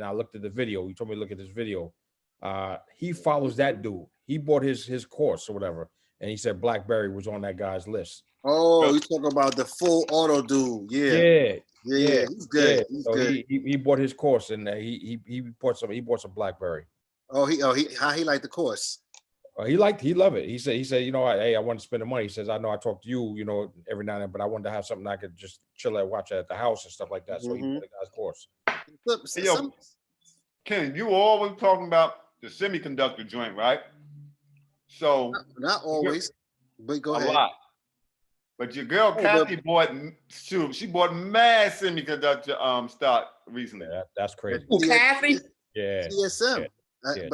I looked at the video. He told me to look at this video. He follows that dude. He bought his course or whatever, and he said BlackBerry was on that guy's list. Oh, you talk about the full auto dude? Yeah. He's good. Yeah. He's So good. he bought his course, and he bought some BlackBerry. How he liked the course? He loved it. He said, you know, hey, I want to spend the money. He says, I know I talk to you, you know, every now and then, but I wanted to have something I could just chill at, watch at the house and stuff like that. So he bought the guy's course. Hey, yo, Ken, you always talking about the semiconductor joint, right? So not always, but go ahead. A lot. But your girl Kathy she bought mad semiconductor stock recently. Yeah, that's crazy. Who, Kathy? Yeah. TSM. Yeah,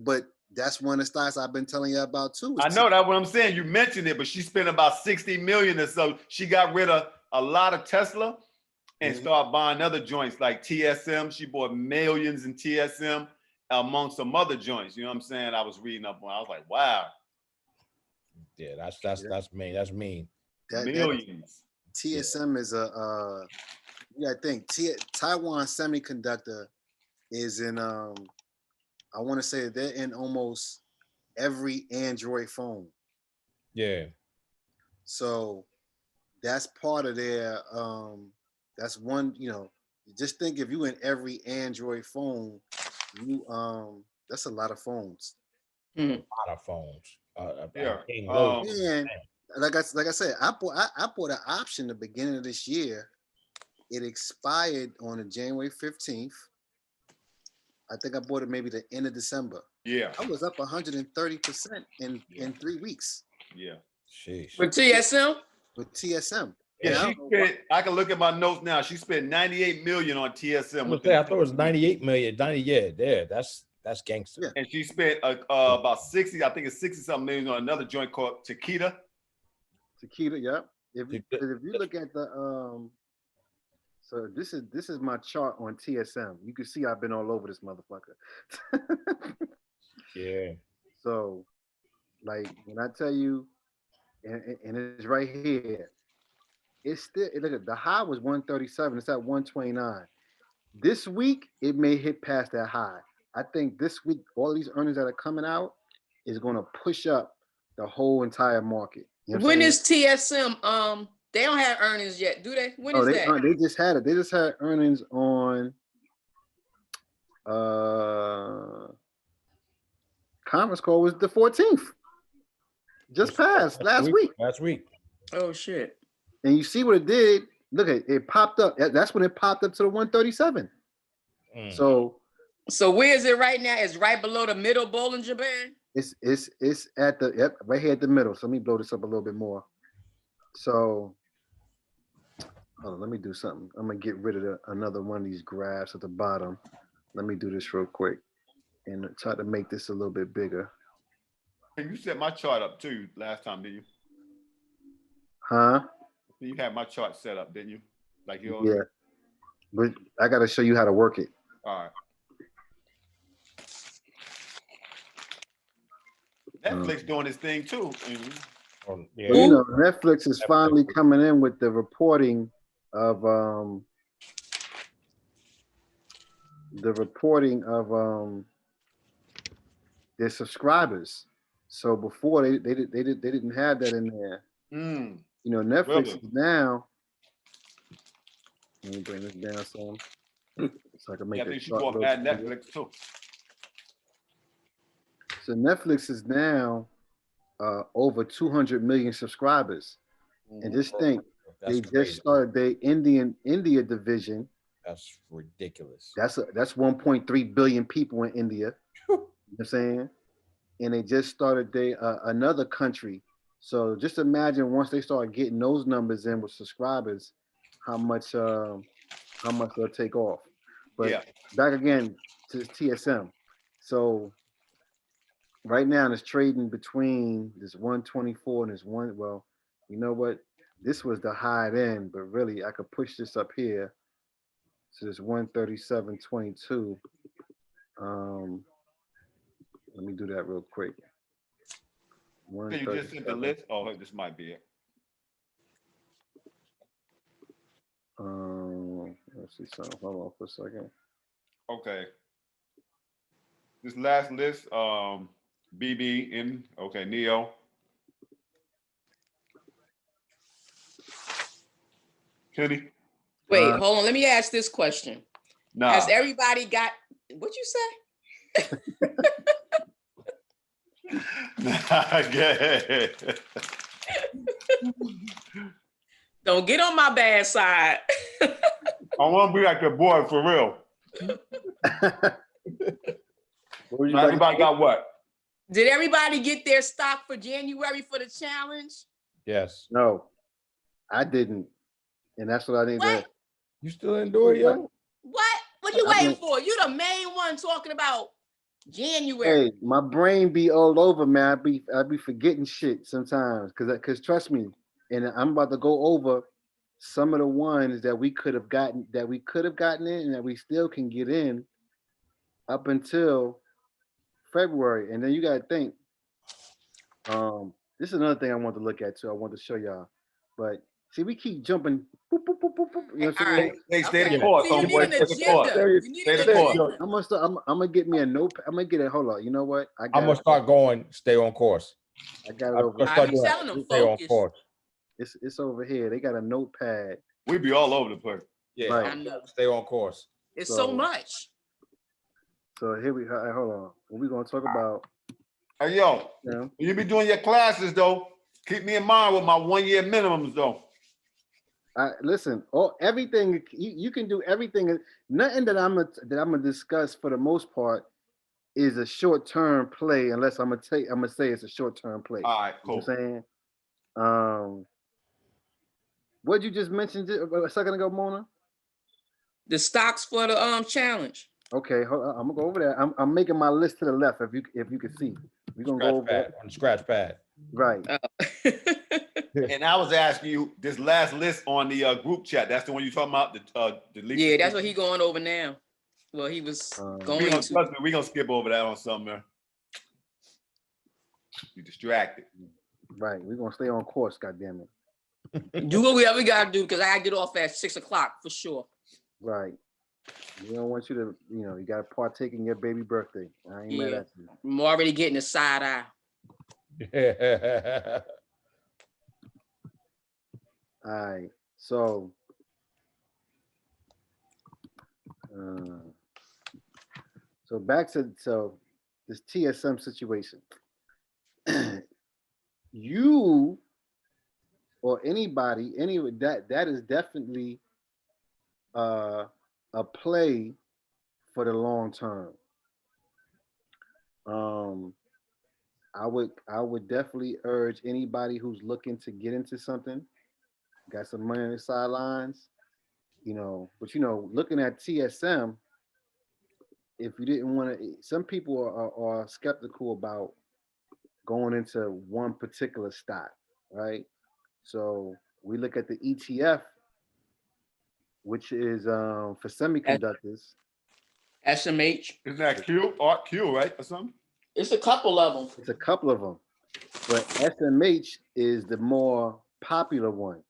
but that's one of the stocks I've been telling you about too. I know that's what I'm saying. You mentioned it, but she spent about 60 million or so. She got rid of a lot of Tesla and started buying other joints like TSM. She bought millions in TSM among some other joints. You know what I'm saying? I was reading up on. I was like, wow. Yeah, that's mean. That's mean. Millions. TSM is I think Taiwan Semiconductor is in I want to say they're in almost every Android phone. Yeah. So that's part of their that's one, you know, just think if you in every Android phone, you that's a lot of phones. A lot of phones. And like I said, I bought an option the beginning of this year. It expired on January 15th. I think I bought it maybe the end of December. Yeah. I was up 130% in 3 weeks. Yeah. Sheesh. With TSM? With TSM. Yeah, she spent, I can look at my notes now. She spent 98 million on TSM. I thought it was 98 million. That's gangster. Yeah. And she spent about 60, I think it's 60 something million on another joint called Takeda. Yeah. If you look at the so this is my chart on TSM. You can see I've been all over this motherfucker. Yeah. So, like when I tell you, and it's right here, it's still look at the high was 137. It's at 129. This week it may hit past that high. I think this week all these earnings that are coming out is going to push up the whole entire market. You know when is TSM? They don't have earnings yet, do they? When is that? They just had it. They just had earnings on conference call was the 14th. Just passed last week. Last week. Oh shit. And you see what it did. Look at it popped up. That's when it popped up to the 137. So where is it right now? It's right below the middle Bollinger Band. It's at the right here at the middle. So let me blow this up a little bit more. So hold on, let me do something. I'm gonna get rid of another one of these graphs at the bottom. Let me do this real quick and try to make this a little bit bigger. And you set my chart up too last time, didn't you? Huh? You had my chart set up, didn't you? Like you Yeah. But I gotta show you how to work it. All right. Netflix doing this thing too. Yeah. Well, you know, Netflix is finally coming in with the reporting of their subscribers. So before they didn't have that in there. You know, Netflix is now. Let me bring this down some so I can make it. I think she bought bad Netflix too. So Netflix is now over 200 million subscribers, and just think they just started their India division. That's ridiculous. That's 1.3 billion people in India. You know what I'm saying? And they just started another country. So just imagine once they start getting those numbers in with subscribers, how much they'll take off. But back again to TSM. So right now it's trading between this 124 and this one. Well, you know what? This was the high end, but really I could push this up here to this 137.22. Let me do that real quick. So you just sent the list? Oh, this might be it. Let's see something. Hold on for a second. Okay. This last list, BB in, okay, Neo. Kenny? Wait, hold on. Let me ask this question. Nah. Has everybody got what you say? Nah, good. Don't get on my bad side. I want to be like your boy for real. Everybody got what? Did everybody get their stock for January for the challenge? Yes. No, I didn't. And that's what I need to. You still didn't do it yet? What? What you waiting for? You the main one talking about January. Hey, my brain be all over, man. I be forgetting shit sometimes. Cause trust me, and I'm about to go over some of the ones that we could have gotten in and that we still can get in up until February. And then you gotta think. This is another thing I want to look at too. I want to show y'all. But see, we keep jumping. Boop, boop, boop, boop, boop, you know what I'm saying? Hey, stay the course, You need an agenda. You need an agenda. I'm gonna get me a notepad. I'm gonna get it. Hold on. You know what? I'm gonna start going. Stay on course. I got it over. I be telling them stay on focus. course. It's over here. They got a notepad. We be all over the place. Yeah, Right. I know. stay on course. It's so much. So here we hold on. What we gonna talk about? Hey, yo, Yeah. when you be doing your classes though, keep me in mind with my 1 year minimums though. Listen, everything you can do everything. Nothing that I'm gonna discuss for the most part is a short-term play, unless I'm gonna say it's a short-term play. All right, cool. You know what I'm saying? What you just mentioned a second ago, Mona? The stocks for the challenge. Okay, hold on, I'm gonna go over there. I'm making my list to the left. If you can see, we're gonna go over pad, on the scratch pad. Right. And I was asking you this last list on the group chat. That's the one you talking about. The yeah, that's what he going over now. Well, he was going to. We're gonna skip over that on something. You distracted. Right. We're gonna stay on course. God damn it. Do what we gotta do because I gotta get off at 6 o'clock for sure. Right. We don't want you to, you gotta partake in your baby birthday. I ain't mad at you. I'm already getting a side eye. All right. So back to this TSM situation. You or anybody, that is definitely a play for the long term. I would definitely urge anybody who's looking to get into something, got some money on the sidelines, but looking at TSM, if you didn't want to, some people are skeptical about going into one particular stock, right? So we look at the ETF, which is for semiconductors. SMH. Isn't that Q? Art Q, right? Or something? It's a couple of them. It's a couple of them. But SMH is the more popular one.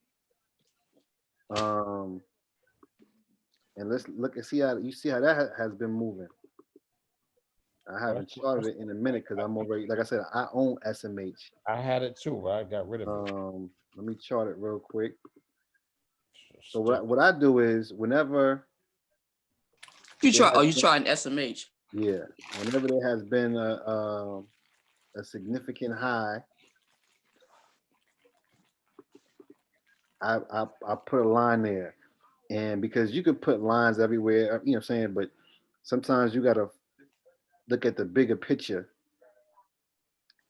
And let's look and see how that has been moving. I haven't charted it in a minute because I'm already, like I said, I own SMH. I had it too, but I got rid of it. Let me chart it real quick. So what I do is whenever you try an SMH. Yeah, whenever there has been a significant high, I put a line there, and because you can put lines everywhere, you know what I'm saying, but sometimes you gotta look at the bigger picture.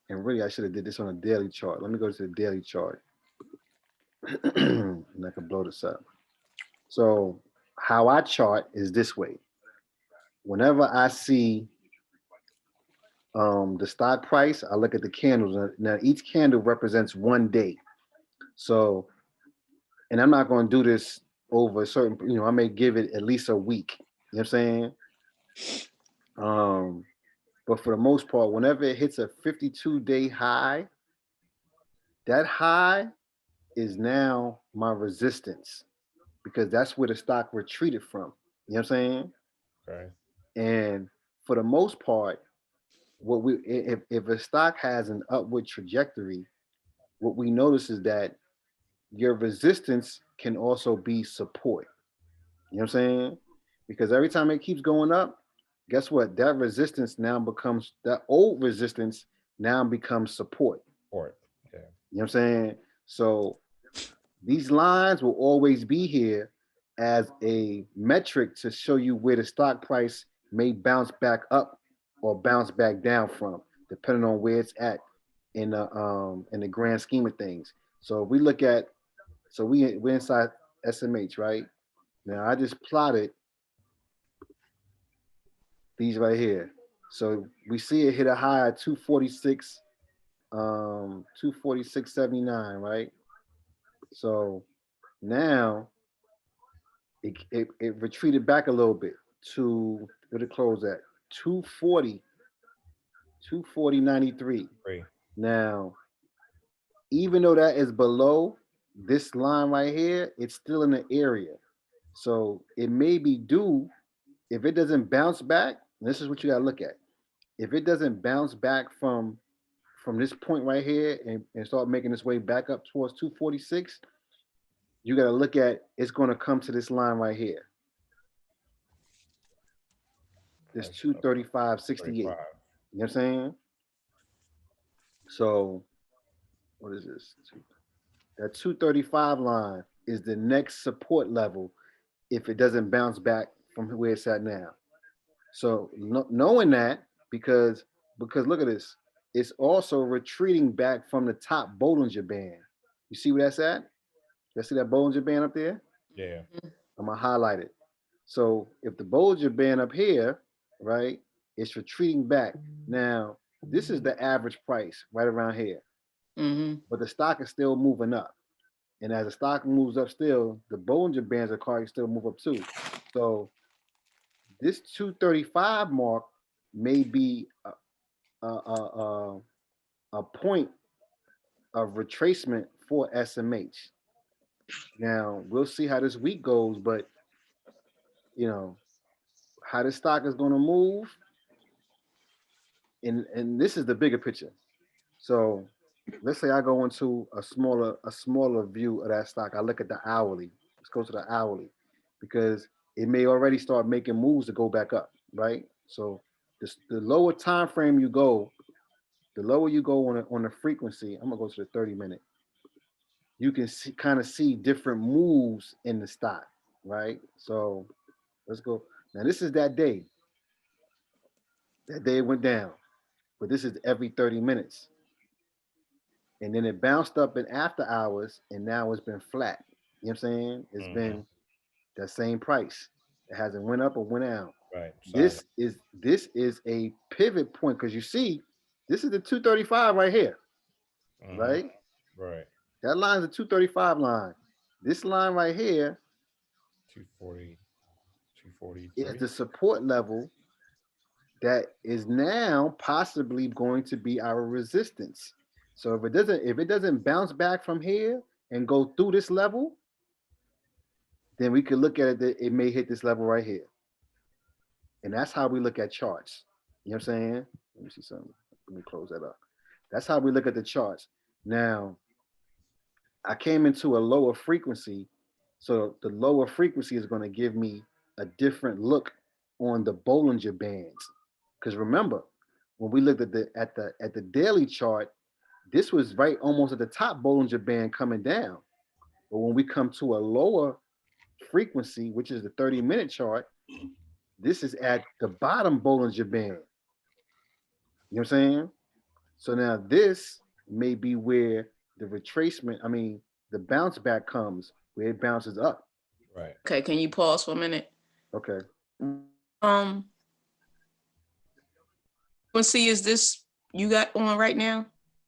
And really, I should have did this on a daily chart. Let me go to the daily chart, and I can blow this up. So how I chart is this way. Whenever I see the stock price, I look at the candles. Now each candle represents one day. So, and I'm not going to do this over a certain, I may give it at least a week. You know what I'm saying? But for the most part, whenever it hits a 52-day high, that high is now my resistance because that's where the stock retreated from. You know what I'm saying? Okay. And for the most part, what we if a stock has an upward trajectory, what we notice is that your resistance can also be support. You know what I'm saying? Because every time it keeps going up, guess what? That resistance now becomes that old resistance now becomes support. Or yeah. You know what I'm saying? So these lines will always be here as a metric to show you where the stock price may bounce back up or bounce back down from, depending on where it's at in the grand scheme of things. So if we look at, so we're inside SMH, right? Now I just plotted these right here. So we see it hit a high at 246, 246.79, right? So now it retreated back a little bit to where it closed at 240, 240.93. Great. Now, even though that is below this line right here, it's still in the area. So it may be due, if it doesn't bounce back, this is what you gotta look at. If it doesn't bounce back from this point right here and start making its way back up towards 246, you got to look at it's going to come to this line right here. This 235.68. You know what I'm saying? So what is this? That 235 line is the next support level if it doesn't bounce back from where it's at now. So knowing that, because look at this, it's also retreating back from the top Bollinger Band. You see where that's at? You see that Bollinger Band up there? Yeah. I'm gonna highlight it. So if the Bollinger Band up here, right, it's retreating back. Now, this is the average price right around here. Mm-hmm. But the stock is still moving up. And as the stock moves up still, the Bollinger Bands are causing still move up too. So this 235 mark may be a point of retracement for SMH. Now we'll see how this week goes, but you know how this stock is going to move, and this is the bigger picture. So let's say I go into a smaller view of that stock. I look at the hourly. Let's go to the hourly because it may already start making moves to go back up, right? So the lower time frame you go, the lower you go on the frequency. I'm gonna go to the 30-minute. You can kind of see different moves in the stock, right? So let's go. Now this is that day. That day it went down, but this is every 30 minutes. And then it bounced up in after hours, and now it's been flat. You know what I'm saying? It's been that same price. It hasn't went up or went down. Right. This is a pivot point because you see, this is the 235 right here, right? Right. That line is the 235 line. This line right here 240, 243. is the support level that is now possibly going to be our resistance. So if it doesn't bounce back from here and go through this level, then we could look at it that it may hit this level right here. And that's how we look at charts. You know what I'm saying? Let me see something. Let me close that up. That's how we look at the charts. Now, I came into a lower frequency. So the lower frequency is going to give me a different look on the Bollinger Bands. Because remember, when we looked at the daily chart, this was right almost at the top Bollinger Band coming down. But when we come to a lower frequency, which is the 30-minute chart, this is at the bottom Bollinger Band. You know what I'm saying? So now this may be where the retracement, the bounce back comes, where it bounces up. Right. Okay, can you pause for a minute? Okay. What see is this you got on right now?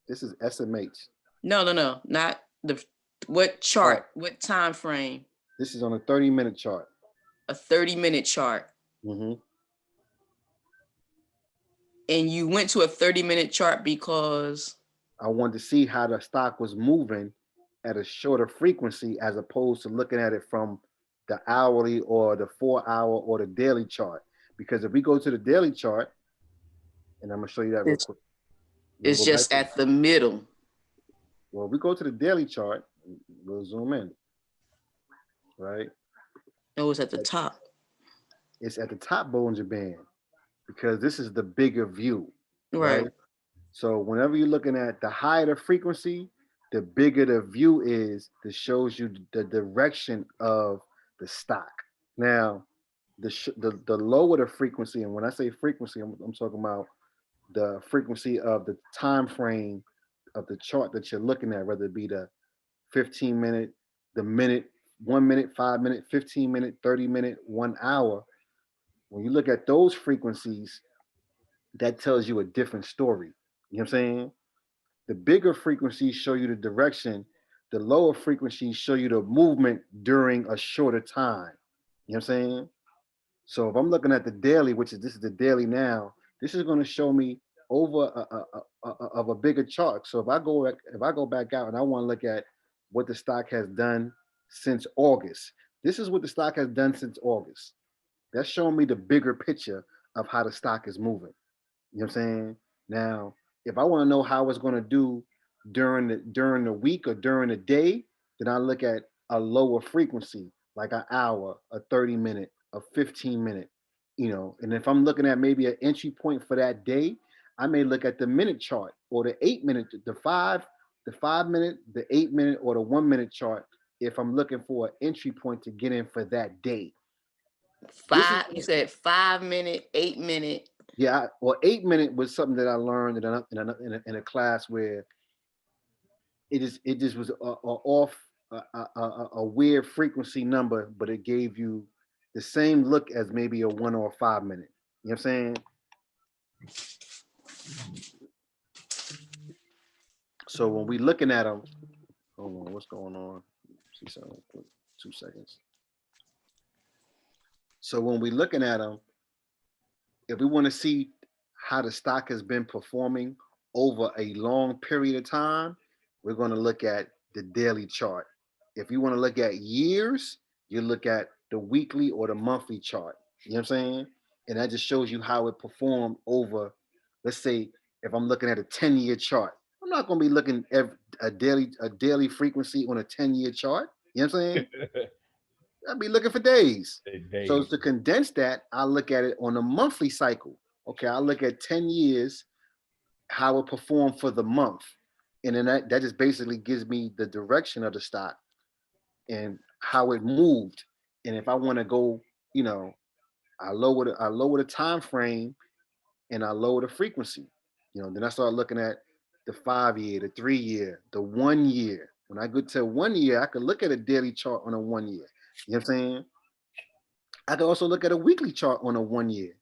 This is SMH. No, not what chart, what time frame? This is on a 30-minute chart. A 30-minute chart. Mm-hmm. And you went to a 30-minute chart because I wanted to see how the stock was moving at a shorter frequency as opposed to looking at it from the hourly or the 4-hour or the daily chart. Because if we go to the daily chart, and I'm gonna show you that real quick. It's just at the middle. Well, if we go to the daily chart, we'll zoom in, right? Oh, it's at the top. It's at the top Bollinger Band because this is the bigger view, Right. right? So whenever you're looking at the higher the frequency, the bigger the view is that shows you the direction of the stock. Now, the lower the frequency, and when I say frequency, I'm talking about the frequency of the time frame of the chart that you're looking at, whether it be the 15 minute, the minute, 1 minute, 5 minute, 15 minute, 30 minute, 1 hour. When you look at those frequencies, that tells you a different story. You know what I'm saying? The bigger frequencies show you the direction. The lower frequencies show you the movement during a shorter time. You know what I'm saying? So if I'm looking at the daily, which is this is the daily now, this is going to show me over of a bigger chart. So if I go back out and I want to look at what the stock has done since August, this is what the stock has done since August. That's showing me the bigger picture of how the stock is moving. You know what I'm saying? Now, if I want to know how it's going to do during the week or during the day, then I look at a lower frequency, like an hour, a 30 minute, a 15 minute, and if I'm looking at maybe an entry point for that day, I may look at the minute chart or the 8 minute, the 5 minute, the 8 minute, or the 1 minute chart if I'm looking for an entry point to get in for that day. You said 5 minute, 8 minute. Yeah, or 8 minute was something that I learned in a class where it just was a weird frequency number, but it gave you the same look as maybe a 1 or a 5 minute. You know what I'm saying? So when we looking at them, hold on, what's going on? See something. 2 seconds. So when we looking at them, if we want to see how the stock has been performing over a long period of time, we're going to look at the daily chart. If you want to look at years, you look at the weekly or the monthly chart. You know what I'm saying? And that just shows you how it performed over, let's say, if I'm looking at a 10-year chart. I'm not going to be looking at a daily frequency on a 10-year chart. You know what I'm saying? I'll be looking for days. So to condense that, I look at it on a monthly cycle. Okay, I look at 10 years, how it performed for the month. And then that just basically gives me the direction of the stock and how it moved. And if I want to go, I lower the time frame and I lower the frequency. Then I start looking at the 5 year, the 3 year, the 1 year. When I go to 1 year, I can look at a daily chart on a 1 year. You know what I'm saying? I can also look at a weekly chart on a 1 year.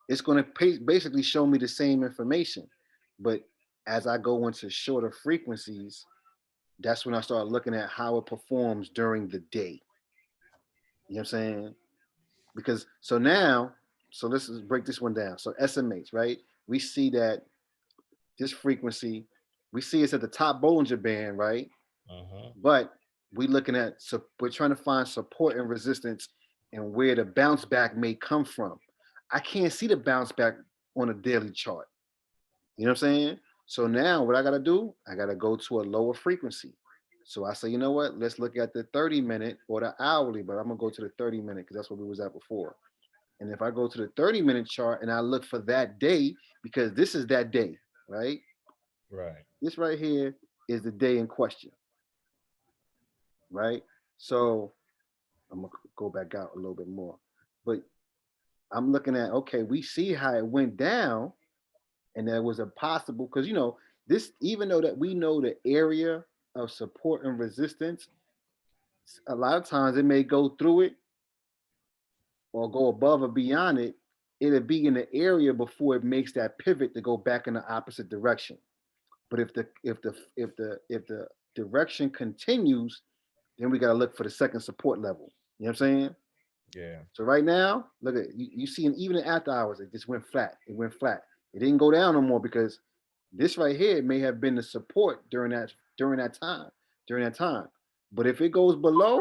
It's going to basically show me the same information. But as I go into shorter frequencies, that's when I start looking at how it performs during the day. You know what I'm saying? Because so let's break this one down. So SMH, right? We see that this frequency, we see it's at the top Bollinger Band, right? But we're trying to find support and resistance and where the bounce back may come from. I can't see the bounce back on a daily chart. You know what I'm saying? So now what I got to do, I got to go to a lower frequency. So I say, you know what? Let's look at the 30 minute or the hourly, but I'm going to go to the 30 minute because that's what we was at before. And if I go to the 30-minute chart and I look for that day, because this is that day, right? Right. This right here is the day in question, right? So I'm going to go back out a little bit more. But I'm looking at, okay, we see how it went down and there was a possible, because, this, even though that we know the area of support and resistance, a lot of times it may go through it or go above or beyond it. It'll be in the area before it makes that pivot to go back in the opposite direction. But if the direction continues, then we got to look for the second support level. You know what I'm saying? Yeah. So right now, look at you see, even after hours, it just went flat. It went flat. It didn't go down no more because this right here may have been the support during that time. But if it goes below,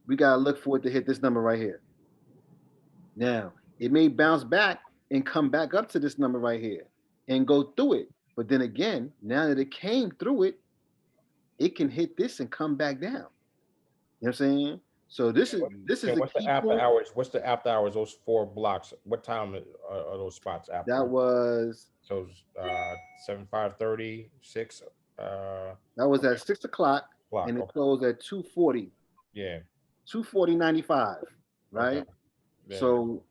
we gotta look for it to hit this number right here. Now, It may bounce back and come back up to this number right here and go through it. But then again, now that it came through it, it can hit this and come back down. You know what I'm saying? So this is Yeah, the what's the key after point. hours? What's the after hours? Those 4 blocks. What time are those spots after? That was So 7, 5:30, 6 at 6 o'clock block. and it Okay. closed at 2:40, Yeah. 2:40.95, Okay. right? Yeah. So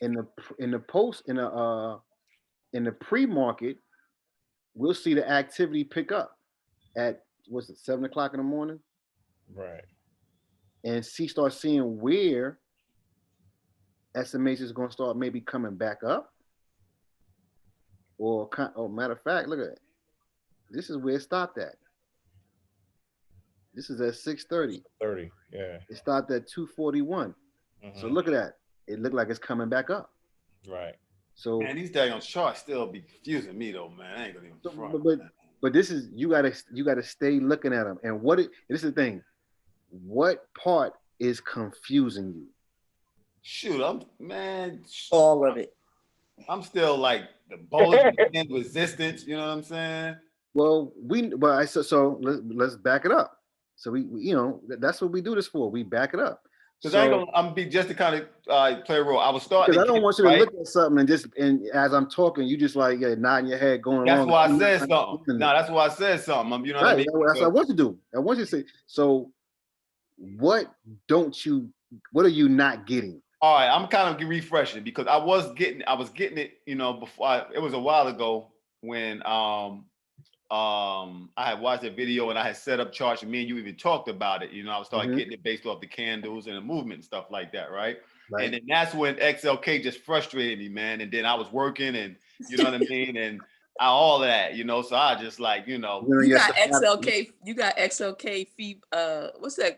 in the post in the pre-market, we'll see the activity pick up at what's it, 7 o'clock in the morning, Right. and start seeing where SMH is going to start maybe coming back up, or matter of fact, look at it. This is where it stopped at. This is at 6:30. 30. Yeah. It stopped at 2:41. So look at that. It looked like it's coming back up. Right. So Man, these daggone charts still be confusing me though, man. I ain't gonna even front. but this is you gotta stay looking at them. And this is the thing. What part is confusing you? Shoot, All of it. I'm still like the Bollinger resistance. You know what I'm saying? Well, so let's back it up. So we that's what we do this for. We back it up. Because I'm gonna be just to kind of play a role. I was starting. Because I don't want you to look at something and as I'm talking, you just like nodding your head going That's along. why I said something. No, that's why I said something. You know what I mean? That's what I want you to do. I want you to say. So, what are you not getting? All right, I'm kind of refreshing because I was getting it, before it was a while ago when I had watched a video and I had set up charts and me and you even talked about it. I started getting it based off the candles and the movement and stuff like that, right? And then that's when XLK just frustrated me, man. And then I was working and you know what I mean? And all of that, so I just like, You got XLK, fee, what's that?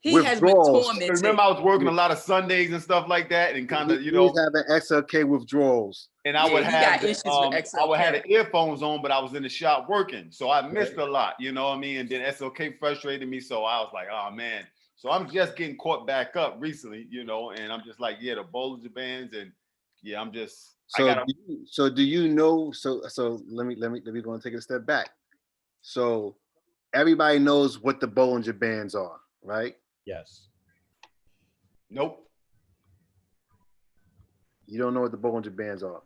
He has been tormented. Remember, I was working a lot of Sundays and stuff like that, and kind of, he was having XLK withdrawals. And I would have the earphones on, but I was in the shop working, so I missed a lot. You know what I mean? And then SLK frustrated me, so I was like, oh man. So I'm just getting caught back up recently, and I'm just like, the Bollinger Bands, and I'm just. So do you know? So let me go and take it a step back. So everybody knows what the Bollinger Bands are, right? Yes. Nope. You don't know what the Bollinger Bands are?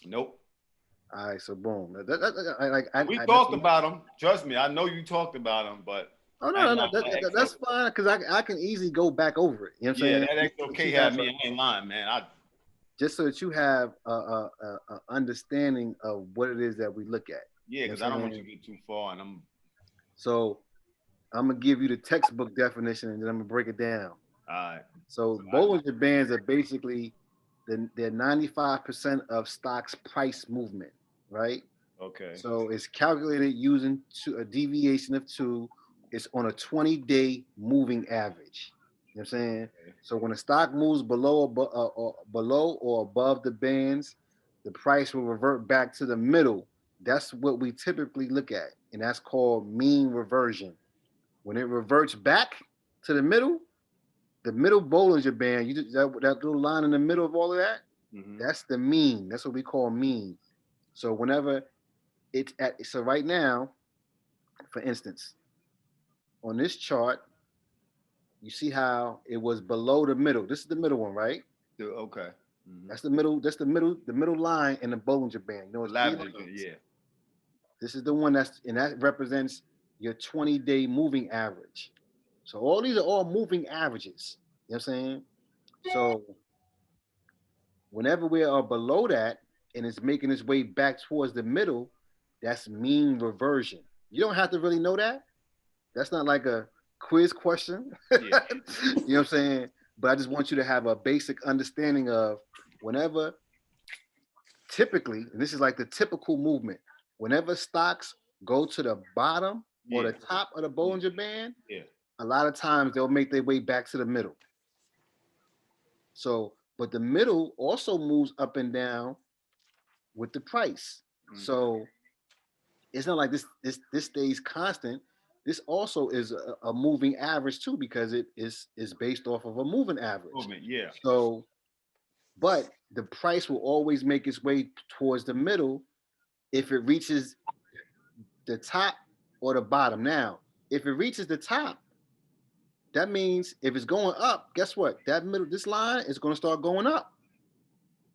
Nope. All right, so boom. We talked about them. Trust me, I know you talked about them, but. Oh no, that's fine because I can easily go back over it. You know what I'm saying? That XLK had me. I ain't lying, man. Just so that you have a understanding of what it is that we look at. Yeah, because I don't want you to get too far, and So I'm gonna give you the textbook definition, and then I'm gonna break it down. All right. So Bollinger Bands are basically they're 95% of stock's price movement, right? Okay. So it's calculated using a deviation of 2. It's on a 20-day moving average. You know what I'm saying? Okay. So when a stock moves below or above the bands, the price will revert back to the middle. That's what we typically look at, and that's called mean reversion. When it reverts back to the middle Bollinger Band, that little line in the middle of all of that, that's the mean. That's what we call mean. So whenever so right now, for instance, on this chart, you see how it was below the middle. This is the middle one, right? Okay. That's the middle. That's the middle line in the Bollinger Band. Yeah. This is the one that represents your 20-day moving average. So all these are all moving averages. You know what I'm saying? So whenever we are below that and it's making its way back towards the middle, that's mean reversion. You don't have to really know that. That's not like a quiz question. Yeah. You know what I'm saying? But I just want you to have a basic understanding of whenever, typically, and this is like the typical movement, whenever stocks go to the bottom or the top of the Bollinger Band, a lot of times they'll make their way back to the middle. So, but the middle also moves up and down with the price. So it's not like this stays constant. This also is a moving average too, because it is based off of a moving average. Movement, yeah. So but the price will always make its way towards the middle if it reaches the top or the bottom. Now, if it reaches the top, that means if it's going up, guess what? That middle, this line is going to start going up.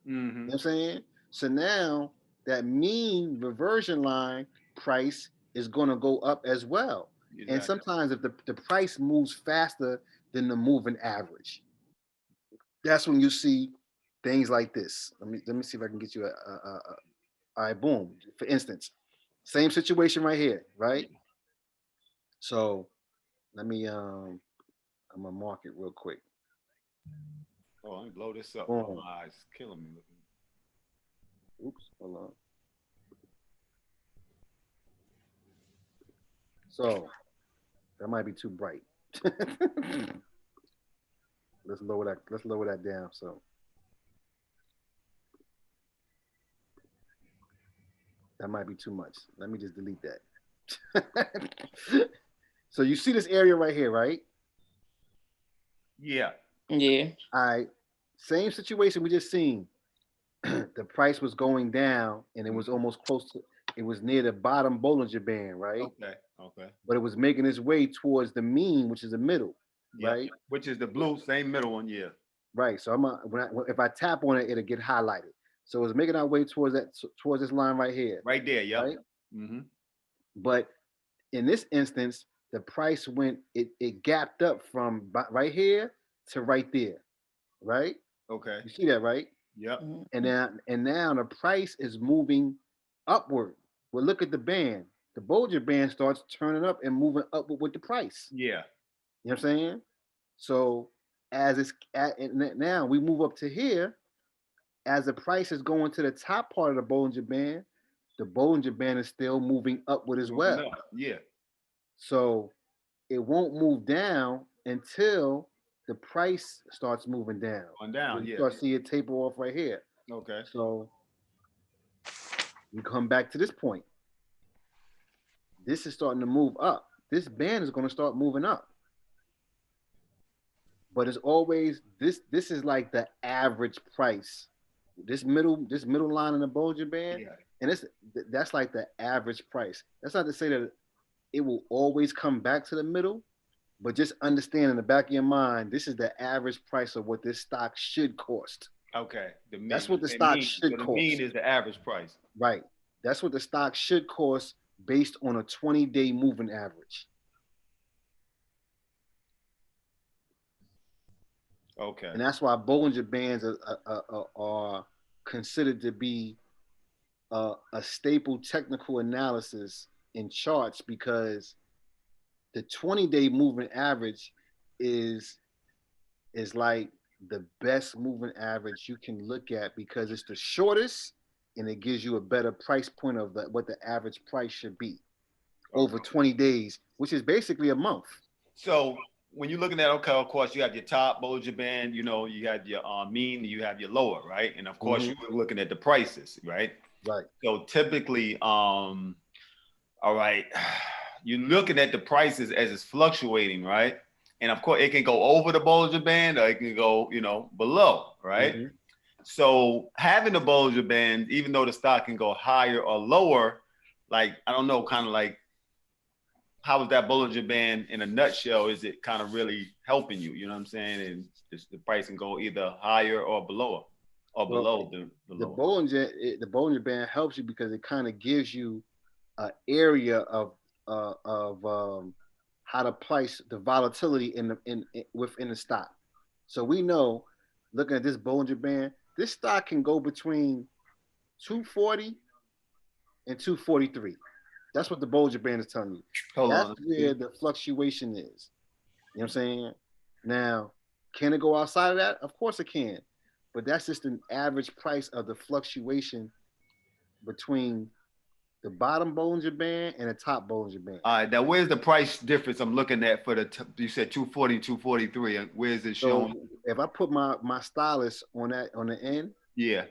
You know what I'm saying? So now that mean reversion line price is going to go up as well. Exactly. And sometimes if the price moves faster than the moving average, that's when you see things like this. Let me see if I can get you all right, boom. For instance, same situation right here, right? So let me I'm gonna mark it real quick. Oh, let me blow this up. Oh, my eyes killing me. Oops, hold on. So that might be too bright. Let's lower that down. So that might be too much. Let me just delete that. So you see this area right here, right? Yeah. Yeah. All right. Same situation we just seen. The price was going down and it was almost close to, it was near the bottom Bollinger Band, right? Okay. But it was making its way towards the mean, which is the middle, right? Which is the blue, same middle one, yeah. Right. So if I tap on it, it'll get highlighted. So it's making our way towards this line right here. Right there, yeah. Right. But in this instance, the price went, it gapped up from right here to right there, right? Okay. You see that, right? Yep. And now the price is moving upward. Well, look at the band. The Bollinger Band starts turning up and moving upward with the price. Yeah. You know what I'm saying? So as it's now we move up to here, as the price is going to the top part of the Bollinger Band is still moving upward as well. Yeah. So it won't move down until the price starts moving down. On down, you start seeing it taper off right here. Okay. So we come back to this point. This is starting to move up. This band is going to start moving up. But it's always this is like the average price. This middle line in the Bollinger Band, and that's like the average price. That's not to say that it will always come back to the middle, but just understand in the back of your mind, this is the average price of what this stock should cost. Okay. That's what the stock should cost. The mean is the average price. Right. That's what the stock should cost based on a 20-day moving average. Okay. And that's why Bollinger Bands are considered to be a staple technical analysis in charts, because the 20-day moving average is like the best moving average you can look at, because it's the shortest and it gives you a better price point of what the average price should be over 20 days, which is basically a month. So when you're looking at, okay, of course, you have your top Bollinger Band, you know, you have your mean, you have your lower, right? And of course, you're looking at the prices, right? Right. So typically, all right, you're looking at the prices as it's fluctuating, right? And of course, it can go over the Bollinger Band or it can go, you know, below, right? So having the Bollinger Band, even though the stock can go higher or lower, like, I don't know, kind of like, how is that Bollinger Band in a nutshell? Is it kind of really helping you? You know what I'm saying? And the price can go either higher or below, or below the lower. The Bollinger Band helps you because it kind of gives you an area of how to price the volatility within the stock. So we know, looking at this Bollinger Band, this stock can go between 240 and 243. That's what the Bollinger Band is telling you. That's where the fluctuation is. You know what I'm saying? Now, can it go outside of that? Of course it can. But that's just an average price of the fluctuation between the bottom Bollinger Band and the top Bollinger Band. All right, now where's the price difference I'm looking at for you said 240, 243. Where's it showing? So if I put my stylus on the end, yeah,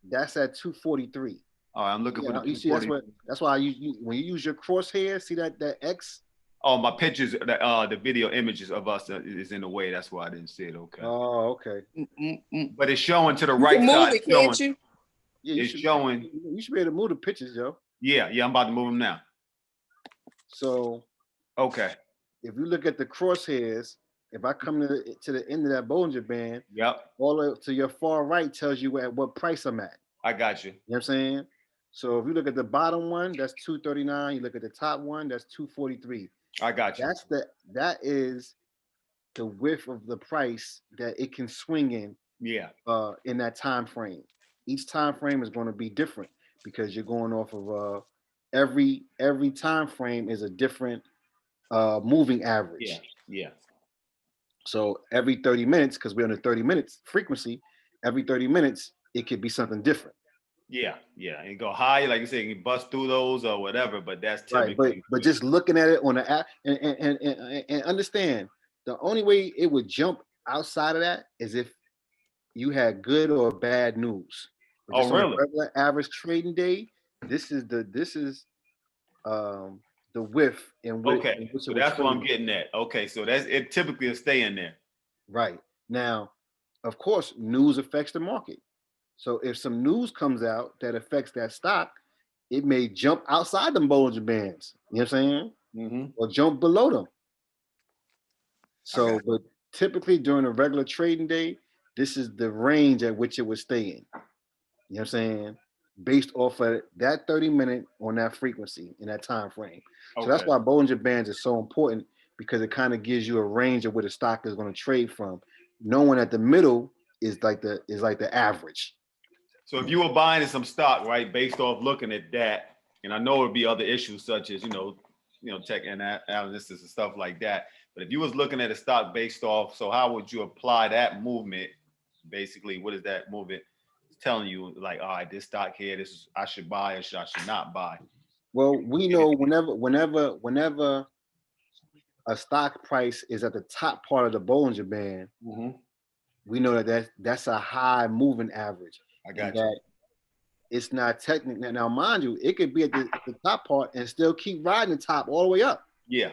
that's at 243. All right, I'm looking for the 240. You see, that's why you when you use your crosshair, see that X Oh, my pictures, the video images of us is in the way. That's why I didn't see it. Okay. Oh, okay. But it's showing to the You right can move side. it, can't you? Yeah, It's showing. You should be able to move the pictures, yo. Yeah, I'm about to move them now. So, okay. If you look at the crosshairs, if I come to the end of that Bollinger Band, yep, all the way to your far right tells you at what price I'm at. I got you. You know what I'm saying? So if you look at the bottom one, that's 239. You look at the top one, that's 243. I got you. That is the width of the price that it can swing in. Yeah. In that time frame. Each time frame is going to be different because you're going off of every time frame is a different moving average. Yeah. Yeah. So every 30 minutes, because we're on a 30 minutes frequency, every 30 minutes it could be something different. Yeah, and go high, like you said, you can bust through those or whatever, but that's typically right. But just looking at it on the app and understand the only way it would jump outside of that is if you had good or bad news. But really? On a regular average trading day, this is the width in which. Okay, so that's what I'm getting at. Okay, so that's it. Typically, will stay in there. Right now, of course, news affects the market. So if some news comes out that affects that stock, it may jump outside them Bollinger Bands. You know what I'm saying? Mm-hmm. Or jump below them. So, but typically during a regular trading day, this is the range at which it would stay in. You know what I'm saying? Based off of that 30-minute on that frequency in that time frame. So that's why Bollinger Bands is so important, because it kind of gives you a range of where the stock is going to trade from. Knowing that the middle is like the average. So if you were buying some stock, right, based off looking at that, and I know it would be other issues such as, tech analysis and stuff like that. But if you was looking at a stock based off, so how would you apply that movement? Basically, what is that movement telling you? Like, all right, this stock here, this is I should buy or I should not buy. Well, we know whenever a stock price is at the top part of the Bollinger Band, we know that's a high moving average. I got you. It's not technical. Now, mind you, it could be at the top part and still keep riding the top all the way up. Yeah.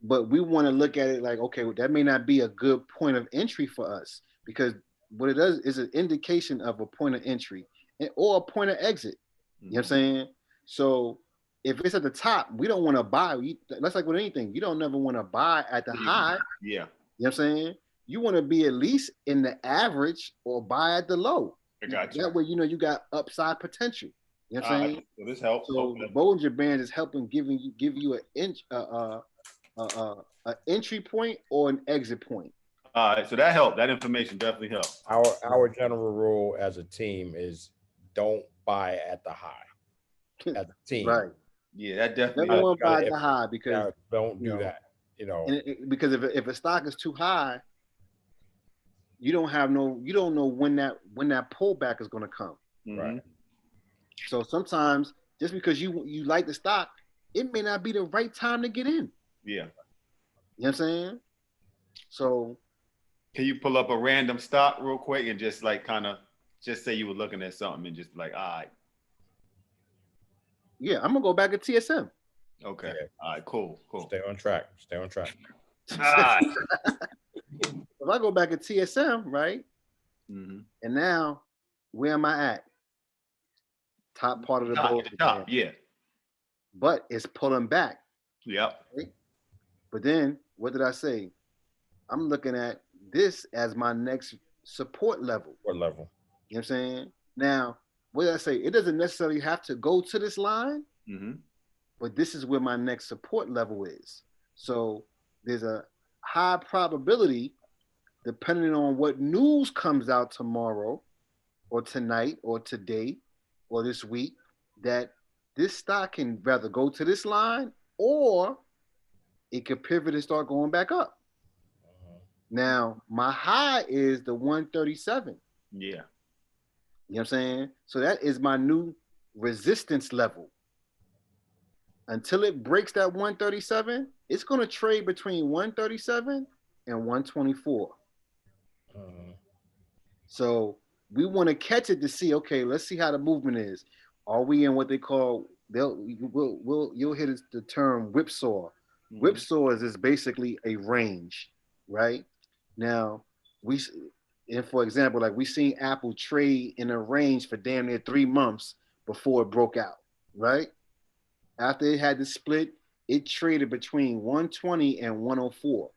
But we want to look at it like, okay, well, that may not be a good point of entry for us, because what it does is an indication of a point of entry or a point of exit. You know what I'm saying? So if it's at the top, we don't want to buy. That's like with anything. You don't never want to buy at the high. Yeah. You know what I'm saying? You want to be at least in the average or buy at the low. I got you. That way, you got upside potential. You know what I'm saying? So this helps. So the Bollinger Band is helping give you an entry point or an exit point. All right, so that helped. That information definitely helped. Our general rule as a team is don't buy at the high. As a team, Right? Yeah, that definitely. Never want to buy at the high, because don't do that. Because if a stock is too high, you don't know when that pullback is going to come. Right. So sometimes just because you like the stock, it may not be the right time to get in. Yeah. You know what I'm saying? So can you pull up a random stock real quick and just like just say you were looking at something and just like, all right. Yeah, I'm gonna go back at TSM. Okay. Yeah. All right, cool. Stay on track. All right. If I go back at TSM, right? And now, where am I at? Top part of the bowl. Top, yeah. But it's pulling back. Yep. Right? But then, what did I say? I'm looking at this as my next support level. What level? You know what I'm saying? Now, what did I say? It doesn't necessarily have to go to this line, but this is where my next support level is. So there's a high probability, depending on what news comes out tomorrow or tonight or today or this week, that this stock can rather go to this line or it could pivot and start going back up. Now, my high is the 137. Yeah. You know what I'm saying? So that is my new resistance level. Until it breaks that 137, it's going to trade between 137 and 124. So we want to catch it to see, okay, let's see how the movement is. Are we in what they call, you'll hear the term whipsaw. Whipsaws is basically a range, right? Now, and for example, like we seen Apple trade in a range for damn near 3 months before it broke out, right? After it had the split, it traded between 120 and 104.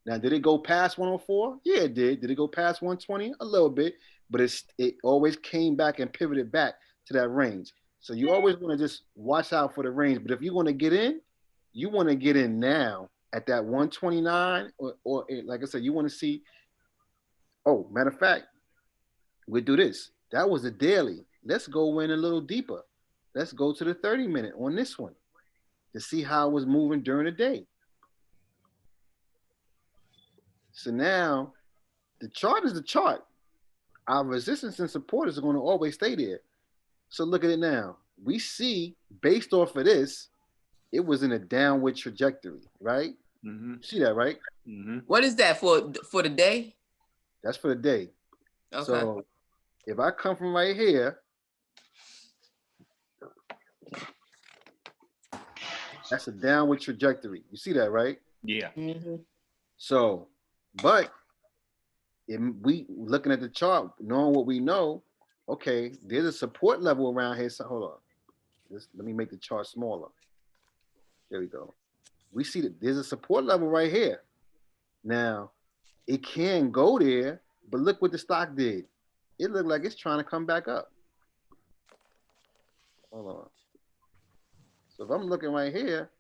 Now, did it go past 104? Yeah, it did. Did it go past 120? A little bit, but it always came back and pivoted back to that range. So you always want to just watch out for the range. But if you want to get in, you want to get in now at that 129, or like I said, you want to see. Oh, matter of fact, we'll do this. That was a daily. Let's go in a little deeper. Let's go to the 30-minute on this one to see how it was moving during the day. So now the chart is the chart. Our resistance and supporters are going to always stay there. So look at it now. We see, based off of this, it was in a downward trajectory, right? See that, right? What is that for the day? That's for the day. Okay. So if I come from right here, that's a downward trajectory. You see that, right? Yeah. So, but we looking at the chart, knowing what we know, okay, there's a support level around here. So hold on. Let me make the chart smaller. There we go. We see that there's a support level right here. Now, it can go there, but look what the stock did. It looked like it's trying to come back up. Hold on. So if I'm looking right here,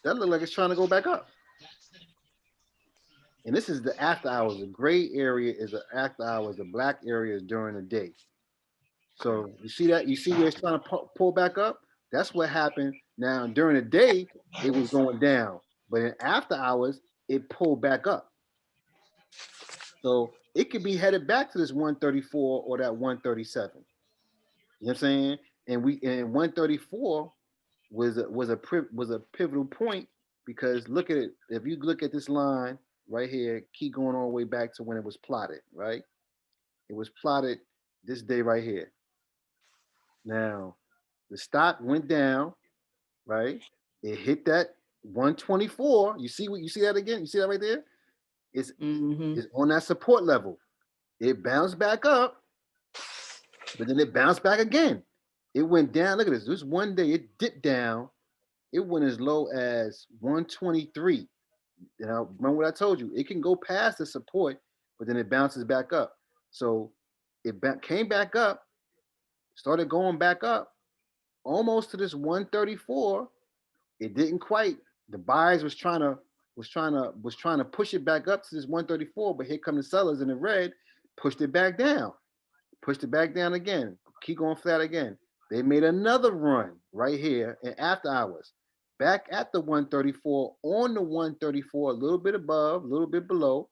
that looks like it's trying to go back up. And this is the after hours. The gray area is the after hours. The black area is during the day. So you see that? You see where it's trying to pull back up? That's what happened. Now, during the day, it was going down. But in after hours, it pulled back up. So it could be headed back to this 134 or that 137. You know what I'm saying? And 134 was a pivotal point, because look at it. If you look at this line right here, keep going all the way back to when it was plotted, right? It was plotted this day right here. Now, the stock went down, right? It hit that 124. You see that again? You see that right there? It's on that support level. It bounced back up, but then it bounced back again. It went down. Look at this. This one day it dipped down. It went as low as 123. You know, remember what I told you? It can go past the support, but then it bounces back up. So it came back up, started going back up, almost to this 134. It didn't quite. The buyers was trying to push it back up to this 134, but here come the sellers in the red, pushed it back down again, keep going flat again. They made another run right here in after hours, back at the 134, on the 134, a little bit above, a little bit below.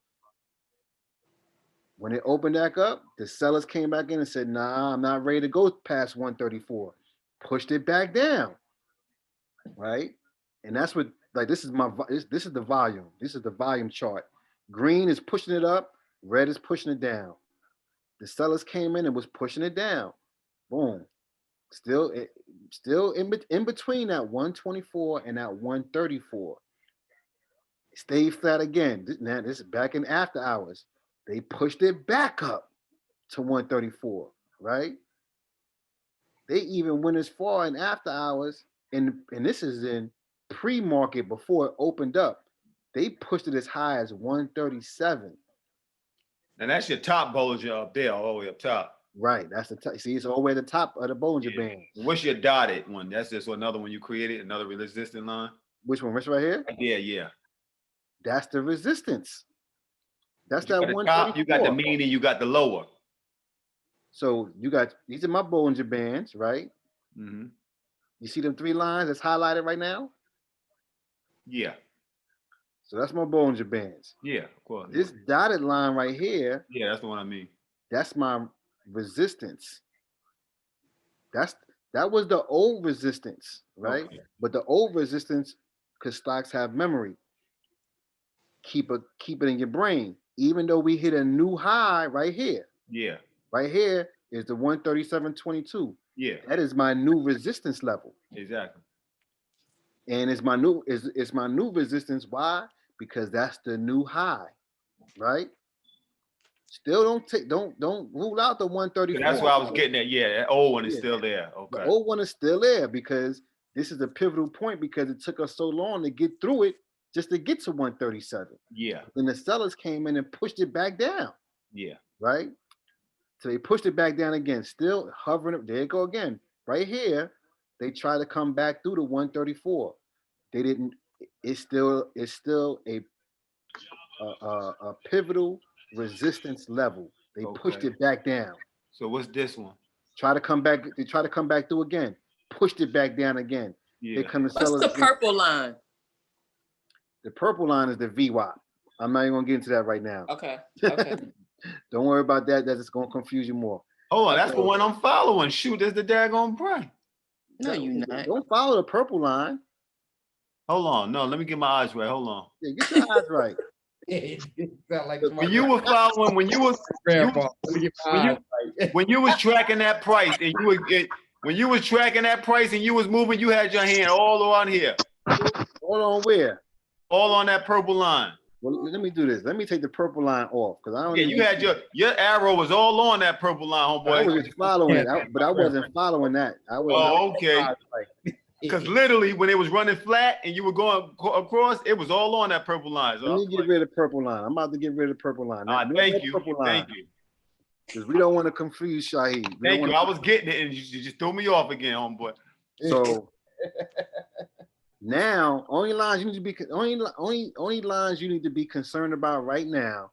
When it opened back up, the sellers came back in and said, nah, I'm not ready to go past 134. Pushed it back down, right? And that's what, like, this is the volume. This is the volume chart. Green is pushing it up, red is pushing it down. The sellers came in and was pushing it down. Boom. Still in between that 124 and that 134. Stayed flat again. Now this is back in after hours. They pushed it back up to 134, right? They even went as far in after hours, and this is in pre-market before it opened up. They pushed it as high as 137. And that's your top Bollinger up there, all the way up top. Right, that's the top. See, it's all the way at the top of the Bollinger Band. What's your dotted one? That's just another one you created, another resistance line. Which one? Which right here? Yeah. That's the resistance. That's that one. You got the mean and you got the lower. So these are my Bollinger Bands, right? Mm-hmm. You see them 3 lines that's highlighted right now? Yeah. So that's my Bollinger Bands. Yeah, of course. This dotted line right here. Yeah, that's the one I mean. That's my resistance. That was the old resistance, right? Okay. But the old resistance, because stocks have memory, keep it in your brain. Even though we hit a new high right here. Yeah. Right here is the 137.22. Yeah. That is my new resistance level. Exactly. And it's my new resistance. Why? Because that's the new high, right? Still don't rule out the 134. That's what I was getting at. Yeah, that old one is Yeah. still there. The Okay. old one is still there because this is a pivotal point because it took us so long to get through it just to get to 137. Yeah. Then the sellers came in and pushed it back down. Yeah. Right? So they pushed it back down again, still hovering up. There you go again. Right here, they try to come back through the 134. They didn't. It's still a pivotal resistance level. They pushed it back down. So what's this one? Try to come back. They try to come back through again. Pushed it back down again. Yeah. They come to What's the purple line? The purple line is the VWAP. I'm not even gonna get into that right now. Okay. Okay. Don't worry about that. That's just gonna confuse you more. Hold on, that's the one I'm following. Shoot, there's the daggone price. No, you're not. Don't follow the purple line. Hold on, no, let me get my eyes right. Hold on. Yeah, get your eyes right. When you were following, when you was tracking that price, and when you was tracking that price and you was moving, you had your hand all around here. Hold on, where? All on that purple line. Well, let me do this. Let me take the purple line off because I don't. Yeah, you had your arrow was all on that purple line, homeboy. I was just following it, but I wasn't following that. Okay. Because literally, when it was running flat and you were going across, it was all on that purple line. So let me get rid of the purple line. I'm about to get rid of the purple line. Thank you. Thank you. Because we don't want to confuse Shaheed. Thank you. I was getting it, and you just threw me off again, homeboy. So now, only lines you need to be concerned about right now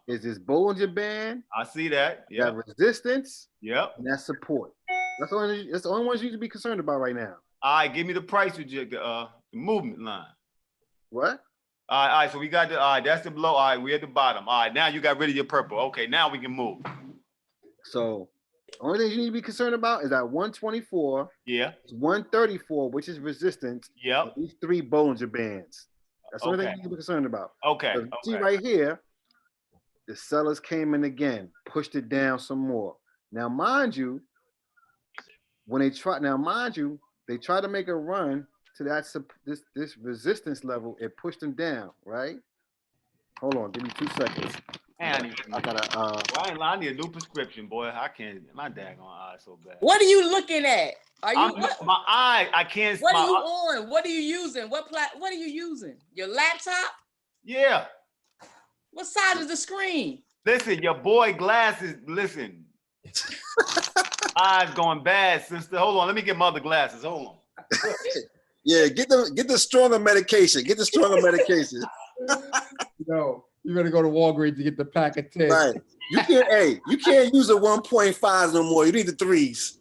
is this Bollinger Band. I see that. Yeah. That resistance. Yep. And that support. That's the only ones you need to be concerned about right now. All right, give me the price with the movement line. What? All right, so we got the, all right, that's the below. All right, we're at the bottom. All right, now you got rid of your purple. Okay, now we can move. So, only thing you need to be concerned about is that 124. Yeah. 134, which is resistance. Yep. These 3 Bollinger Bands. That's the only thing you need to be concerned about. Okay. So see right here, the sellers came in again, pushed it down some more. Now, mind you, they try to make a run to that this resistance level. It pushed them down, right? Hold on, give me 2 seconds. Man, I need a new prescription, boy. I can't. My daggone eye so bad. What are you looking at? Are you my eye? I can't. What are you on? What are you using? What are you using? Your laptop? Yeah. What size is the screen? Listen, your boy glasses. Listen. Eyes going bad, sister. Hold on, let me get my other glasses. Hold on. Yeah, get the stronger medication. Get the stronger medication. No, you better go to Walgreens to get the pack of 10. Right. You can't use the 1.5s no more. You need the 3s.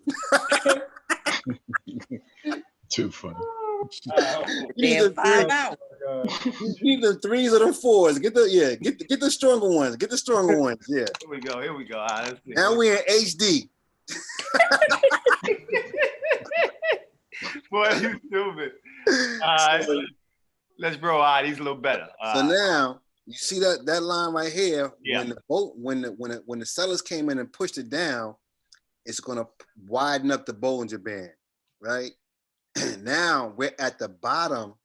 Too funny. You need the 3s or the 4s. Get the stronger ones. Get the stronger ones. Yeah. Here we go. All right, let's see. Now we're in HD. Boy, you stupid. All right, let's bro. All right, he's a little better. So now you see that line right here. Yeah. When the sellers came in and pushed it down, it's gonna widen up the Bollinger Band, right? Now we're at the bottom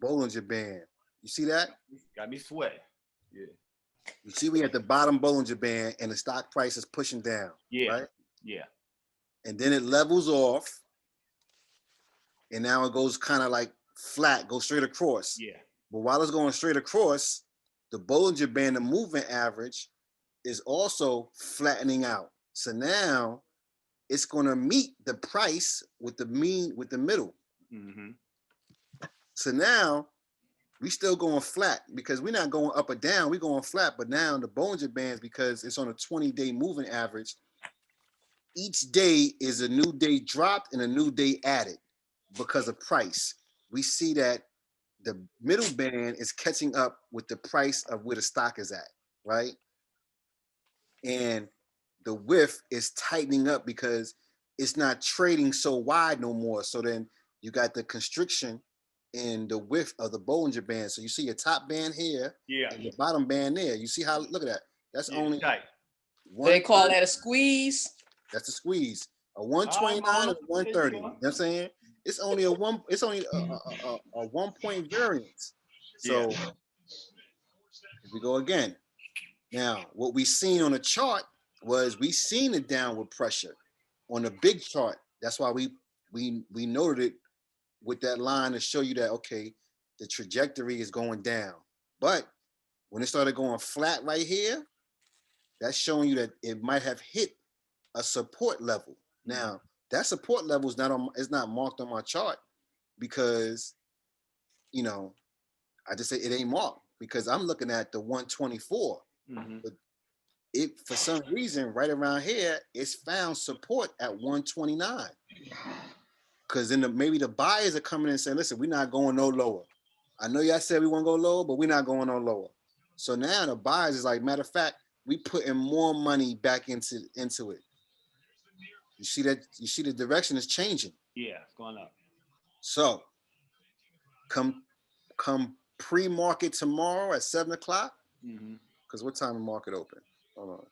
Bollinger Band. You see that? Got me sweating. Yeah. You see we at the bottom Bollinger Band and the stock price is pushing down. Yeah. Right? Yeah. And then it levels off. And now it goes kind of like flat, goes straight across. Yeah. But while it's going straight across, the Bollinger Band, the moving average, is also flattening out. So now it's going to meet the price with the middle. Mm-hmm. So now we still going flat because we're not going up or down. We're going flat. But now the Bollinger Bands, because it's on a 20-day moving average, each day is a new day dropped and a new day added because of price. We see that the middle band is catching up with the price of where the stock is at, right? And the width is tightening up because it's not trading so wide no more. So then you got the constriction in the width of the Bollinger Band. So you see your top band here, and the bottom band there. You see how, look at that. That's only tight. They call that a squeeze. That's a squeeze. A 129 and a 130. You know what I'm saying? it's only a 1 point variance. So Yeah. here we go again. Now, what we seen on the chart was we seen the downward pressure on the big chart. That's why we noted it with that line to show you that, okay, the trajectory is going down. But when it started going flat right here, that's showing you that it might have hit a support level. Now, that support level is not marked on my chart because, you know, I just say it ain't marked because I'm looking at the 124. But it, for some reason, right around here, it's found support at 129. Because then maybe the buyers are coming in and saying, listen, we're not going no lower. I know y'all said we want to go lower, but we're not going no lower. So now the buyers is like, matter of fact, we putting more money back into it. You see that? You see the direction is changing. Yeah, it's going up. So come pre-market tomorrow at 7 o'clock. Because what time the market open? Hold on.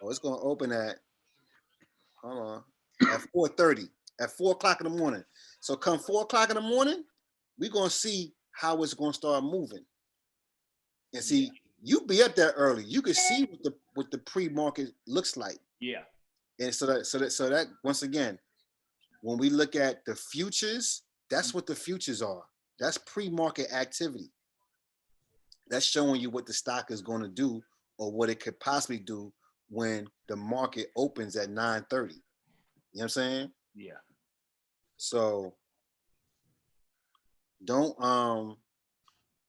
Oh, it's gonna open at, hold on, at 4:30, at 4 o'clock in the morning. So come 4 o'clock in the morning, we're gonna see how it's gonna start moving. And see, you be up there early. You can see what the pre-market looks like. Yeah. And so that once again, when we look at the futures, that's what the futures are. That's pre-market activity. That's showing you what the stock is going to do or what it could possibly do when the market opens at 9:30. You know what I'm saying? Yeah. So don't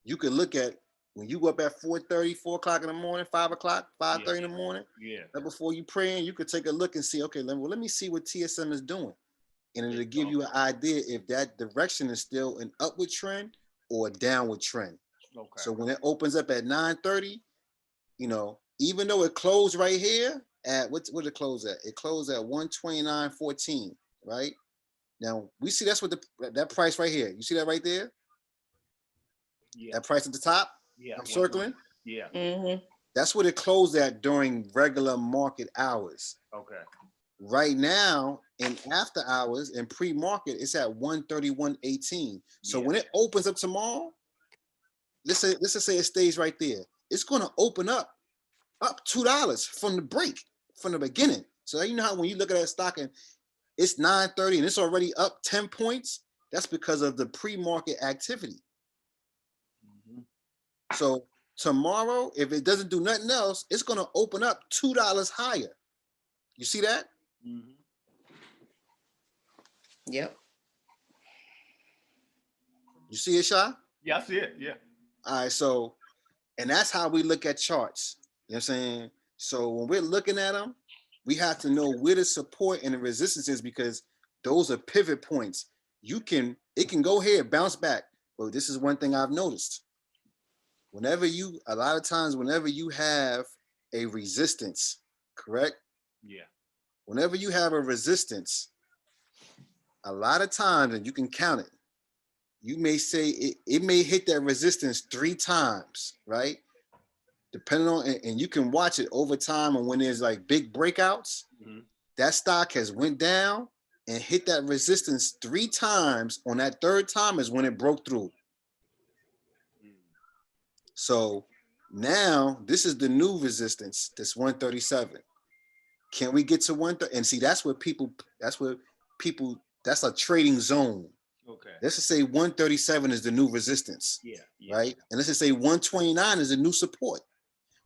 you could look at when you go up at 4:30, 4 o'clock in the morning, 5 o'clock, 5:30 in the morning. Yeah. Right before you praying, you could take a look and see, okay, let me see what TSM is doing. And it'll give you an idea if that direction is still an upward trend or a downward trend. Okay. So when it opens up at 9:30, you know, even though it closed right here at what did it close at? It closed at 129.14, right? Now we see that's what that price right here. You see that right there? Yeah. That price at the top? Yeah. I'm circling. Yeah. That's what it closed at during regular market hours. Okay. Right now, in after hours and pre-market, it's at 131.18. So when it opens up tomorrow, let's just say it stays right there. It's going to open up $2 from the break, from the beginning. So you know how when you look at that stock and it's 9:30 and it's already up 10 points, that's because of the pre-market activity. So tomorrow, if it doesn't do nothing else, it's going to open up $2 higher. You see that? Yep. You see it, Sha? Yeah, I see it. Yeah. All right, so, and that's how we look at charts. You know what I'm saying? So when we're looking at them, we have to know where the support and the resistance is because those are pivot points. It can go here, bounce back. But this is one thing I've noticed. A lot of times, whenever you have a resistance, correct? Yeah. Whenever you have a resistance, a lot of times, and you can count it, you may say it may hit that resistance 3 times, right? Depending on, and you can watch it over time. And when there's like big breakouts, that stock has went down and hit that resistance 3 times. On that 3rd time is when it broke through. So now this is the new resistance, this 137. Can we get to 130? And see, that's a trading zone. Okay. Let's just say 137 is the new resistance. Yeah. Right? And let's just say 129 is the new support.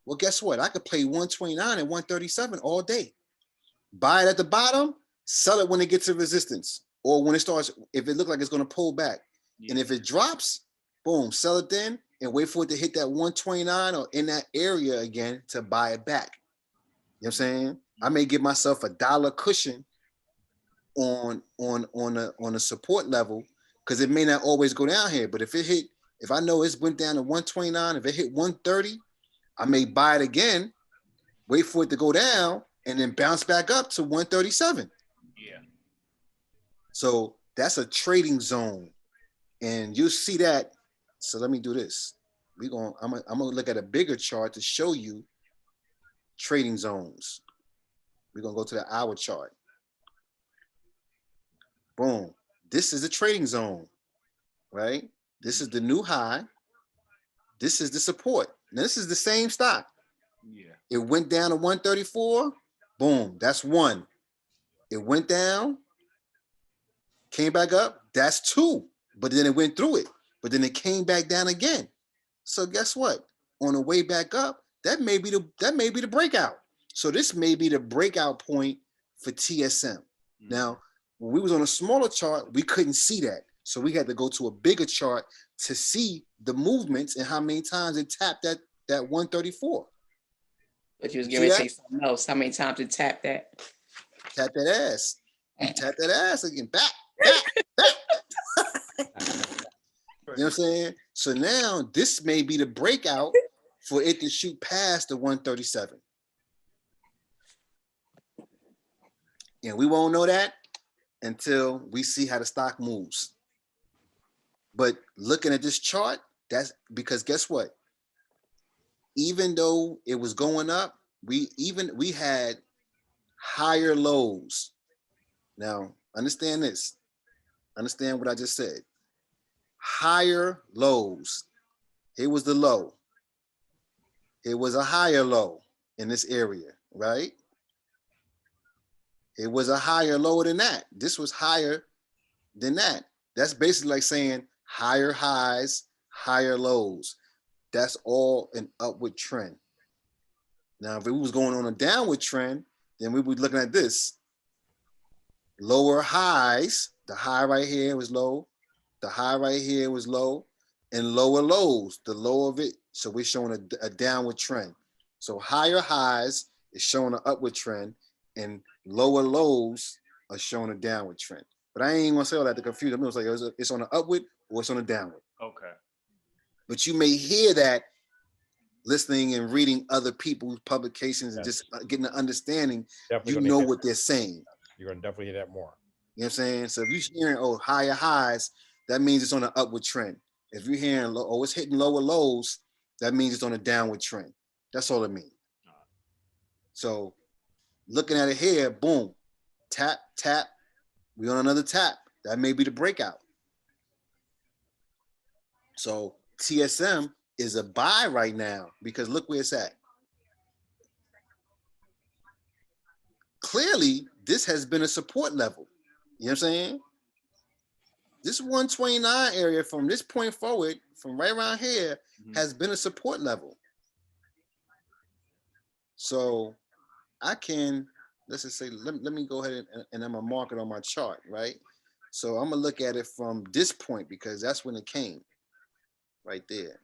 Well, guess what? I could play 129 and 137 all day. Buy it at the bottom, sell it when it gets to resistance. Or when it starts, if it looks like it's going to pull back. Yeah. And if it drops, boom, sell it then and wait for it to hit that 129 or in that area again to buy it back. You know what I'm saying? I may give myself $1 cushion on a support level because it may not always go down here. But if I know it's went down to 129, if it hit 130, I may buy it again, wait for it to go down, and then bounce back up to 137. Yeah. So that's a trading zone. And you'll see that. So let me do this. I'm gonna look at a bigger chart to show you trading zones. We're gonna go to the hour chart. Boom. This is the trading zone, right? This is the new high. This is the support. Now, this is the same stock. Yeah. It went down to 134. Boom. That's one. It went down, came back up. That's two. But then it went through it. But then it came back down again. So guess what? On the way back up, that may be the breakout. So this may be the breakout point for TSM. Now, when we was on a smaller chart, we couldn't see that. So we had to go to a bigger chart to see the movements and how many times it tapped that 134. But you was going to say something else. How many times it tapped that? Tap that ass. Tap that ass again. Back. You know what I'm saying? So now this may be the breakout for it to shoot past the 137. And we won't know that until we see how the stock moves. But looking at this chart, that's because guess what? Even though it was going up, we had higher lows. Now, understand this. Understand what I just said. Higher lows. Here was the low. It was a higher low in this area, right? It was a higher low than that. This was higher than that. That's basically like saying higher highs, higher lows. That's all an upward trend. Now, if it was going on a downward trend, then we would be looking at this. Lower highs, the high right here was low, the high right here was low, and lower lows, the low of it. So we're showing a downward trend. So higher highs is showing an upward trend, and lower lows are showing a downward trend. But I ain't gonna say all that to confuse them. It was like it's on an upward or it's on a downward. Okay. But you may hear that listening and reading other people's publications and just getting an understanding. Definitely you know what they're saying. You're gonna definitely hear that more. You know what I'm saying? So if you're hearing higher highs, that means it's on an upward trend. If you're hearing it's hitting lower lows, that means it's on a downward trend. That's all it means. So looking at it here, boom, tap, tap. We on another tap. That may be the breakout. So TSM is a buy right now because look where it's at. Clearly, this has been a support level. You know what I'm saying? This 129 area from this point forward, from right around here, has been a support level. So I can, let's just say, let me go ahead and I'm gonna mark it on my chart, right? So I'm gonna look at it from this point because that's when it came, right there.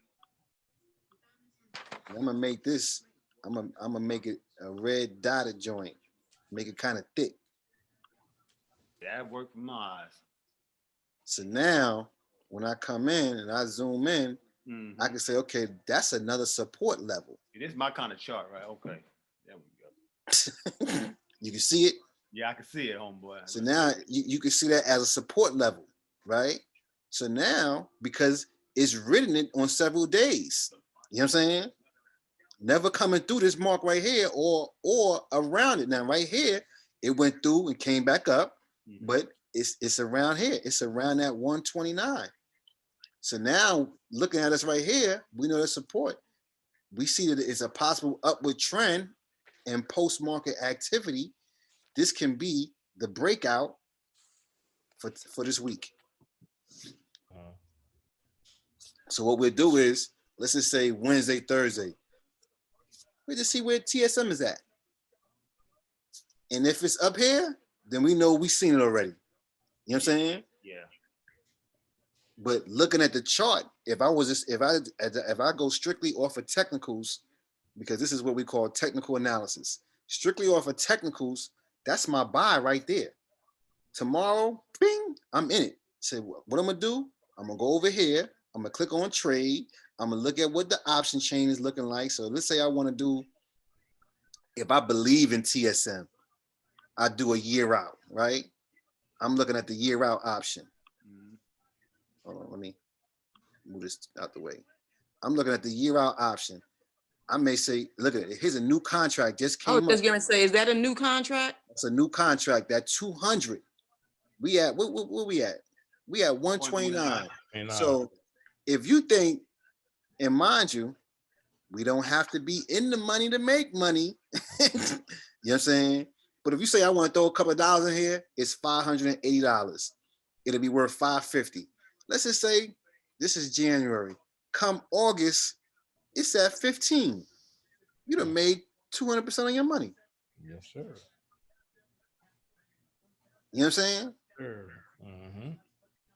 And I'm gonna make this, I'm gonna make it a red dotted joint, make it kind of thick. That worked for my eyes. So now, when I come in and I zoom in, I can say, okay, that's another support level. It is my kind of chart, right? Okay, there we go. You can see it? Yeah, I can see it, homeboy. So now you can see that as a support level, right? So now, because it's written it on several days, you know what I'm saying? Never coming through this mark right here or around it. Now, right here, it went through and came back up, but it's around here. It's around that 129. So now, looking at us right here, we know the support. We see that it's a possible upward trend and post-market activity. This can be the breakout for this week. So what we'll do is, let's just say Wednesday, Thursday. We just see where TSM is at. And if it's up here, then we know we've seen it already. You know what I'm saying? Yeah. But looking at the chart, if I go strictly off of technicals, because this is what we call technical analysis, strictly off of technicals, that's my buy right there. Tomorrow, bing, I'm in it. So what I'm gonna do, I'm gonna go over here, I'm gonna click on trade, I'm gonna look at what the option chain is looking like. So let's say I want to do, if I believe in TSM, I do a year out, right? I'm looking at the year out option. Hold on, let me move this out the way. I'm looking at the year out option. I may say, look at it, here's a new contract just came up. I was just gonna say, is that a new contract? It's a new contract, that 200 We at what we at? We at 129. And, So if you think, and mind you, we don't have to be in the money to make money. You know what I'm saying? But if you say I want to throw a couple of dollars in here, it's $580. It'll be worth $550. Let's just say this is January. Come August, it's at 15. You'd have made 200% of your money. yes, sir. You know what I'm saying? Sure. Mm-hmm.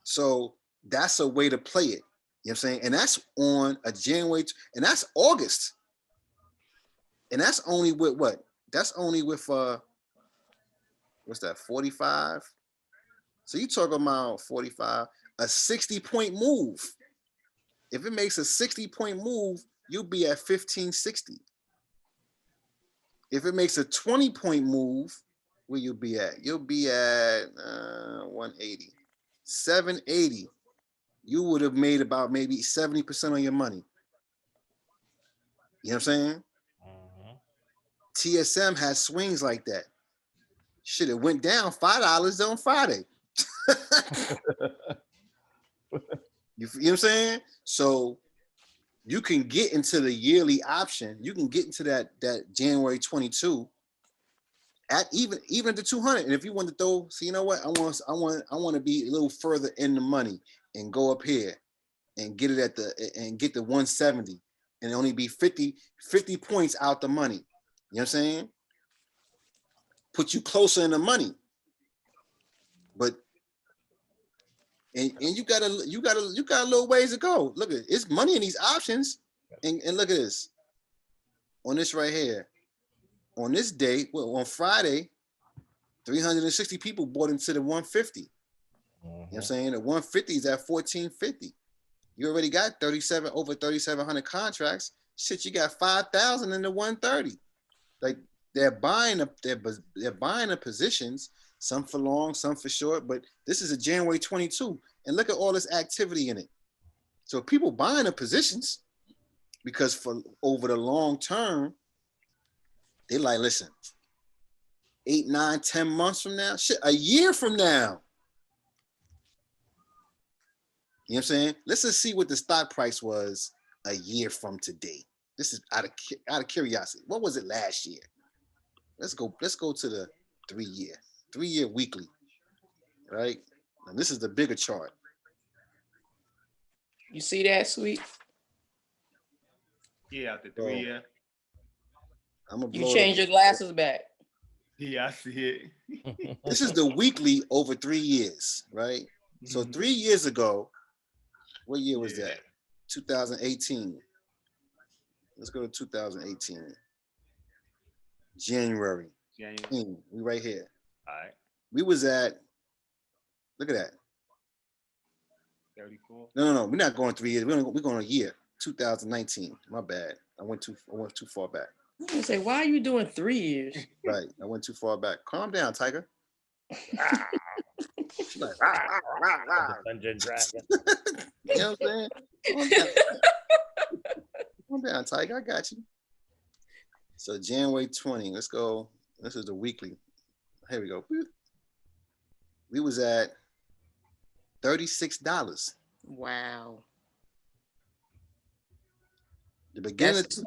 So that's a way to play it. You know what I'm saying? And that's on a January, and that's August. And that's only with what? That's only with what's that, 45? So you talk about 45, a 60-point move. If it makes a 60-point move, you'll be at 1560. If it makes a 20-point move, where you'll be at? You'll be at 180. 780. You would have made about maybe 70% of your money. You know what I'm saying? Mm-hmm. TSM has swings like that. Shit, it went down $5 on Friday. You know what I'm saying? So you can get into the yearly option. You can get into that January 22 at even the 200. And if you want to throw, so you know what? I want to be a little further in the money and go up here and get it get the 170 and only be 50 points out the money. You know what I'm saying? Put you closer in the money. But and you got a little ways to go. Look at it. It's money in these options. And look at this. On this right here. On this day, well, on Friday, 360 people bought into the 150. You know what I'm saying? The 150 is at 1450. You already got over 3,700 contracts. Shit, you got 5,000 in the 130. Like they're buying the positions, some for long, some for short. But this is a January 22, and look at all this activity in it. So people buying the positions because for over the long term, they like, listen, 8, 9, 10 months from now, shit, a year from now. You know what I'm saying? Let's just see what the stock price was a year from today. This is out of curiosity. What was it last year? Let's go to the 3-year weekly, right? And this is the bigger chart. You see that, Sweet? Yeah, after 3 years. You change your glasses back. Yeah, I see it. This is the weekly over 3 years, right? So 3 years ago, what year was that? 2018. Let's go to 2018. January. We right here. All right. We was at, look at that. 34. No. We're not going 3 years. We're going a year. 2019. My bad. I went too far back. I was gonna say, why are you doing 3 years? Right. I went too far back. Calm down, Tiger. She's like, Dungeon Dragon. you know what I'm saying? Calm down, Tiger. I got you. So January 20. Let's go. This is the weekly. Here we go. We was at $36. Wow. The beginning That's of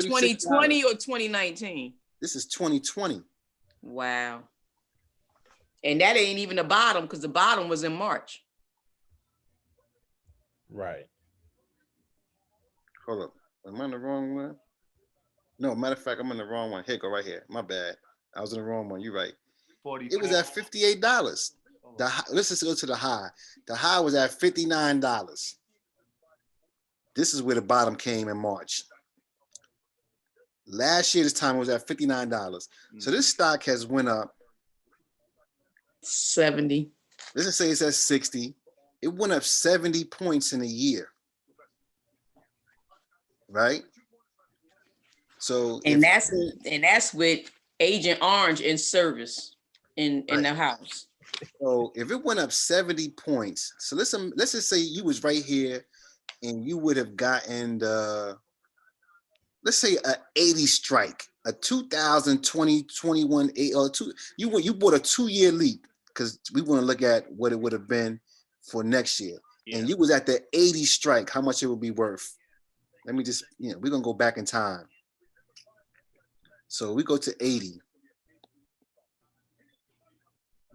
2020 or 2019? This is 2020. Wow. And that ain't even the bottom, because the bottom was in March. Right. Hold up. Am I in the wrong one? No, matter of fact, I'm in the wrong one. Here, go right here. My bad. I was in the wrong one. You're right. 44. It was at $58. Let's just go to the high. The high was at $59. This is where the bottom came in March. Last year, this time it was at $59. So this stock has went up 70. Let's just say it's at 60. It went up 70 points in a year. Right? So and that's with Agent Orange in service in the house. So if it went up 70 points, so let's just say you was right here and you would have gotten let's say a 80 strike, a 2020, 21, 8 or 2. You bought a 2-year leap because we want to look at what it would have been for next year. Yeah. And you was at the 80 strike, how much it would be worth. Let me just, we're going to go back in time. So we go to 80.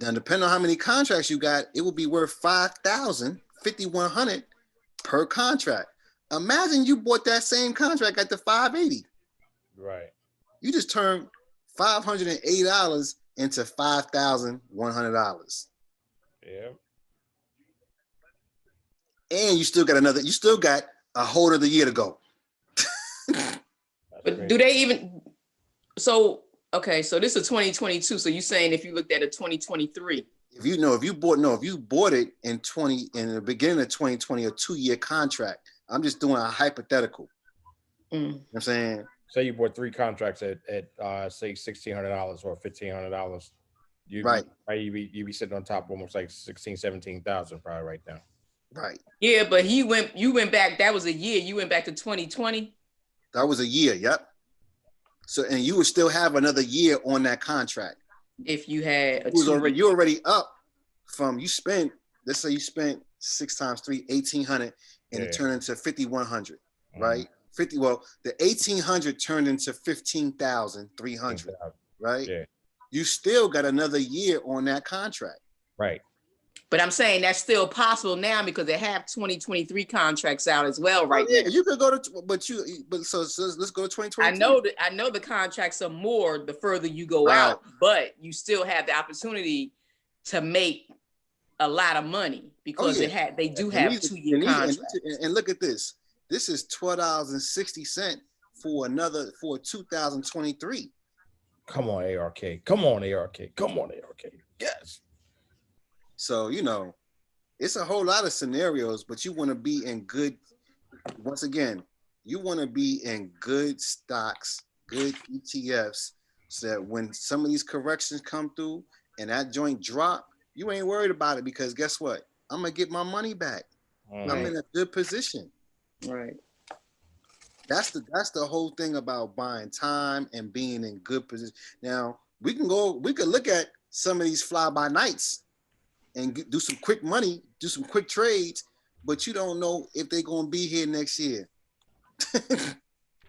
Now, depending on how many contracts you got, it will be worth 5,000, 5,100 per contract. Imagine you bought that same contract at the 580. Right. You just turned $508 into $5,100. Yeah. And you still got a whole other year to go. But great. do they even, so this is 2022. So you saying if you looked at a 2023. If you bought it in the beginning of 2020, a 2-year contract. I'm just doing a hypothetical. You know what I'm saying? Say you bought 3 contracts at say $1,600 or $1,500. You'd be sitting on top almost like 16, 17,000 probably right now. Right. Yeah, but you went back, that was a year. You went back to 2020. That was a year, yep. So, and you would still have another year on that contract. If you had you're already up from, let's say you spent 6 times 3, 1,800, and it turned into 5,100, right? The 1,800 turned into 15,300, right? Yeah. You still got another year on that contract. Right. But I'm saying that's still possible now because they have 2023 contracts out as well now. You could go to, so let's go to 2023. I know the contracts are more the further you go out, but you still have the opportunity to make a lot of money because they do have 2-year contracts. And look at this. This is $12.60 for 2023. Come on, ARK. Come on, ARK. Yes. So, it's a whole lot of scenarios, but you want to be in good, once again, you want to be in good stocks, good ETFs, so that when some of these corrections come through and that joint drop, you ain't worried about it because guess what? I'm going to get my money back. Right. I'm in a good position. Right. That's the whole thing about buying time and being in good position. Now, we could look at some of these fly-by-nights and do some quick money, do some quick trades, but you don't know if they're going to be here next year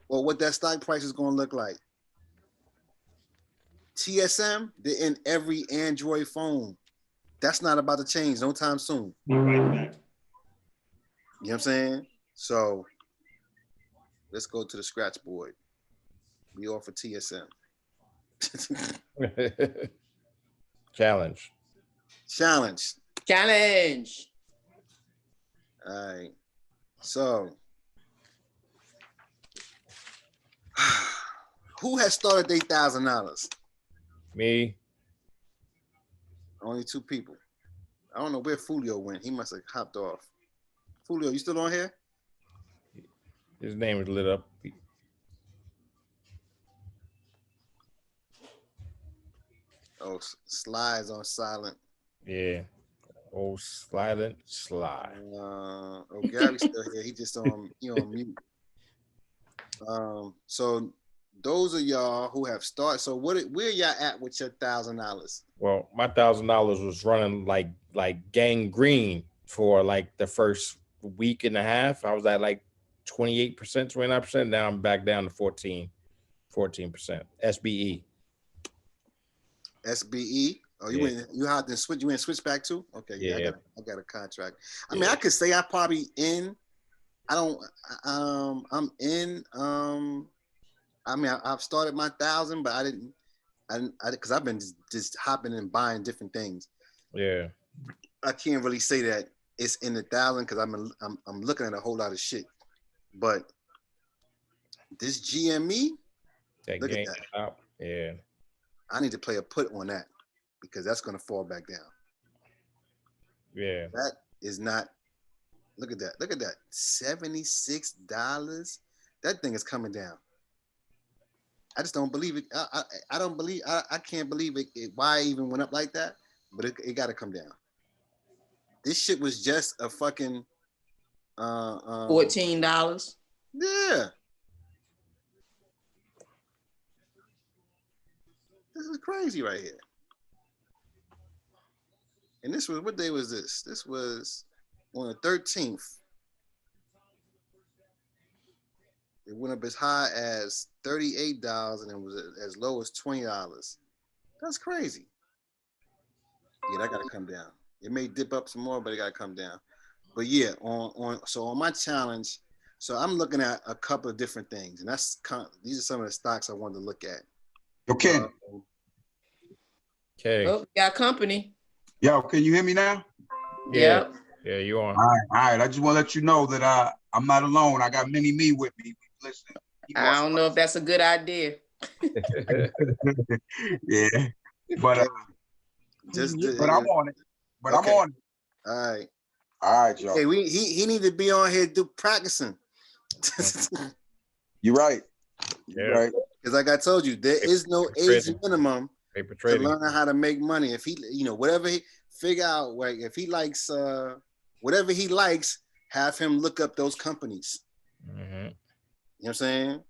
or what that stock price is going to look like. TSM, they're in every Android phone. That's not about to change no time soon. You know what I'm saying? So let's go to the scratch board. We offer TSM. Challenge. All right. So who has started their $1,000? Me. Only 2 people. I don't know where Fulio went. He must have hopped off. Fulio, you still on here? His name is lit up. Oh, Sly's on silent. Yeah. Oh, silent Sly. Gary's still here. He just on mute. So those are y'all who have started. So where y'all at with your $1,000? Well, my $1,000 was running like gangrene for like the first week and a half. I was at like 28%, 29%. Now I'm back down to 14%. SBE. Oh, you had to switch. You went switch back too? Okay, yeah. I got a contract. I mean, I could say I probably in. I'm in. I mean, I've started my 1,000, but I didn't because I've been just hopping and buying different things. Yeah. I can't really say that it's in the 1,000 because I'm looking at a whole lot of shit. But this GME, look at that. Yeah. I need to play a put on that because that's going to fall back down. Yeah. That is not, look at that. Look at that. $76. That thing is coming down. I just don't believe it. I can't believe it. Why it even went up like that, but it got to come down. This shit was just a fucking $14. Yeah. This is crazy right here. And this was, what day was this? This was on the 13th. It went up as high as $38 and it was as low as $20. That's crazy. Yeah, that gotta come down. It may dip up some more, but it gotta come down. But yeah, on my challenge, so I'm looking at a couple of different things, and these are some of the stocks I wanted to look at. Okay. Okay. Oh, got company. Yo, can you hear me now? Yeah. Yeah, you are. All right. I just want to let you know that I'm not alone. I got Mini Me with me. Listen. I don't know if that's a good idea. Yeah. But I'm on it. But okay. I'm on it. All right. All right, y'all. Hey, he need to be on here practicing. You're right. You're right. Because like I told you, there is no age minimum to learn how to make money. If he, whatever he figure out, like if he likes whatever he likes, have him look up those companies. Mm-hmm. You know what I'm saying?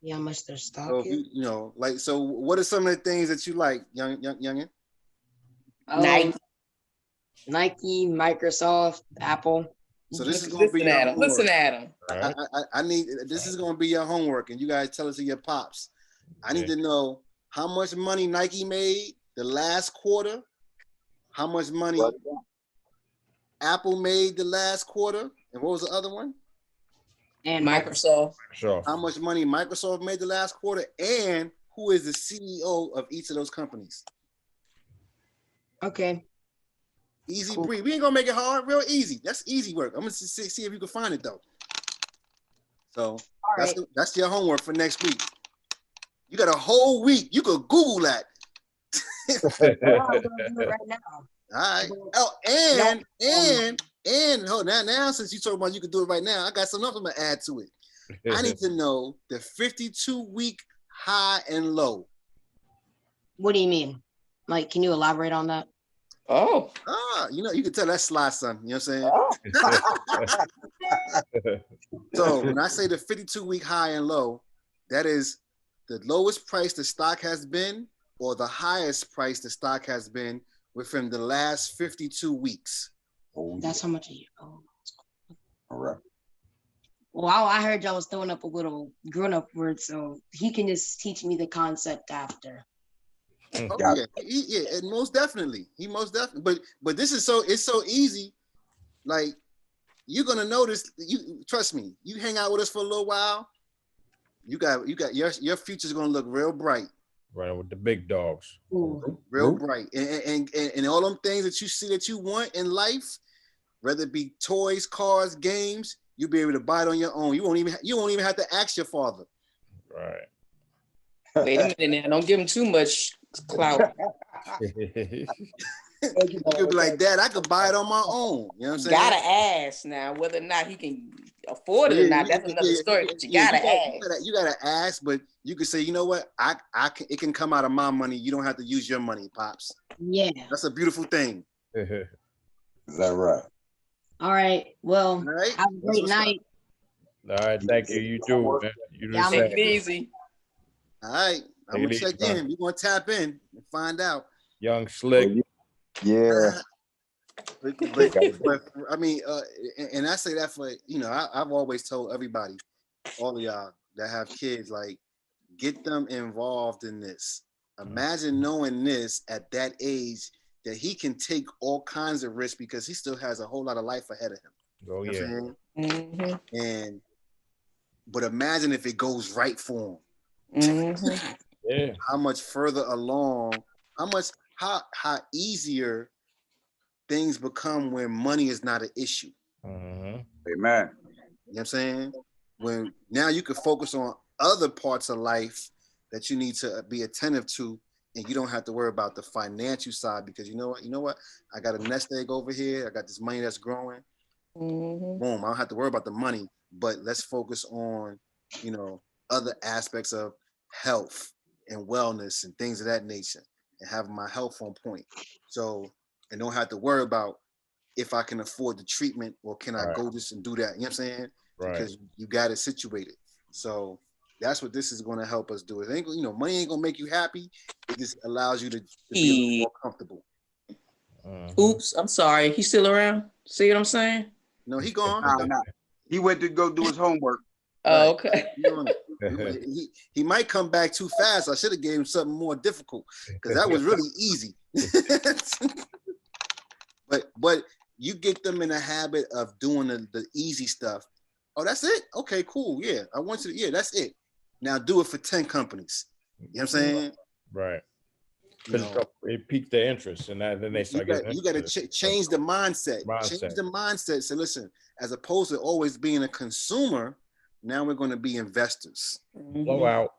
Yeah, how much their stock so is. So what are some of the things that you like, youngin? Nike, Microsoft, Apple. So this is going to be your homework. Listen at him. I need, this is going to be your homework, and you guys tell us to your pops. I need to know how much money Nike made the last quarter, how much money Apple made the last quarter, and what was the other one? And Microsoft. How much money Microsoft made the last quarter, and who is the CEO of each of those companies? Okay. Easy breathe. We ain't gonna make it hard. Real easy. That's easy work. I'm gonna see if you can find it though. So that's your homework for next week. You got a whole week. You could Google that. I'm gonna do it right now. All right. Oh, and hold on. Now since you talking about you can do it right now, I got something else I'm gonna add to it. I need to know the 52-week high and low. What do you mean? Like, can you elaborate on that? Oh. You can tell that's sly, son. You know what I'm saying? So when I say the 52-week high and low, that is the lowest price the stock has been or the highest price the stock has been within the last 52 weeks. That's how much a year. Oh. All right. Well, I heard y'all was throwing up a little grown-up word, so he can just teach me the concept after. Oh yeah, and most definitely. He most definitely. But this is it's so easy. Like you're gonna notice. You trust me. You hang out with us for a little while. You got your future's gonna look real bright. Right with the big dogs. Real bright, and all them things that you see that you want in life, whether it be toys, cars, games, you'll be able to buy it on your own. You won't even have to ask your father. Right. Wait a minute now. Don't give him too much clout. You could be like, Dad, I could buy it on my own. You know what I'm saying? Gotta ask now whether or not he can afford it or not. That's another story. But you gotta ask. You gotta ask, but you could say, you know what? It can come out of my money. You don't have to use your money, Pops. Yeah. That's a beautiful thing. Is that right? All right. Well, have a great night. All right. Thank you. You too, man. You do take it easy. All right. I'm gonna check in. We're gonna tap in and find out. Young Slick. Yeah. But I mean, and I say that for I've always told everybody, all of y'all that have kids, like, get them involved in this. Imagine knowing this at that age, that he can take all kinds of risks because he still has a whole lot of life ahead of him. Oh yeah. Mm-hmm. But imagine if it goes right for him. Mm-hmm. Yeah. How much further along? How easier things become when money is not an issue. Mm-hmm. Amen. You know what I'm saying? When now you can focus on other parts of life that you need to be attentive to, and you don't have to worry about the financial side because you know what? I got a nest egg over here. I got this money that's growing. Mm-hmm. Boom. I don't have to worry about the money, but let's focus on, other aspects of health and wellness and things of that nature and having my health on point. So, and don't have to worry about if I can afford the treatment or can I go this and do that. You know what I'm saying? Right. Because you got it situated. So that's what this is going to help us do. It ain't, money ain't going to make you happy. It just allows you to be a little more comfortable. Oops, I'm sorry. He's still around? See what I'm saying? No, he gone. Nah. He went to go do his homework. Oh, okay. He might come back too fast. I should have gave him something more difficult because that was really easy. but you get them in a habit of doing the easy stuff. Oh, that's it? Okay, cool. Yeah, I want you to, that's it. Now do it for 10 companies. You know what I'm saying? Right. Because it piqued their interest, and then they start getting. You got to change the mindset. Change the mindset. So listen, as opposed to always being a consumer, now we're going to be investors. Blowout.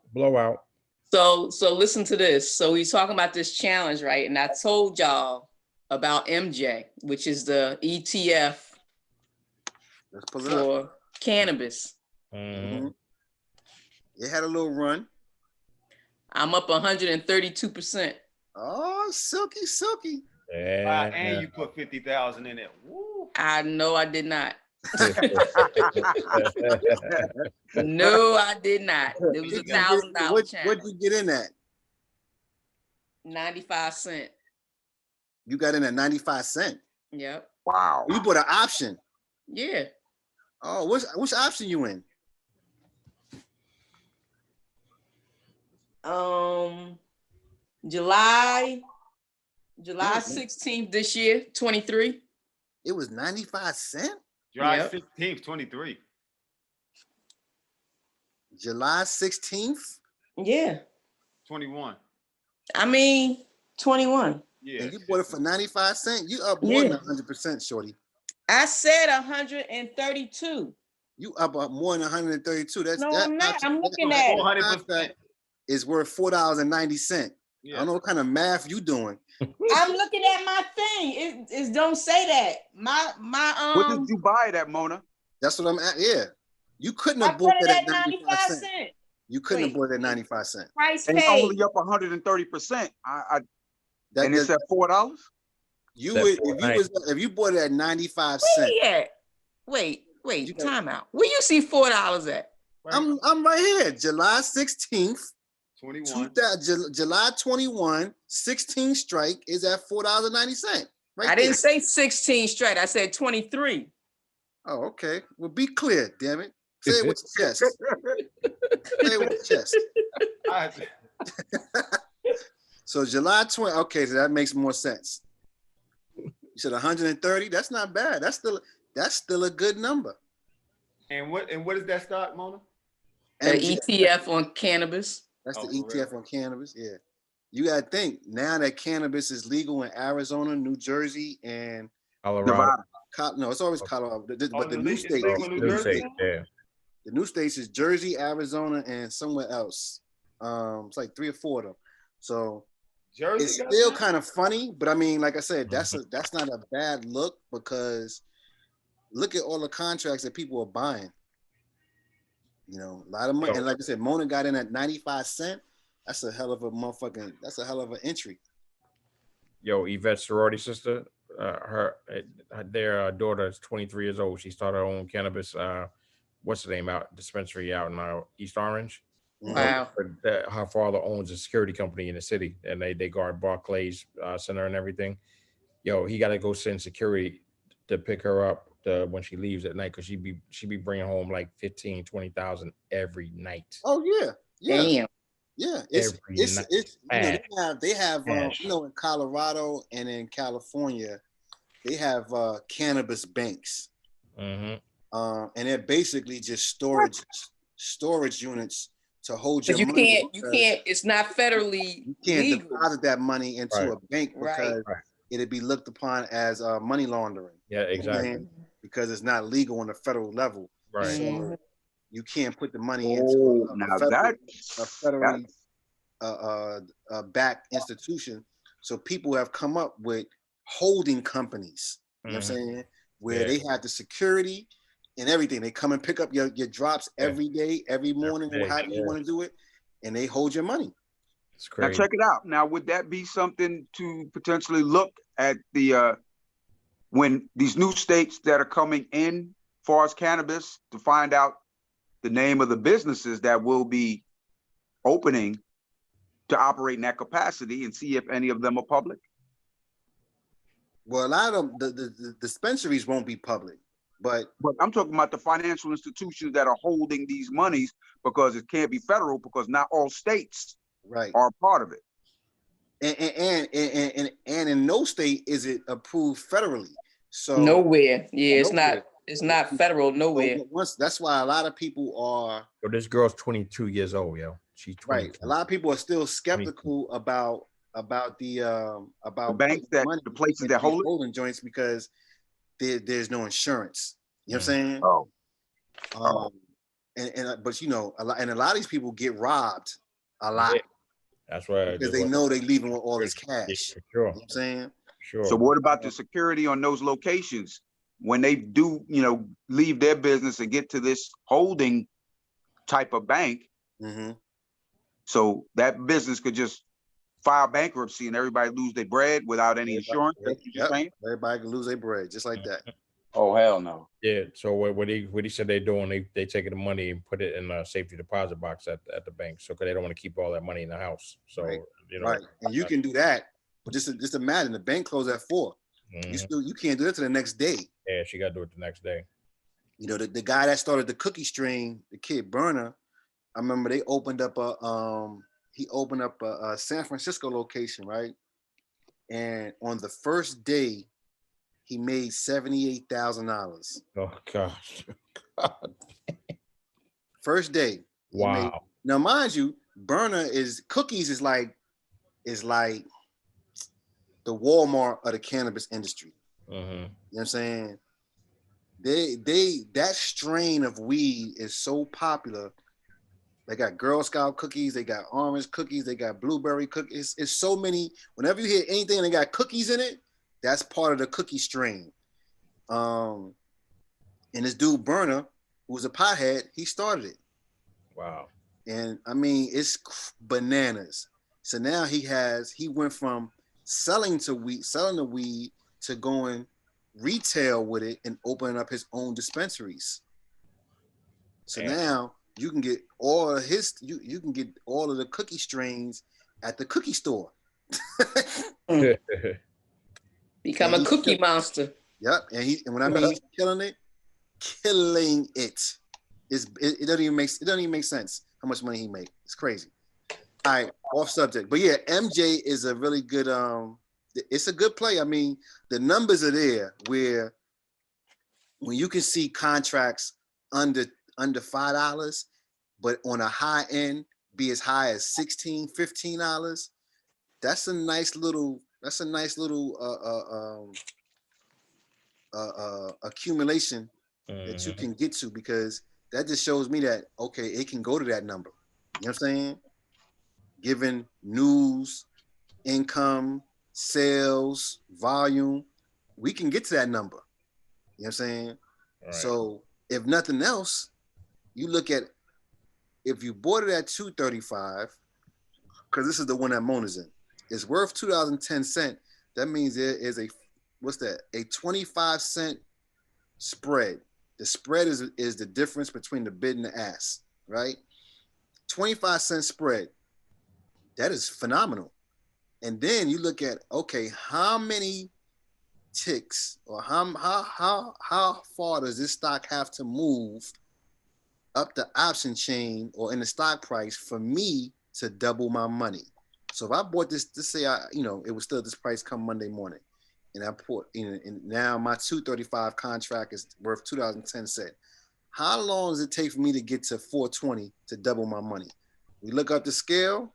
So listen to this. So he's talking about this challenge, right? And I told y'all about MJ, which is the ETF for cannabis. Mm-hmm. It had a little run. I'm up 132%. Oh, silky. Yeah. And you put 50,000 in it. Woo. I know I did not. No, I did not. It was $1,000 challenge. What'd you get in at? 95 cents. You got in at 95 cents? Yep. Wow. You bought an option? Yeah. Oh, which option you in? July 16th this year, 23. It was 95 cents? July 16th, 23. July 16th? Yeah. 21. I mean, 21. Yeah. And you bought it for 95 cents? You up more than 100%, shorty. I said 132. You up more than 132. I'm not. I'm looking at 400% is worth $4.90. Yeah. I don't know what kind of math you doing. I'm looking at my thing. It don't say that. My What did you buy it at, Mona? That's what I'm at. Yeah. You couldn't have bought it at 95 cents. You couldn't have bought it at 95 cents. Price and paid. Only up 130%. And it's at $4? You would if you bought it at 95 cents. Wait, time out. Where you see $4 at? I'm right here. July 16th. 21. July 21, 16 strike is at $4.90. Right. I didn't say 16 straight. I said 23. Oh, okay. Well, be clear, damn it. Say it with your chest. Say it with your chest. So July 20. Okay, so that makes more sense. You said 130. That's not bad. That's still a good number. And what is that stock, Mona? The ETF on cannabis. That's the ETF on cannabis. Yeah. You got to think now that cannabis is legal in Arizona, New Jersey, and Colorado. No, it's always Colorado. But the new states. Yeah. The new states is Jersey, Arizona, and somewhere else. It's like 3 or 4 of them. So Jersey, it's still kind of funny, but I mean, like I said, that's not a bad look because look at all the contracts that people are buying. You know, a lot of money. And like I said, Mona got in at 95 cents. That's a hell of a motherfucking, that's a hell of an entry. Yo, Yvette's sorority sister, their daughter is 23 years old. She started her own cannabis, what's the name dispensary out in East Orange. Wow. Her father owns a security company in the city, and they guard Barclays Center and everything. Yo, he got to go send security to pick her up when she leaves at night, because she be bringing home like 15,000, 20,000 every night. Oh yeah. Damn. Yeah, it's they have in Colorado and in California, they have cannabis banks. And they're basically just storage units to hold your money. You can't. It's not federally. You can't legal. deposit that money into a bank because it'd be looked upon as money laundering. Yeah, exactly. Because it's not legal on the federal level. Right. So you can't put the money into a federally backed institution. So people have come up with holding companies. You know what I'm saying? Where they have the security and everything. They come and pick up your drops every day, every morning, or however you want to do it, and they hold your money. It's crazy. Now check it out. Now, would that be something to potentially look at when these new states that are coming in far as cannabis, to find out the name of the businesses that will be opening to operate in that capacity and see if any of them are public? Well, a lot of them, the dispensaries won't be public, but I'm talking about the financial institutions that are holding these monies, because it can't be federal, because not all states right are part of it. And in no state is it approved federally. So nowhere. Yeah, nowhere. it's not federal nowhere. Once that's why a lot of people are. So this girl's 22 years old, yo. She's 22. Right. A lot of people are still skeptical 22. about The banks that the places that hold it. holding joints because there's no insurance. You know what I'm saying? Oh. But you know, a lot of these people get robbed a lot. Yeah. That's right. Because they know they leaving with all this cash. Yeah, sure. You know what I'm saying? Sure. So what about the security on those locations when they do, leave their business and get to this holding type of bank? Mm-hmm. So that business could just file bankruptcy and everybody lose their bread without any insurance. That's what you're saying? Everybody can lose their bread just like that. Oh, hell no. Yeah. So what he said they're doing, they taking the money and put it in a safety deposit box at the bank. So because they don't want to keep all that money in the house. So right. Right. And you can do that. But just imagine the bank closed at 4. Mm-hmm. You can't do it till the next day. Yeah, she got to do it the next day. You know, the guy that started the cookie string, the kid Burner, I remember they opened up a San Francisco location, right? And on the first day, he made $78,000. Oh gosh. God. First day. Wow. Now, mind you, Burner cookies is like the Walmart of the cannabis industry. Mm-hmm. You know what I'm saying? That strain of weed is so popular. They got Girl Scout cookies, they got orange cookies, they got blueberry cookies. It's so many. Whenever you hear anything that got cookies in it, that's part of the cookie strain. And this dude Burner, who was a pothead, he started it. Wow. And I mean, it's bananas. So now he went from selling the weed to going retail with it and opening up his own dispensaries. So now you can get all of you can get all of the cookie strains at the cookie store. Become a cookie monster. Yep. And when I mean he's killing it. It doesn't even make sense how much money he made. It's crazy. All right, off subject. But yeah, MJ is a really good it's a good play. I mean, the numbers are there where when you can see contracts under $5, but on a high end be as high as $16, $15. That's a nice little accumulation that you can get to, because that just shows me that okay, it can go to that number. You know what I'm saying? Given news, income, sales, volume, we can get to that number. You know what I'm saying? Right. So if nothing else, you look at if you bought it at $2.35, because this is the one that Mona's in, it's worth $2.10. That means there is a 25-cent spread. The spread is the difference between the bid and the ask, right? 25-cent spread. That is phenomenal. And then you look at, okay, how many ticks or how far does this stock have to move up the option chain or in the stock price for me to double my money? So if I bought this, let's say it was still this price come Monday morning, and I put and now my $2.35 contract is worth $2.10. How long does it take for me to get to $4.20 to double my money? We look up the scale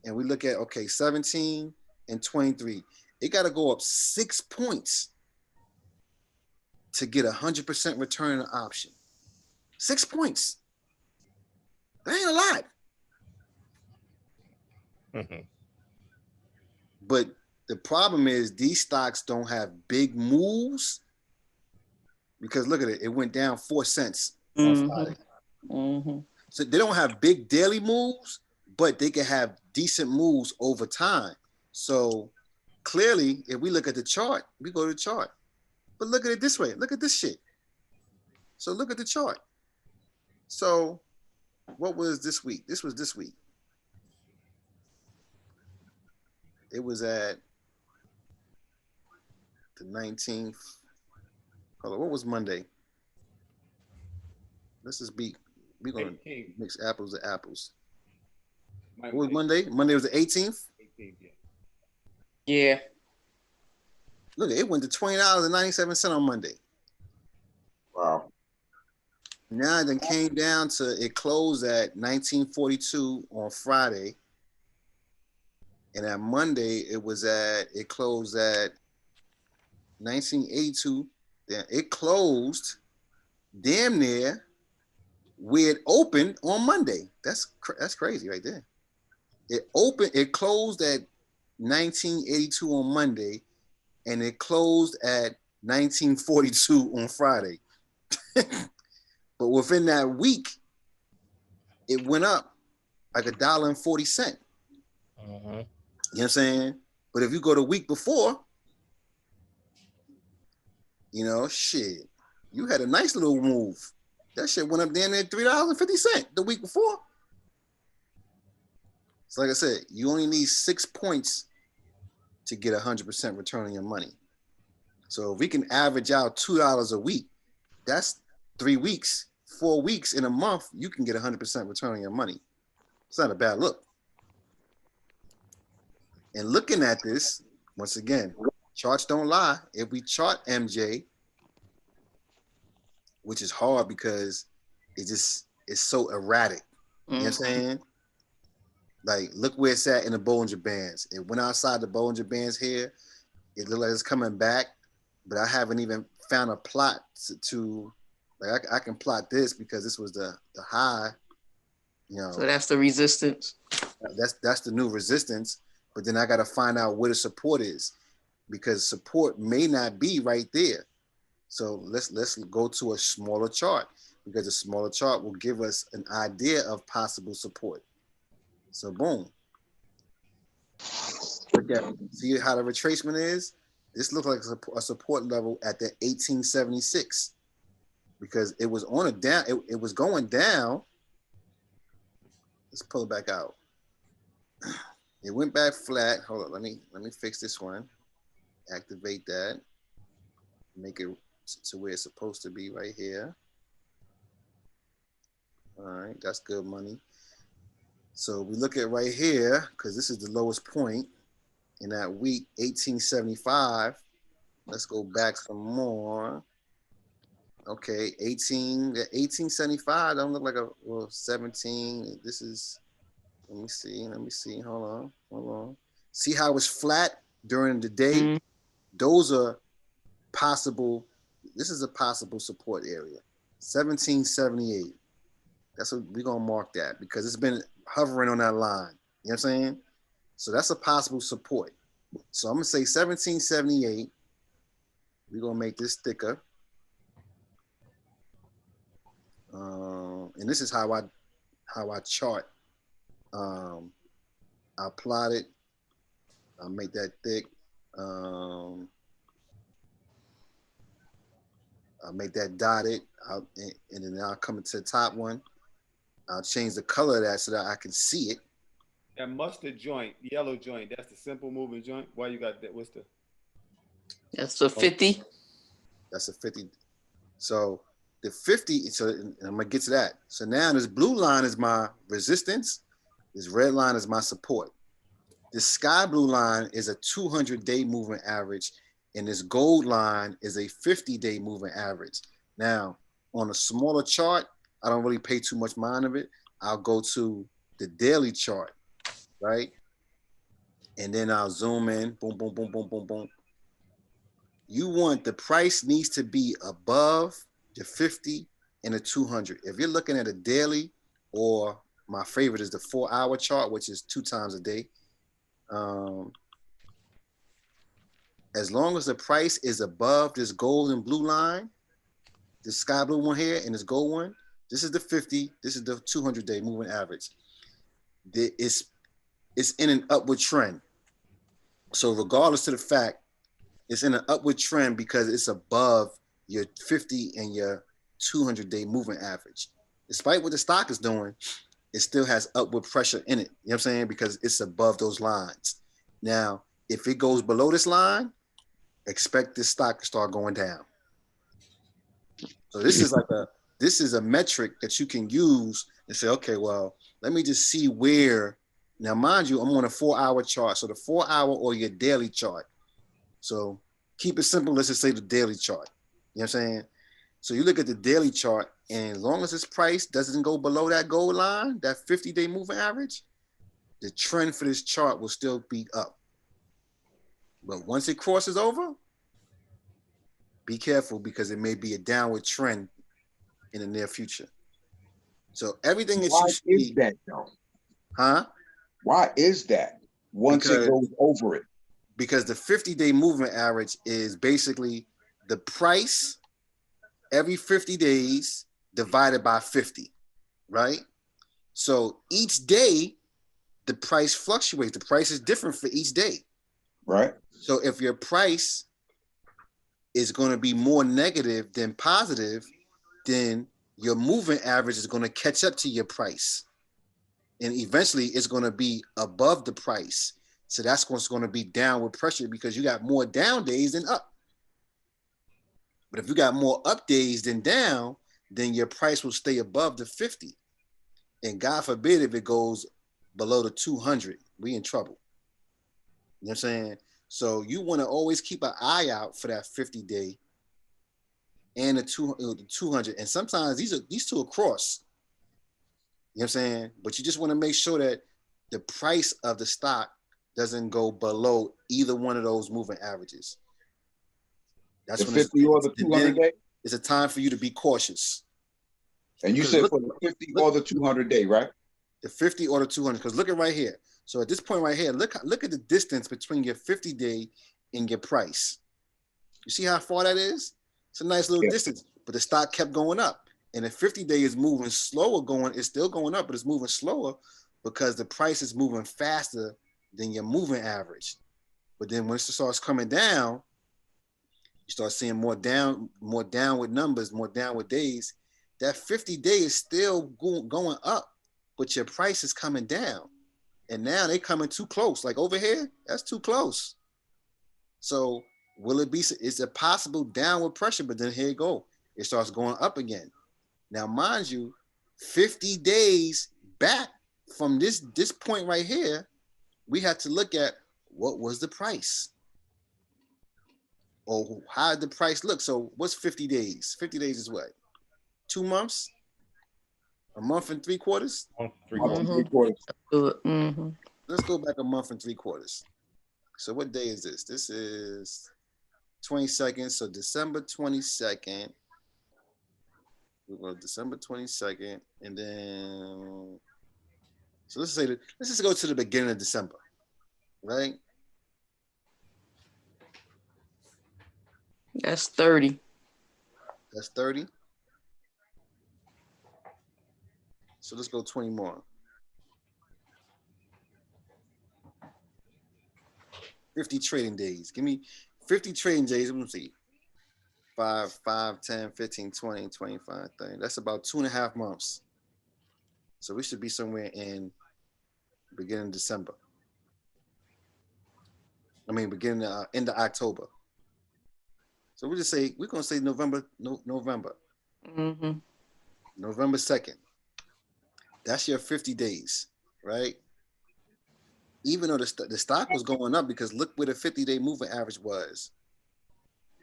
and we look at 17 and 23. It got to go up 6 points to get 100% return on option. 6 points. That ain't a lot. Mm-hmm. But the problem is these stocks don't have big moves, because look at it. It went down 4 cents on Friday. Mm-hmm. So they don't have big daily moves, but they can have decent moves over time. So clearly, if we look at the chart, we go to the chart. But look at it this way. Look at this shit. So look at the chart. So what was this week? This was this week. It was at The 19th. Hold on, what was Monday? Let's just we're gonna mix apples to apples. What was Monday? Monday was the 18th? 18th, yeah. Look, it went to $20.97 on Monday. Wow. Now it then came down to, it closed at 1942 on Friday. And at Monday, it closed at 1982. Then it closed damn near where it opened on Monday. That's crazy right there. It closed at 1982 on Monday, and it closed at 1942 on Friday. But within that week, it went up like $1.40. You know what I'm saying? But if you go the week before, you know, shit, you had a nice little move. That shit went up damn near $3.50 the week before. So like I said, you only need 6 points to get 100% return on your money. So if we can average out $2 a week, that's 3 weeks, 4 weeks in a month, you can get 100% return on your money. It's not a bad look. And looking at this, once again, charts don't lie. If we chart MJ, which is hard because it's so erratic. You know what I'm saying? Like, look where it's at in the Bollinger Bands. It went outside the Bollinger Bands here. It looked like it's coming back, but I haven't even found a plot to like, I can plot this because this was the high, you know. So that's the resistance. That's the new resistance, but then I got to find out where the support is, because support may not be right there. So let's go to a smaller chart, because a smaller chart will give us an idea of possible support. So boom. See how the retracement is? This looks like a support level at the 1876, because it was on a down, it was going down. Let's pull it back out. It went back flat. Hold on, let me fix this one. Activate that. Make it to where it's supposed to be right here. All right, that's good money. So we look at right here, because this is the lowest point in that week, 1875. Let's go back some more. Okay, 1875 don't look like a 17. This is, let me see. Hold on. See how it's flat during the day? Those are possible. This is a possible support area. 1778. That's what we're gonna mark that, because it's been hovering on that line. You know what I'm saying? So that's a possible support. So I'm gonna say 1778. We're gonna make this thicker. And this is how I chart. I plot it. I'll make that thick. I'll make that dotted. And then I'll come into the top one. I'll change the color of that so that I can see it. That mustard joint, yellow joint, that's the simple moving joint. Why you got that? What's the? That's a 50. That's a 50. So the 50, so I'm gonna get to that. So now this blue line is my resistance. This red line is my support. This sky blue line is a 200-day moving average, and this gold line is a 50-day moving average. Now, on a smaller chart, I don't really pay too much mind of it. I'll go to the daily chart, right? And then I'll zoom in, boom, boom, boom, boom, boom, boom. You want, the price needs to be above the 50 and the 200. If you're looking at a daily, or my favorite is the 4-hour chart, which is 2 times a day. As long as the price is above this gold and blue line, this sky blue one here and this gold one, this is the 50, this is the 200-day moving average. It's in an upward trend. So regardless of the fact, it's in an upward trend because it's above your 50 and your 200-day moving average. Despite what the stock is doing, it still has upward pressure in it. You know what I'm saying? Because it's above those lines. Now, if it goes below this line, expect this stock to start going down. So this is a metric that you can use and say, okay, well, let me just see where. Now, mind you, I'm on a 4-hour chart. So the 4-hour or your daily chart. So keep it simple. Let's just say the daily chart. You know what I'm saying? So you look at the daily chart, and as long as this price doesn't go below that goal line, that 50-day moving average, the trend for this chart will still be up. But once it crosses over, be careful because it may be a downward trend in the near future. So everything that you see. Why is that though? Huh? Why is that once it goes over it? Because the 50-day moving average is basically the price every 50 days divided by 50, right? So each day, the price fluctuates. The price is different for each day. Right. So if your price is going to be more negative than positive, then your moving average is going to catch up to your price. And eventually it's going to be above the price. So that's what's going to be downward pressure because you got more down days than up. But if you got more up days than down, then your price will stay above the 50. And God forbid if it goes below the 200, we in trouble. You know what I'm saying? So you want to always keep an eye out for that 50-day and the 200. And sometimes these two are cross. You know what I'm saying? But you just want to make sure that the price of the stock doesn't go below either one of those moving averages. That's the when 50 or the 200 day? It's a time for you to be cautious. And you said for the 50 or the 200 day, right? The 50 or the 200, because look at right here. So at this point right here, look at the distance between your 50-day and your price. You see how far that is? It's a nice little distance, but the stock kept going up. And the 50-day is moving slower it's still going up, but it's moving slower because the price is moving faster than your moving average. But then once it starts coming down, you start seeing more downward numbers, more downward days. That 50-day is still going up, but your price is coming down. And now they're coming too close. Like over here, that's too close. So is a possible downward pressure, but then here you go. It starts going up again. Now, mind you, 50 days back from this point right here, we have to look at what was the price? Or how did the price look? So what's 50 days? 50 days is what? 2 months? A month and 3 quarters? 3 quarters. Mm-hmm. Let's go back a month and 3 quarters. So what day is this? This is 22nd. So December 22nd. Well, December 22nd. And then, so let's just go to the beginning of December, right? That's 30. That's 30. So let's go 20 more. 50 trading days. Give me 50 trading days. Let me see. 5, 10, 15, 20, 25, 30. That's about 2.5 months. So we should be somewhere in beginning of December. Beginning end of October. So we're going to say November. Mm-hmm. November 2nd. That's your 50 days, right? Even though the stock was going up because look where the 50-day moving average was.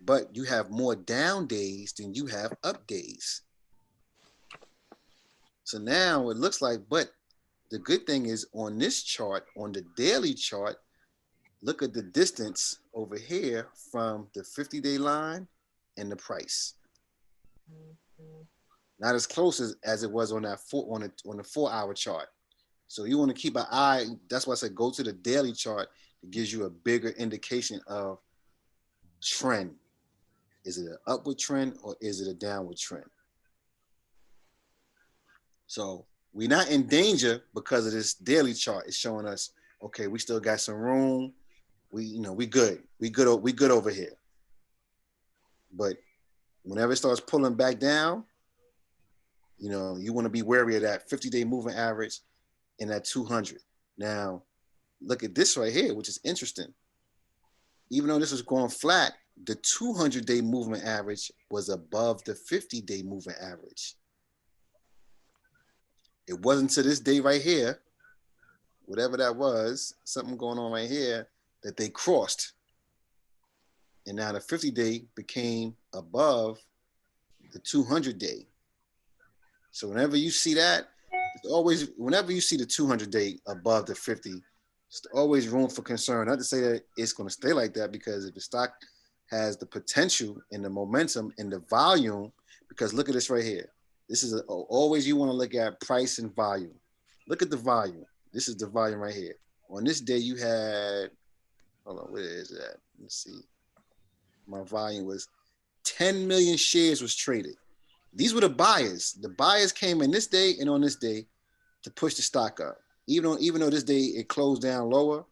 But you have more down days than you have up days. So now it looks like, but the good thing is on this chart, on the daily chart, look at the distance over here from the 50-day line and the price. Not as close as it was on the 4-hour chart. So you want to keep an eye. That's why I said go to the daily chart. It gives you a bigger indication of trend. Is it an upward trend or is it a downward trend? So we're not in danger because of this daily chart. It's showing us, okay, we still got some room. We good. We good over here. But whenever it starts pulling back down, you want to be wary of that 50-day moving average and that 200. Now, look at this right here, which is interesting. Even though this was going flat, the 200-day moving average was above the 50-day moving average. It wasn't to this day right here, whatever that was, something going on right here, that they crossed. And now the 50-day became above the 200-day. So whenever you see that, it's always, whenever you see the 200-day above the 50, it's always room for concern. Not to say that it's going to stay like that, because if the stock has the potential and the momentum and the volume, because look at this right here. This is always, you want to look at price and volume. Look at the volume. This is the volume right here. On this day, you had, hold on, where is that? Let's see. My volume was 10 million shares was traded. These were the buyers. The buyers came in this day and on this day to push the stock up. Even though this day it closed down lower,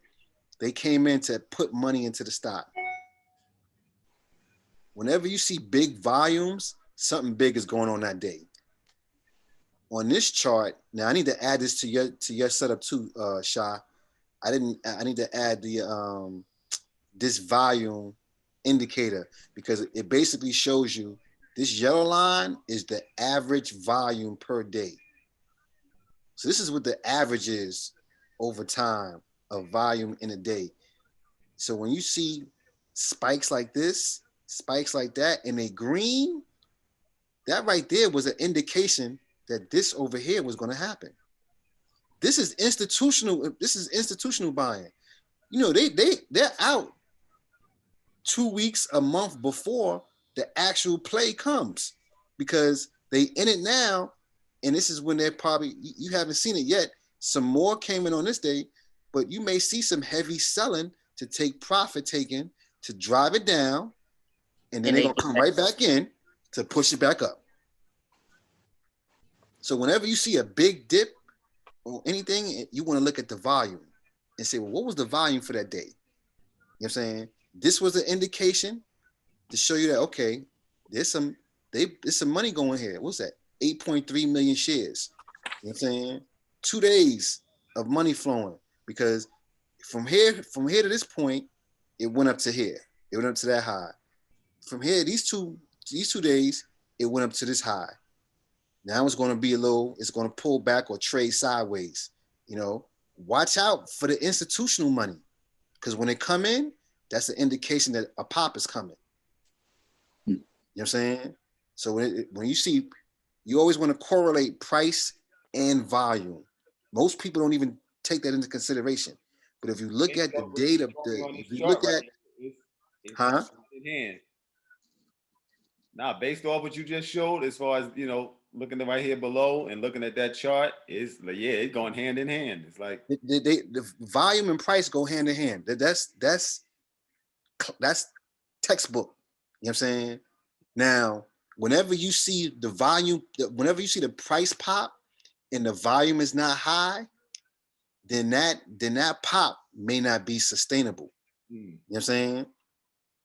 they came in to put money into the stock. Whenever you see big volumes, something big is going on that day. On this chart, now I need to add this to your setup too, Shah. I need to add the this volume indicator, because it basically shows you this yellow line is the average volume per day. So this is what the average is over time of volume in a day. So when you see spikes like this, spikes like that, and they green, that right there was an indication that this over here was going to happen. This is institutional. This is institutional buying. You know, they're out 2 weeks, a month before the actual play comes, because they in it now, and this is when they're probably, you haven't seen it yet. Some more came in on this day, but you may see some heavy selling to take profit taken to drive it down, and then they're gonna come right back in to push it back up. So whenever you see a big dip or anything, you want to look at the volume and say, well, what was the volume for that day? You know what I'm saying? This was an indication to show you that, okay, there's some money going here. What's that? 8.3 million shares. You know what I'm saying? 2 days of money flowing, because from here to this point, it went up to here. It went up to that high. From here, these two days, it went up to this high. Now it's going to be it's going to pull back or trade sideways. You know, watch out for the institutional money, because when they come in, that's an indication that a pop is coming. You know what I'm saying? So when you see, you always want to correlate price and volume. Most people don't even take that into consideration. But if you look at the data, if you look at, huh? Now, based off what you just showed, as far as, you know, looking right here below and looking at that chart, it's going hand in hand. It's like the volume and price go hand in hand. That's textbook. You know what I'm saying? Now, whenever you see the volume, whenever you see the price pop and the volume is not high, then that pop may not be sustainable. You know what I'm saying?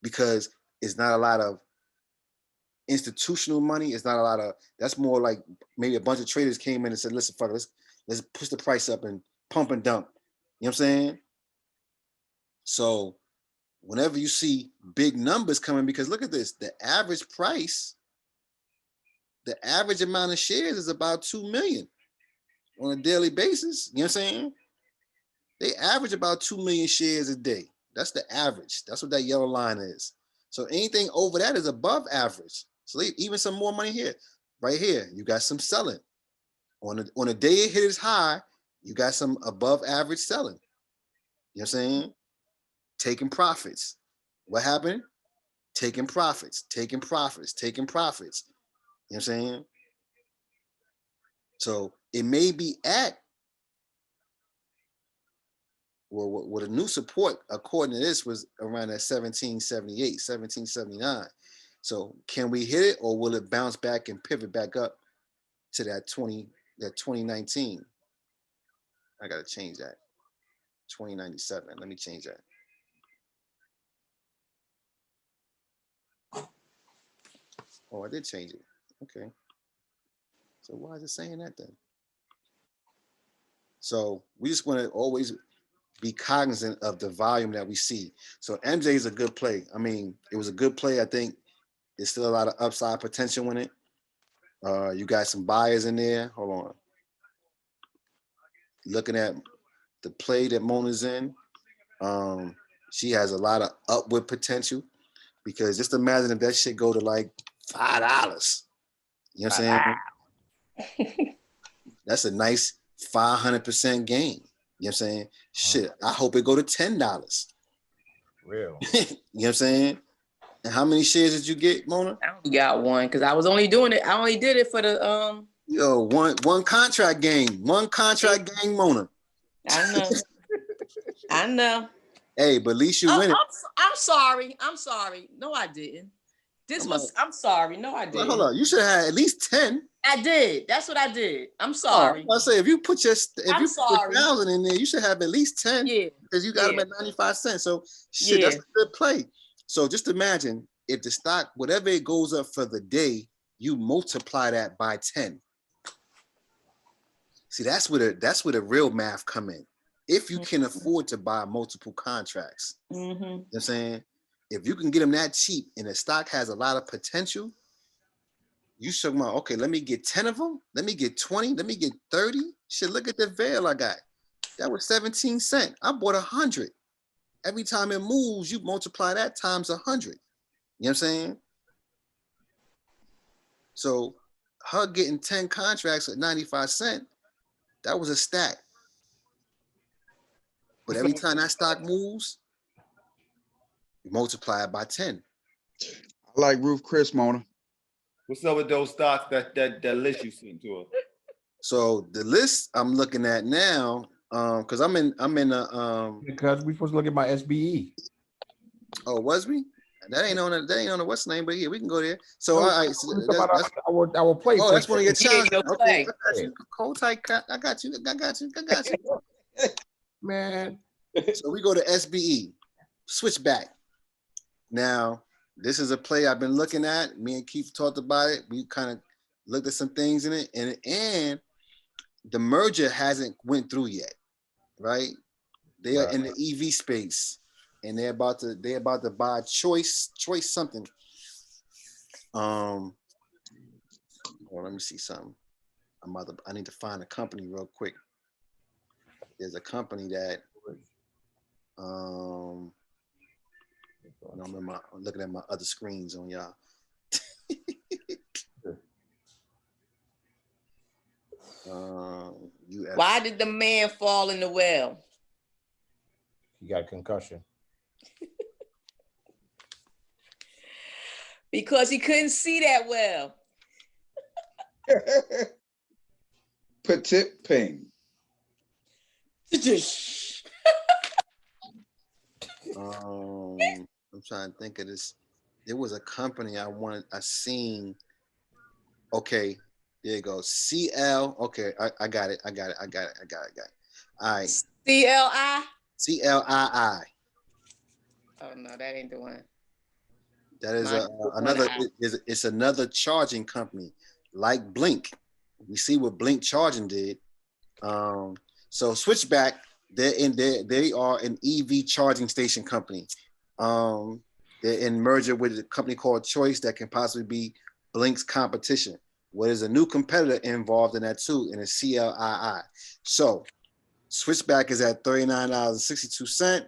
Because it's not a lot of institutional money. It's not a lot of, that's more like maybe a bunch of traders came in and said, listen, fuck, let's push the price up and pump and dump. You know what I'm saying? So whenever you see big numbers coming, because look at this, the average price, the average amount of shares is about 2 million on a daily basis. You know what I'm saying? They average about 2 million shares a day. That's the average. That's what that yellow line is. So anything over that is above average. So even some more money here. Right here, you got some selling. On a day it hit its high, you got some above average selling. You know what I'm saying? Taking profits. What happened? Taking profits, taking profits, taking profits. You know what I'm saying? So it may be at, well, what a new support, according to this, was around that 1778, 1779. So can we hit it, or will it bounce back and pivot back up to that 2019? I gotta change that. 2097. Let me change that. Oh, I did change it. Okay. So why is it saying that then? So we just want to always be cognizant of the volume that we see. So MJ is a good play. I mean, it was a good play. I think there's still a lot of upside potential in it. You got some buyers in there. Hold on. Looking at the play that Mona's in, she has a lot of upward potential because just imagine if that shit go to like $5. You know what I'm saying? That's a nice 500% gain. You know what I'm saying? Shit, I hope it go to $10. Real. You know what I'm saying? And how many shares did you get, Mona? I only got one because I was only doing it. I only did it for the Yo, one contract game. One contract game, Mona. I know. I know. Hey, but at least you win it. I'm sorry. I'm sorry. No, I didn't. I'm sorry. No, I didn't. Hold on. You should have had at least 10. I did. That's what I did. I'm sorry. I say if you put your put 1,000 in there, you should have at least 10. Yeah. Because you got them at 95 cents. So shit, that's a good play. So just imagine if the stock, whatever it goes up for the day, you multiply that by 10. See, that's where the real math come in. If you can afford to buy multiple contracts, you know what I'm saying? If you can get them that cheap and the stock has a lot of potential, you should go, okay, let me get 10 of them. Let me get 20. Let me get 30. Shit, look at the veil I got. That was 17 cents. I bought 100. Every time it moves, you multiply that times 100. You know what I'm saying? So her getting 10 contracts at 95 cents, that was a stack. But every time that stock moves, you multiply it by 10. I like Ruth Chris, Mona. What's up with those stocks that list you sent to us? So the list I'm looking at now, because I'm in because we supposed to look at my SBE. Oh, was we? That ain't on the what's name, but yeah, we can go there. So all right, so that's our play. Oh, that's one of your challenges. Okay, hold tight. I got you. Man. So we go to SBE, switch back. Now, this is a play I've been looking at. Me and Keith talked about it. We kind of looked at some things in it, and the merger hasn't went through yet, right? They are in the EV space, and they're about to buy choice something. Well, let me see something. I need to find a company real quick. There's a company that I'm looking at my other screens on y'all. Why did the man fall in the well? He got a concussion. Because he couldn't see that well. Petit ping. I'm trying to think of this. There was a company I seen. Okay, there you go. CL. Okay, I got it. All right. CLI? CLII. Oh no, that ain't the one. That is another. It's another charging company like Blink. We see what Blink Charging did. So Switchback, they are an EV charging station company. They're in merger with a company called Choice that can possibly be Blink's competition. Well, there's a new competitor involved in that too, and it's CLII. So Switchback is at $39.62.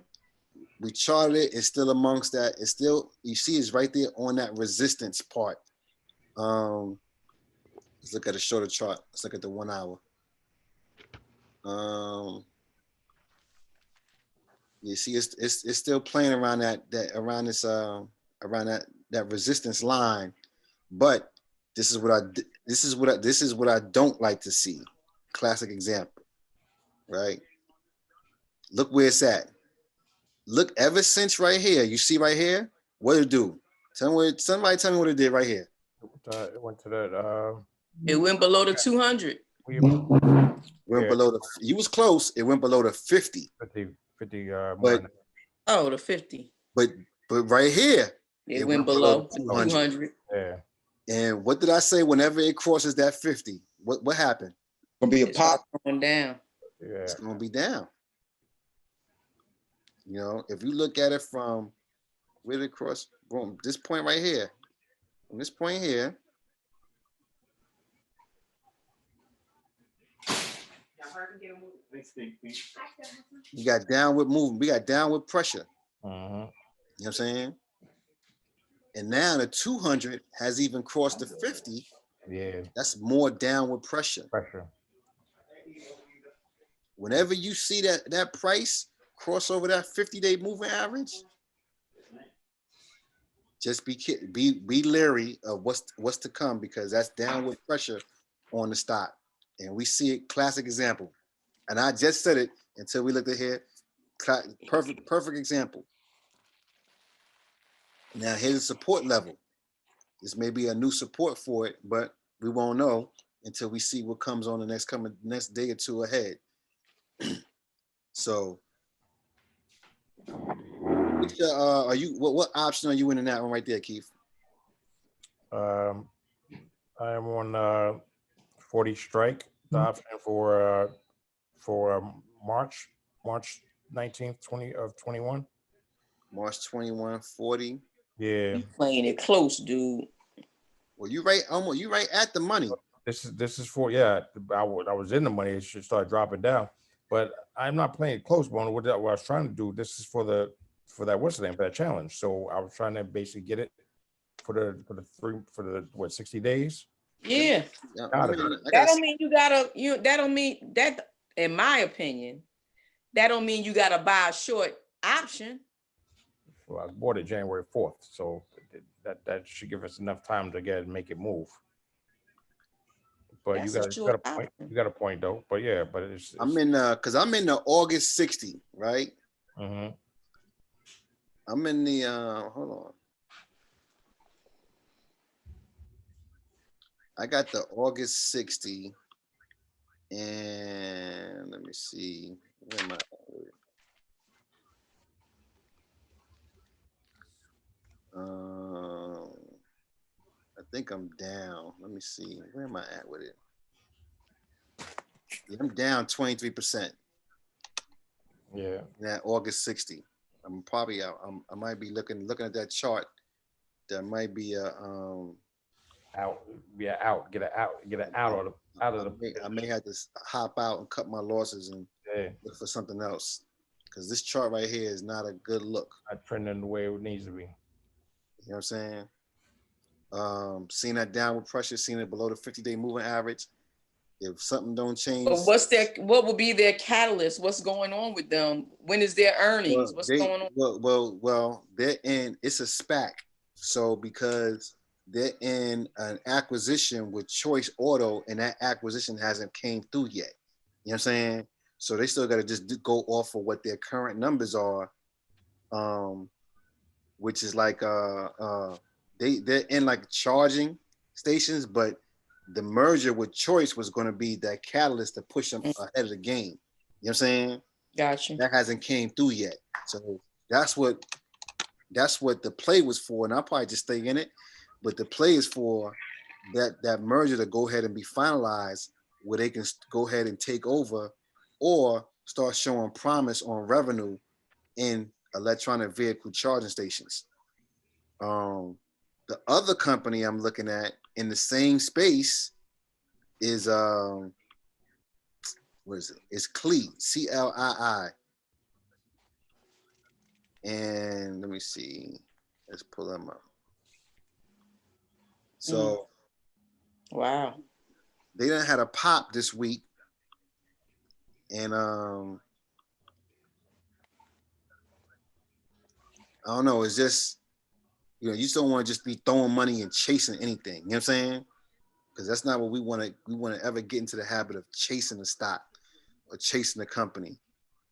We charted it. It's still amongst that. It's still, you see, it's right there on that resistance part. Let's look at a shorter chart. Let's look at the 1 hour. You see, it's still playing around that resistance line, but this is what I don't like to see. Classic example, right? Look where it's at. Look, ever since right here, you see right here, what it do? Somebody tell me what it did right here. It went to that. It went below the 200. Went below the. You was close. It went below the 50. 50. But the 50. But right here, it went below 200. Yeah. And what did I say? Whenever it crosses that 50, what happened? Gonna be a pop. Going down. Yeah. It's gonna be down. You know, if you look at it from where did it cross? Boom, this point right here. From this point here. You got downward movement. We got downward pressure. You know what I'm saying? And now the 200 has even crossed the 50. Yeah. That's more downward pressure. Whenever you see that price cross over that 50-day moving average, just be leery of what's to come, because that's downward pressure on the stock. And we see it, classic example. And I just said it until we looked at here. Perfect example. Now here's a support level. This may be a new support for it, but we won't know until we see what comes on the next day or two ahead. So, which are you? What option are you in that one right there, Keith? I am on 40 strike. The option for March 19th, 21. March 21, 40. Yeah. You playing it close, dude. Well, you right at the money. This is for, yeah, I was in the money. It should start dropping down, but I'm not playing it close. But what I was trying to do, this is for that what's the name, for that challenge. So I was trying to basically get it for the 60 days. Yeah. That don't mean that don't mean that, in my opinion, that don't mean you gotta buy a short option. Well, I bought it January 4th, so that should give us enough time to make it move. But you got a point though. But yeah, but it's I'm in the August 60, right? Mm-hmm. I'm in the hold on. I got the August 60, and let me see, where am I? I think I'm down. Let me see, where am I at with it? Yeah, I'm down 23%. Yeah. That August 60. I'm probably out. I might be looking at that chart. There might be a out. Yeah, out. Get it out of the. I may have to hop out and cut my losses and look for something else, because this chart right here is not a good look. Not trending the way it needs to be. You know what I'm saying? Seeing that downward pressure, seeing it below the 50-day moving average. If something don't change. But what will be their catalyst? What's going on with them? When is their earnings? What's going on? Well, they're in, it's a SPAC. So because they're in an acquisition with Choice Auto, and that acquisition hasn't came through yet. You know what I'm saying? So they still got to just go off of what their current numbers are, which is like they're in like charging stations, but the merger with Choice was going to be that catalyst to push them ahead of the game. You know what I'm saying? Gotcha. That hasn't came through yet. So that's what the play was for. And I'll probably just stay in it. But the play is for that merger to go ahead and be finalized, where they can go ahead and take over or start showing promise on revenue in electronic vehicle charging stations. The other company I'm looking at in the same space is what is it? It's CLII, CLII. And let me see. Let's pull them up. So wow. They done had a pop this week. And I don't know, it's just, you just don't want to just be throwing money and chasing anything. You know what I'm saying? Because that's not what we want to ever get into the habit of chasing the stock or chasing the company.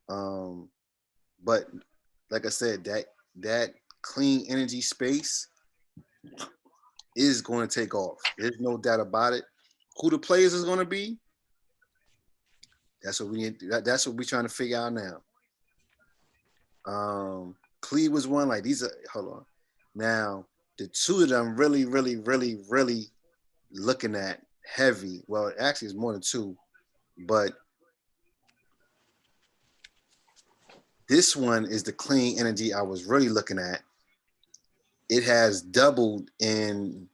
But like I said, that clean energy space is going to take off. There's no doubt about it. Who the players is going to be? That's what we need. That's what we're trying to figure out now. Cleve was one. Like these are. Hold on. Now the two that I'm really looking at heavy. Well, actually, it's more than two, but This one is the clean energy I was really looking at. It has doubled in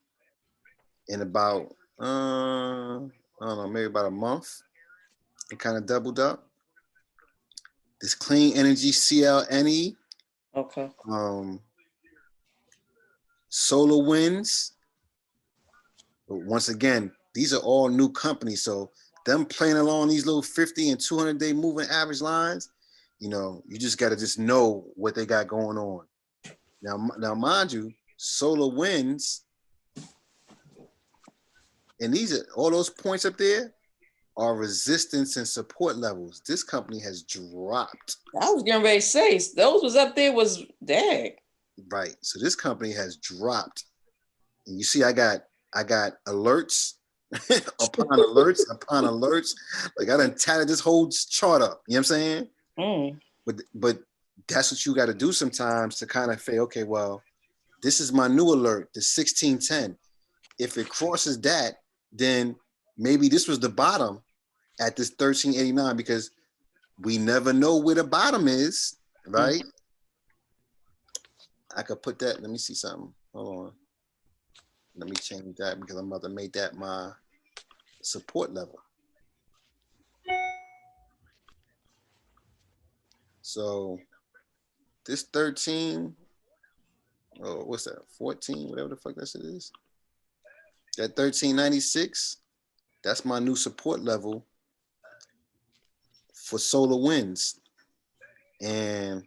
about I don't know, maybe about a month. It kind of doubled up. This clean energy CLNE. Okay. Solar winds. But once again, these are all new companies. So them playing along these little 50 and 200 day moving average lines, you know, you just got to just know what they got going on. Now, mind you, solar winds, and these are all those points up there are resistance and support levels. This company has dropped. I was getting ready to say those was up there was dag. Right. So this company has dropped. And you see, I got alerts upon alerts. Like I done tatted this whole chart up. You know what I'm saying? Mm. But that's what you got to do sometimes to kind of say, okay, well, this is my new alert, the 1610. If it crosses that, then maybe this was the bottom at this 1389 because we never know where the bottom is, right? Mm. I could put that. Let me see something. Hold on. Let me change that because I'm about to make that my support level. So this 13, oh, what's that? 14, whatever the fuck that shit is. That 1396, that's my new support level for solar winds. And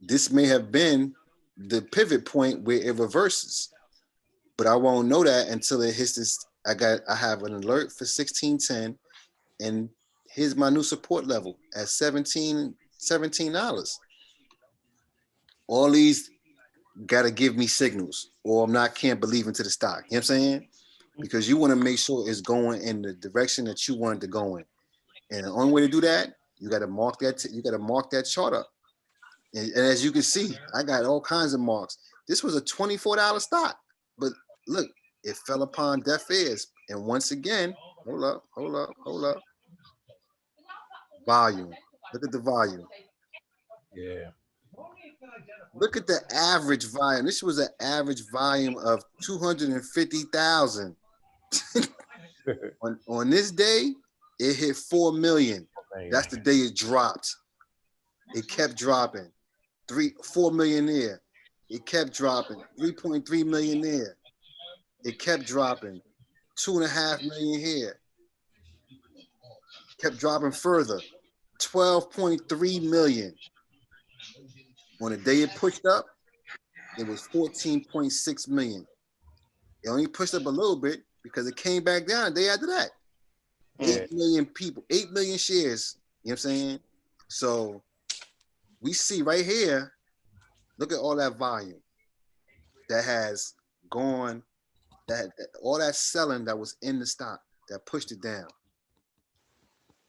this may have been the pivot point where it reverses, but I won't know that until it hits this. I have an alert for 1610, and here's my new support level at $17. All these gotta give me signals, or can't believe into the stock. You know what I'm saying? Because you want to make sure it's going in the direction that you want it to go in. And the only way to do that, you got to mark that. You got to mark that chart up. And as you can see, I got all kinds of marks. This was a $24 stock, but look, it fell upon deaf ears. And once again, hold up. Volume. Look at the volume. Yeah. Look at the average volume. This was an average volume of 250,000. on this day, it hit 4 million. That's the day it dropped. It kept dropping. 4 million there. It kept dropping. 3.3 million there. It kept dropping. 2.5 million here. Kept dropping further. 12.3 million. On the day it pushed up, it was 14.6 million. It only pushed up a little bit because it came back down the day after that. 8 million people, 8 million shares. You know what I'm saying? So we see right here, look at all that volume that has gone, that all that selling that was in the stock that pushed it down.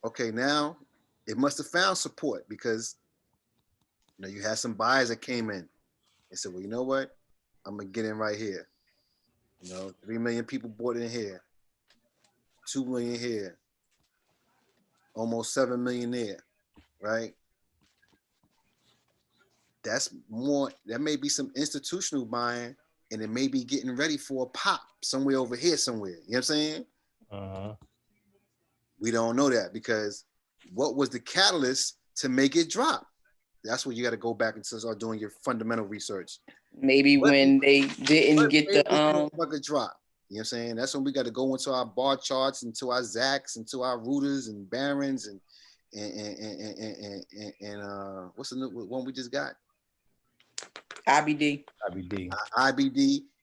Okay, now it must have found support because you had some buyers that came in and said, well, you know what? I'm gonna get in right here. 3 million people bought in here, 2 million here, almost 7 million there, right? That's more, that may be some institutional buying, and it may be getting ready for a pop somewhere over here somewhere. You know what I'm saying? Uh-huh. We don't know that because what was the catalyst to make it drop? That's where you got to go back and start doing your fundamental research. Maybe when they didn't get the drop. You know what I'm saying? That's when we got to go into our bar charts, into our Zacks, into our rooters and Barons and what's the new one we just got? IBD,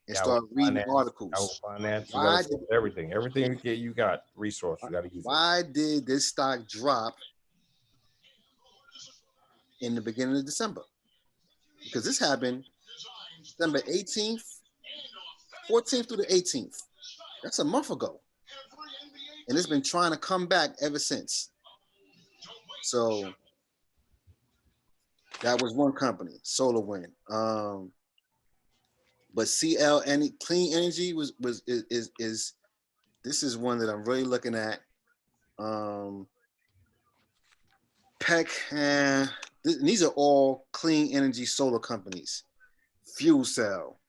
and start reading articles. Finance, everything you got resource. You got to use. Why did this stock drop in the beginning of December? Because this happened December 18th, 14th through the 18th. That's a month ago, and it's been trying to come back ever since. So that was one company, SolarWind. But clean energy is this is one that I'm really looking at PEC, and these are all clean energy solar companies. Fuel cell.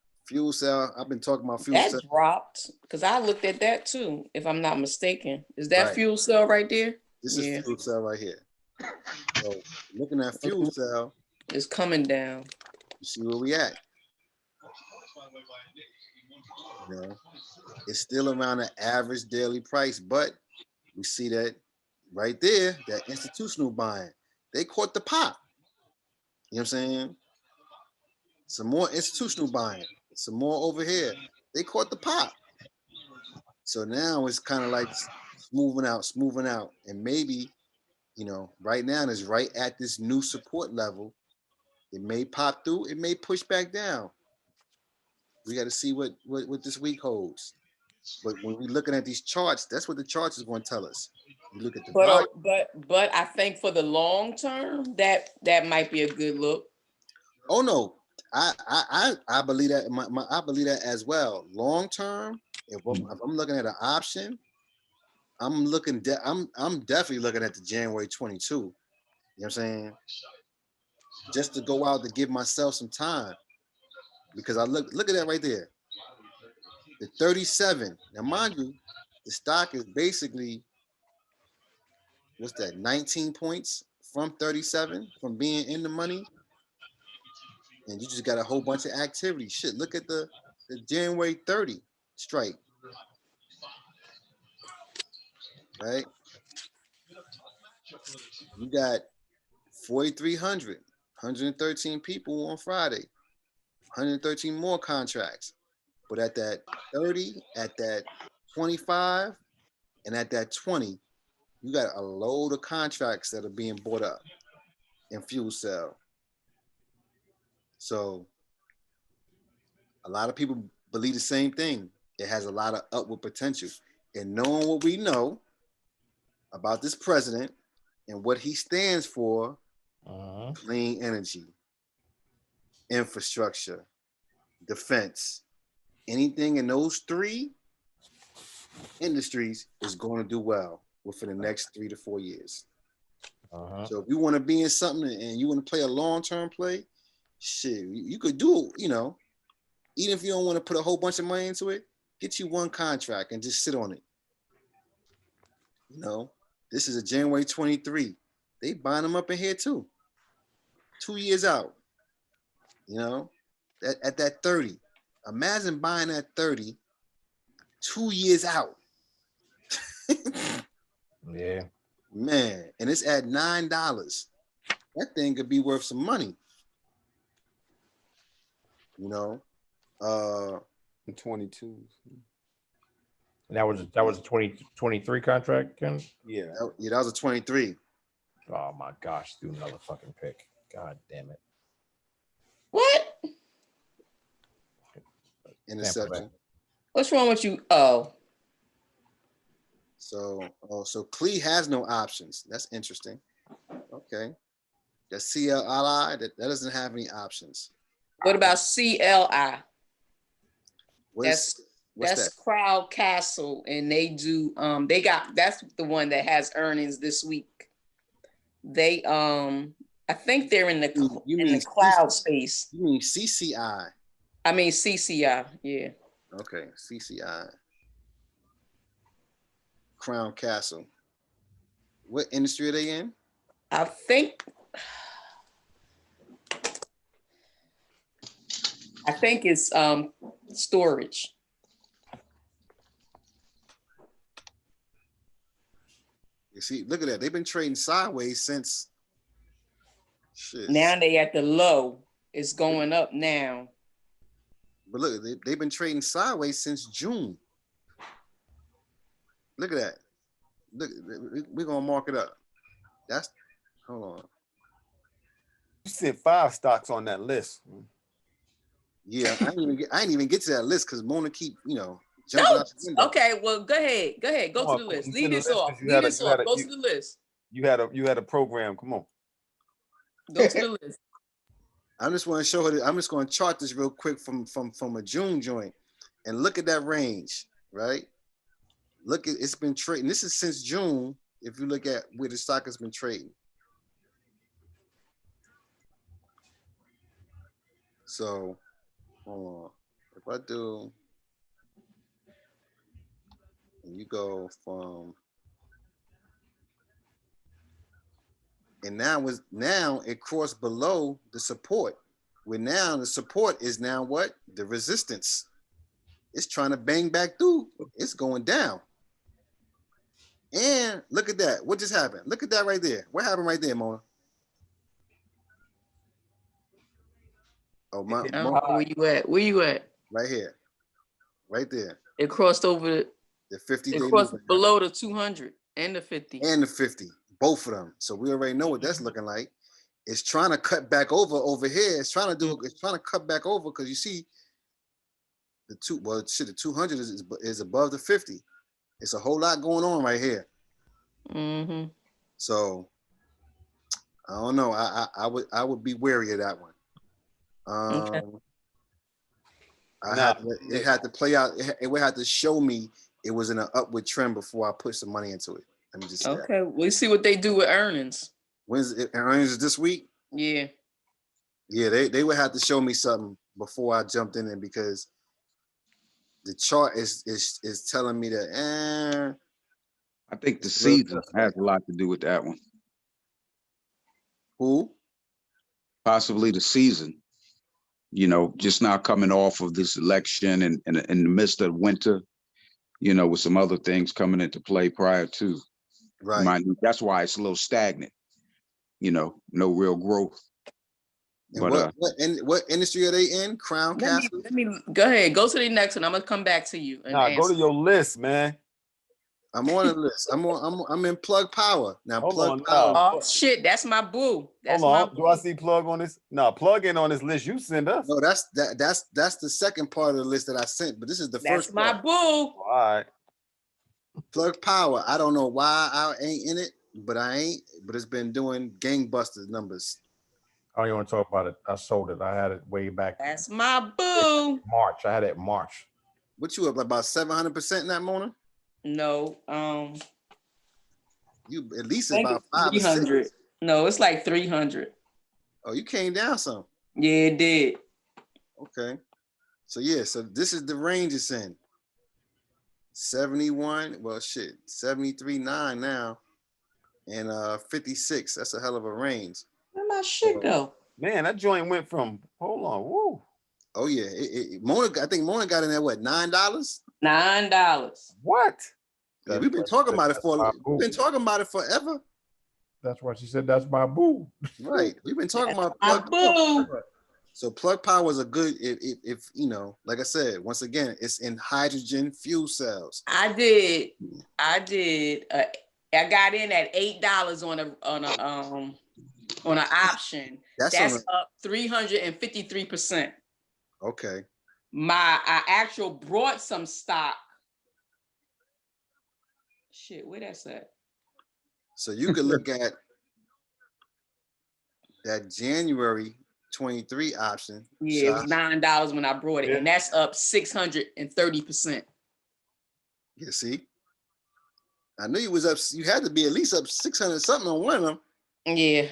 I've been talking about fuel cell. That dropped because I looked at that too, if I'm not mistaken. Is that Right. fuel cell right there? This is fuel cell right here. So looking at fuel cell, it's coming down. You see where we at. It's still around the average daily price, but we see that right there, that institutional buying. They caught the pop. You know what I'm saying? Some more institutional buying, some more over here. They caught the pop. So now it's kind of like smoothing out. And maybe, right now it's right at this new support level. It may pop through, it may push back down. We got to see what this week holds. But when we're looking at these charts, that's what the charts is going to tell us. You look at the but I think for the long term, that might be a good look. Oh no, I believe that. I believe that as well. Long term, if I'm looking at an option, I'm definitely looking at the January 22. You know what I'm saying? Just to go out to give myself some time, because I look at that right there. The 37. Now, mind you, the stock is basically, what's that, 19 points from 37 from being in the money. And you just got a whole bunch of activity. Shit, look at the January 30 strike. Right? You got 4,300, 113 people on Friday, 113 more contracts. But at that 30, at that 25, and at that 20, you got a load of contracts that are being bought up in fuel cell. So a lot of people believe the same thing. It has a lot of upward potential. And knowing what we know about this president and what he stands for, clean energy, infrastructure, defense, anything in those three industries is going to do well within the next 3 to 4 years. So if you want to be in something and you want to play a long-term play, shit, you could do, even if you don't want to put a whole bunch of money into it, get you one contract and just sit on it. This is a January 23. They buying them up in here too. 2 years out. At that 30. Imagine buying that 30 2 years out. Yeah. Man, and it's at $9. That thing could be worth some money. 22. That was a 2023 contract, Ken? Yeah. That was a 23. Oh my gosh, do another fucking pick. God damn it. What? Interception. What's wrong with you? Oh. So Clee has no options. That's interesting. Okay. The CLI, that doesn't have any options. What about CLI? What's that's that? Crowd Castle, and they do that's the one that has earnings this week. They I think they're in the cloud space. You mean CCI? I mean CCI, yeah. Okay, CCI. Crown Castle. What industry are they in? I think it's storage. You see, look at that. They've been trading sideways since. Shit. Now they at the low. It's going up now. But look, they've been trading sideways since June. Look at that. Look, we're gonna mark it up. Hold on. You said 5 stocks on that list. Yeah, I didn't even get to that list because Mona keep, jumping out the window. Okay, well, go ahead. Go to the list. Leave this off. Go to the list. You had a program. Come on. Go to the list. I just want to show her. I'm just going to chart this real quick from a June joint, and look at that range, right? Look at it's been trading. This is since June. if you look at where the stock has been trading. So, hold on. If I do, and you go from, and now it crossed below the support. Where now the support is now what? The resistance. It's trying to bang back through. It's going down. And look at that. What just happened? Look at that right there. What happened right there, Mona? Oh, where you at? Where you at? Right here. Right there. It crossed over the 50-day. It crossed below the 200 and the 50. And the 50. Both of them. So we already know what that's looking like. It's trying to cut back over here. It's trying to cut back over because you see the 200 is above the 50. It's a whole lot going on right here. Mm-hmm. So I don't know. I would be wary of that one. Okay. It had to play out. It would have to show me it was in an upward trend before I put some money into it. Let me just say okay. We'll see what they do with earnings. When's it, earnings is this week? Yeah. Yeah, they would have to show me something before I jumped in there because the chart is telling me that. I think the season has a lot to do with that one. Who? Possibly the season. You know, just now coming off of this election and in the midst of winter, you know, with some other things coming into play prior to. Right. That's why it's a little stagnant. You know, no real growth. And but what industry are they in? Crown Castle? Let me go ahead. Go to the next one. I'm gonna come back to you. Go to your list, man. I'm on the list. I'm in Plug Power. Now Hold Power. Oh shit, that's my boo. That's Hold on. my boo. Do I see Plug on this? No, Plug ain't on this list you send us. No, that's the second part of the list that I sent, but this is the first my part. boo. All right. Plug Power. I don't know why I ain't in it, but I ain't. But it's been doing gangbusters numbers. I don't even want to talk about it. I sold it. I had it way back. That's my boo. March. I had it in March. What you up about 700% in that, Mona? No. You at least about 300. No, it's like 300. Oh, you came down some. Yeah, it did. Okay. So yeah, so this is the range it's in. 71, well shit, 73.9 now. And 56. That's a hell of a range. Where my shit go? Man, that joint went from woo. Oh yeah. Mona, I think Mona got in there what, $9? $9. What? Yeah, we've been talking about it forever. That's why she said that's my boo. Right. We've been talking about Plug Power. So Plug Power is a good if you know, like I said, once again, it's in hydrogen fuel cells. I did. I got in at $8 on an option. That's up 353%. Okay. I actual brought some stock. Shit, where that's at? So you could look at that January 23 option. Yeah, it was $9 when I brought it, and that's up 630%. You see, I knew you was up. You had to be at least up 600 something on one of them. Yeah.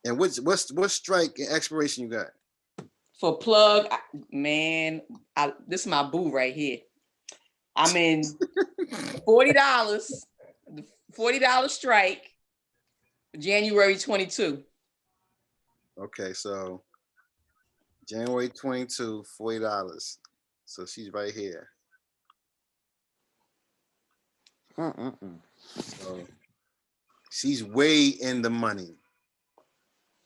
And what strike and expiration you got? For Plug, man, this is my boo right here. I'm in $40 strike, January 22. Okay, so January 22, $40. So she's right here. So she's way in the money.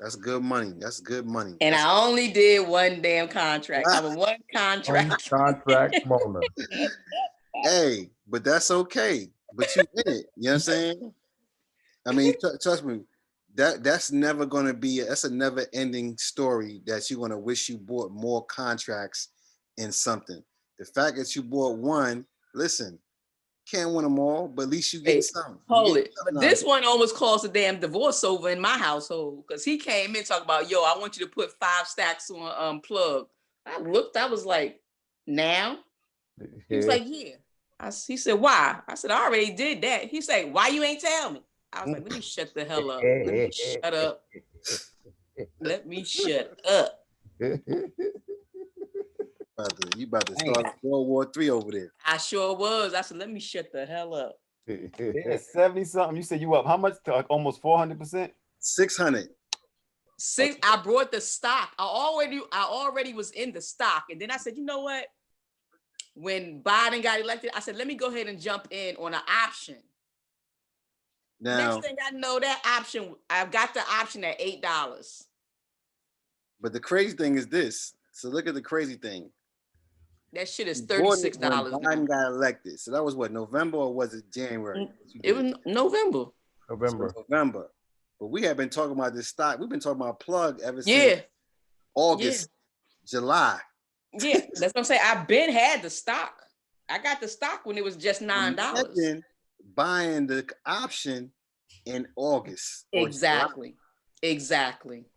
That's good money. That's good money. And I only did one damn contract. I'm a one contract. Contract Mona. Hey, but that's okay. But you in it. You know what I'm saying? I mean, trust me, that's never going to be, that's a never ending story that you're going to wish you bought more contracts in something. The fact that you bought one, listen, can't win them all, but at least you get some. Hold it. But this one almost caused a damn divorce over in my household because he came in talking about, yo, I want you to put 5 stacks on Plug. I looked, I was like, now? He was like, yeah. He said, why? I said, I already did that. He said, why you ain't tell me? I was like, let me shut the hell up. Let me shut up. Let me shut up. You about to start World War III over there. I sure was. I said, let me shut the hell up. Yeah, 70 something. You said you up how much? To like almost 400%? 600. I brought the stock. I already was in the stock. And then I said, you know what? When Biden got elected, I said, let me go ahead and jump in on an option. Now, next thing I know, that option, I've got the option at $8. But the crazy thing is this. So look at the crazy thing. That shit is $36 when Biden got elected. So that was what, November or was it January? It was November. November. But we have been talking about this stock. We've been talking about Plug ever since August, July. Yeah, that's what I'm saying. I've been had the stock. I got the stock when it was just $9. Imagine buying the option in August. Exactly.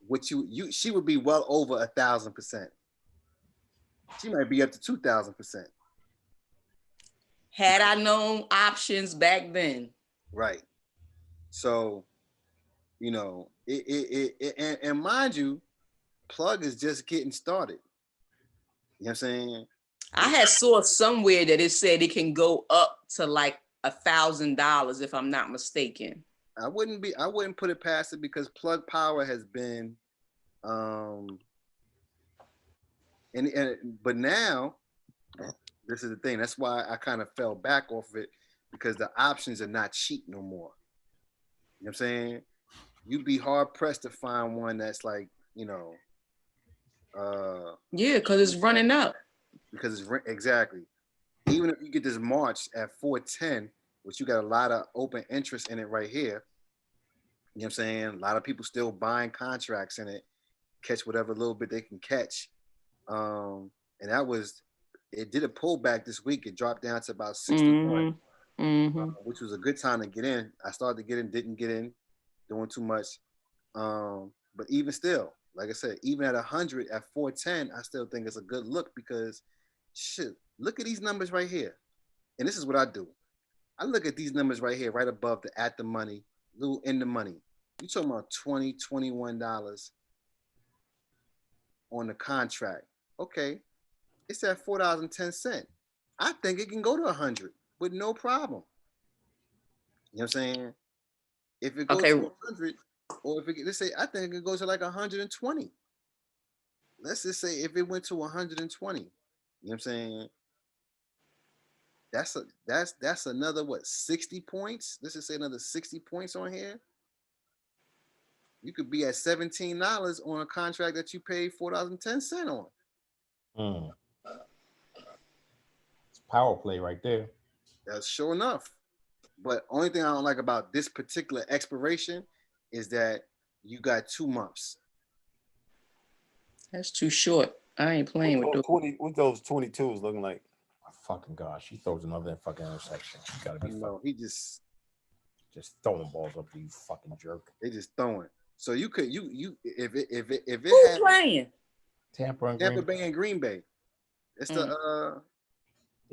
Which she would be well over 1,000%. She might be up to 2,000%. Had I known options back then. Right. So, you know, and mind you, Plug is just getting started. You know what I'm saying? I had saw somewhere that it said it can go up to like $1,000 if I'm not mistaken. I wouldn't put it past it because Plug Power has been but now this is the thing. That's why I kind of fell back off of it, because the options are not cheap no more. You know what I'm saying? You'd be hard pressed to find one that's like, you know, yeah, because it's running up. Because it's exactly. Even if you get this March at 410, which you got a lot of open interest in it right here. You know what I'm saying? A lot of people still buying contracts in it, catch whatever little bit they can catch. And it did a pullback this week. It dropped down to about 61, which was a good time to get in. I started to get in, didn't get in, doing too much. But even still, like I said, even at 100, at 410, I still think it's a good look because, shit, look at these numbers right here. And this is what I do. I look at these numbers right here, right above the at the money, little in the money. You talking about $20, $21 on the contract. Okay, it's at $4.10. I think it can go to 100 with no problem. You know what I'm saying? If it goes to 100, or if let's say, I think it goes to like 120. Let's just say if it went to 120, you know what I'm saying? That's another 60 points. Let's just say another 60 points on here. You could be at $17 on a contract that you paid $4.10 on. It's power play right there. That's sure enough. But only thing I don't like about this particular expiration is that you got 2 months. That's too short. I ain't playing with those. What those 22s looking like? Oh, fucking gosh, he throws another fucking interception. You gotta be no, he just throwing balls up to you, fucking jerk. They just throwing. So you could if it who's playing? Tampa Bay and Green Bay. It's the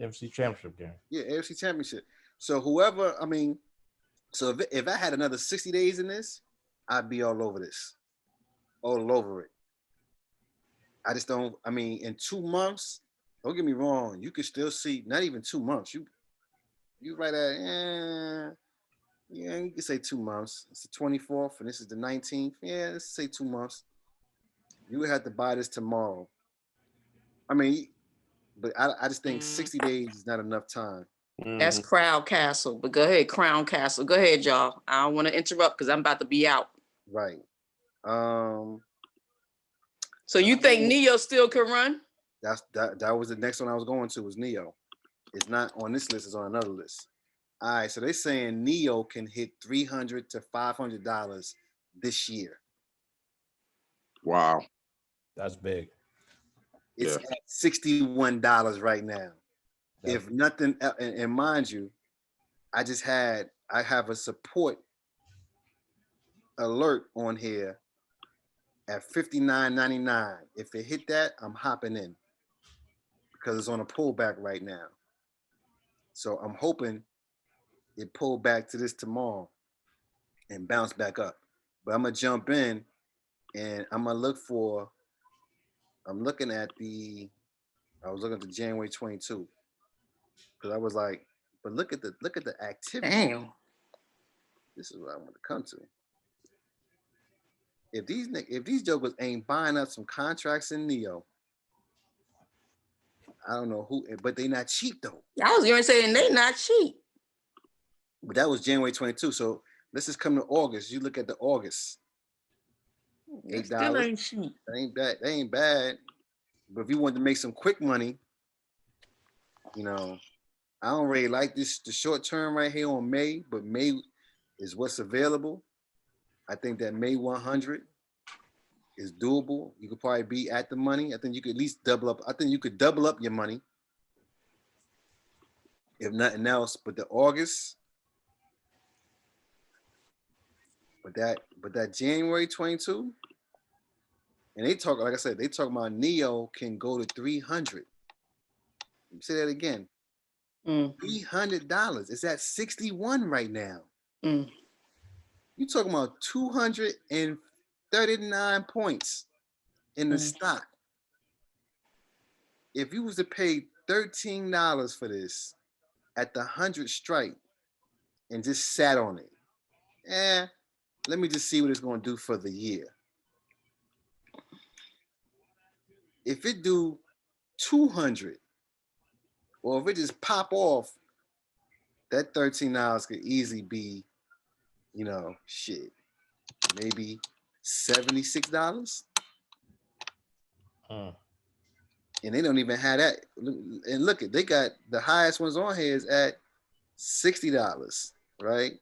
NFC Championship game. Yeah, AFC Championship. So whoever, so if I had another 60 days in this, I'd be all over this. All over it. I just don't, in 2 months, don't get me wrong, you could still see, not even 2 months. You right at, you can say 2 months. It's the 24th and this is the 19th. Yeah, let's say 2 months. You would have to buy this tomorrow. But I just think 60 days is not enough time. That's Crown Castle. But go ahead, Crown Castle. Go ahead, y'all. I don't want to interrupt because I'm about to be out. Right. So you think Neo still can run? That was the next one I was going to, was Neo. It's not on this list, it's on another list. All right, so they're saying Neo can hit $300 to $500 this year. Wow. That's big. It's at $61 right now. If nothing, and mind you, I have a support alert on here at $59.99. If it hit that, I'm hopping in because it's on a pullback right now. So I'm hoping it pulled back to this tomorrow and bounce back up. But I'm gonna jump in and I'm gonna look for. I'm looking at the. I was looking at the January 22 because I was like, but look at the activity. Damn. This is what I want to come to. If these jokers ain't buying up some contracts in Neo, I don't know who, but they not cheap though. I was gonna say, and they not cheap. But that was January 22. So let's just come to August. You look at the August. $8. Still ain't cheap. That ain't bad. That ain't bad. But if you want to make some quick money, you know, I don't really like the short term right here on May, but May is what's available. I think that May 100 is doable. You could probably be at the money. I think you could at least double up. I think you could double up your money, if nothing else. But the August, but that January 22, and they talk, like I said, they talk about Neo can go to 300. Let me say that again. $300. It's at 61 right now. You're talking about 239 points in the stock. If you was to pay $13 for this at the 100 strike and just sat on it, let me just see what it's going to do for the year. If it do 200, or if it just pop off, that $13 could easily be, you know, shit, maybe $76. And they don't even have that. And look, they got the highest ones on here is at $60, right?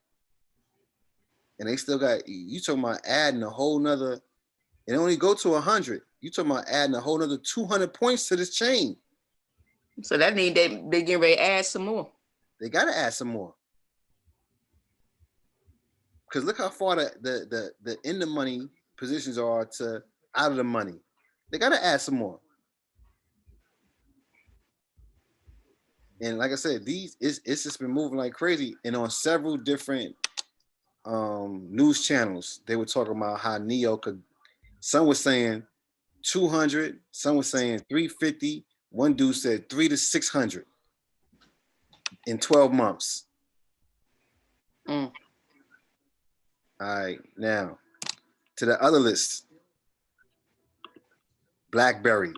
And they still got, you talking about adding a whole nother, and only go to 100. You talking about adding a whole nother 200 points to this chain. So that means they getting ready to add some more. They got to add some more. Because look how far the in the money positions are to out of the money. They got to add some more. And like I said, it's just been moving like crazy. And on several different news channels, they were talking about how Neo could. Some was saying 200, some was saying 350. One dude said 300 to 600 in 12 months. All right, now to the other list. BlackBerry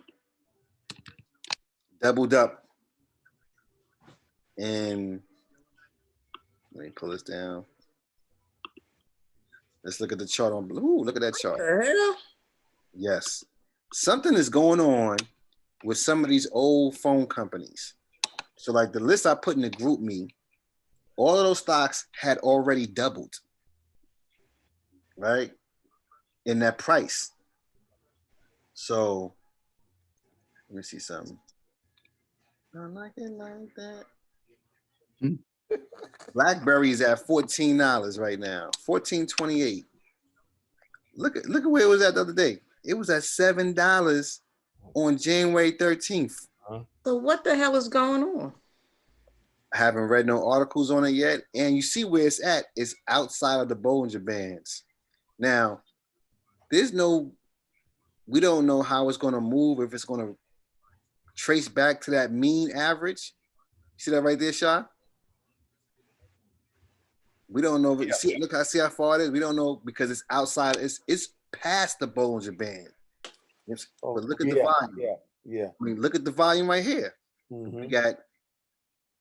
doubled up, and let me pull this down. Let's look at the chart on blue. Look at that chart. What the hell? Yes, something is going on with some of these old phone companies. So, like the list I put in the group me, all of those stocks had already doubled, right, in that price. So, let me see something. I like it like that. BlackBerry is at $14 right now, $14.28. Look at where it was at the other day. It was at $7 on January 13th. So what the hell is going on? I haven't read no articles on it yet, and you see where it's at. It's outside of the Bollinger Bands. Now, we don't know how it's going to move, if it's going to trace back to that mean average. See that right there, Shah? We don't know. Yeah. See how far it is. We don't know because it's outside. It's past the Bollinger Band. But look at the volume. Yeah. I mean, look at the volume right here. We got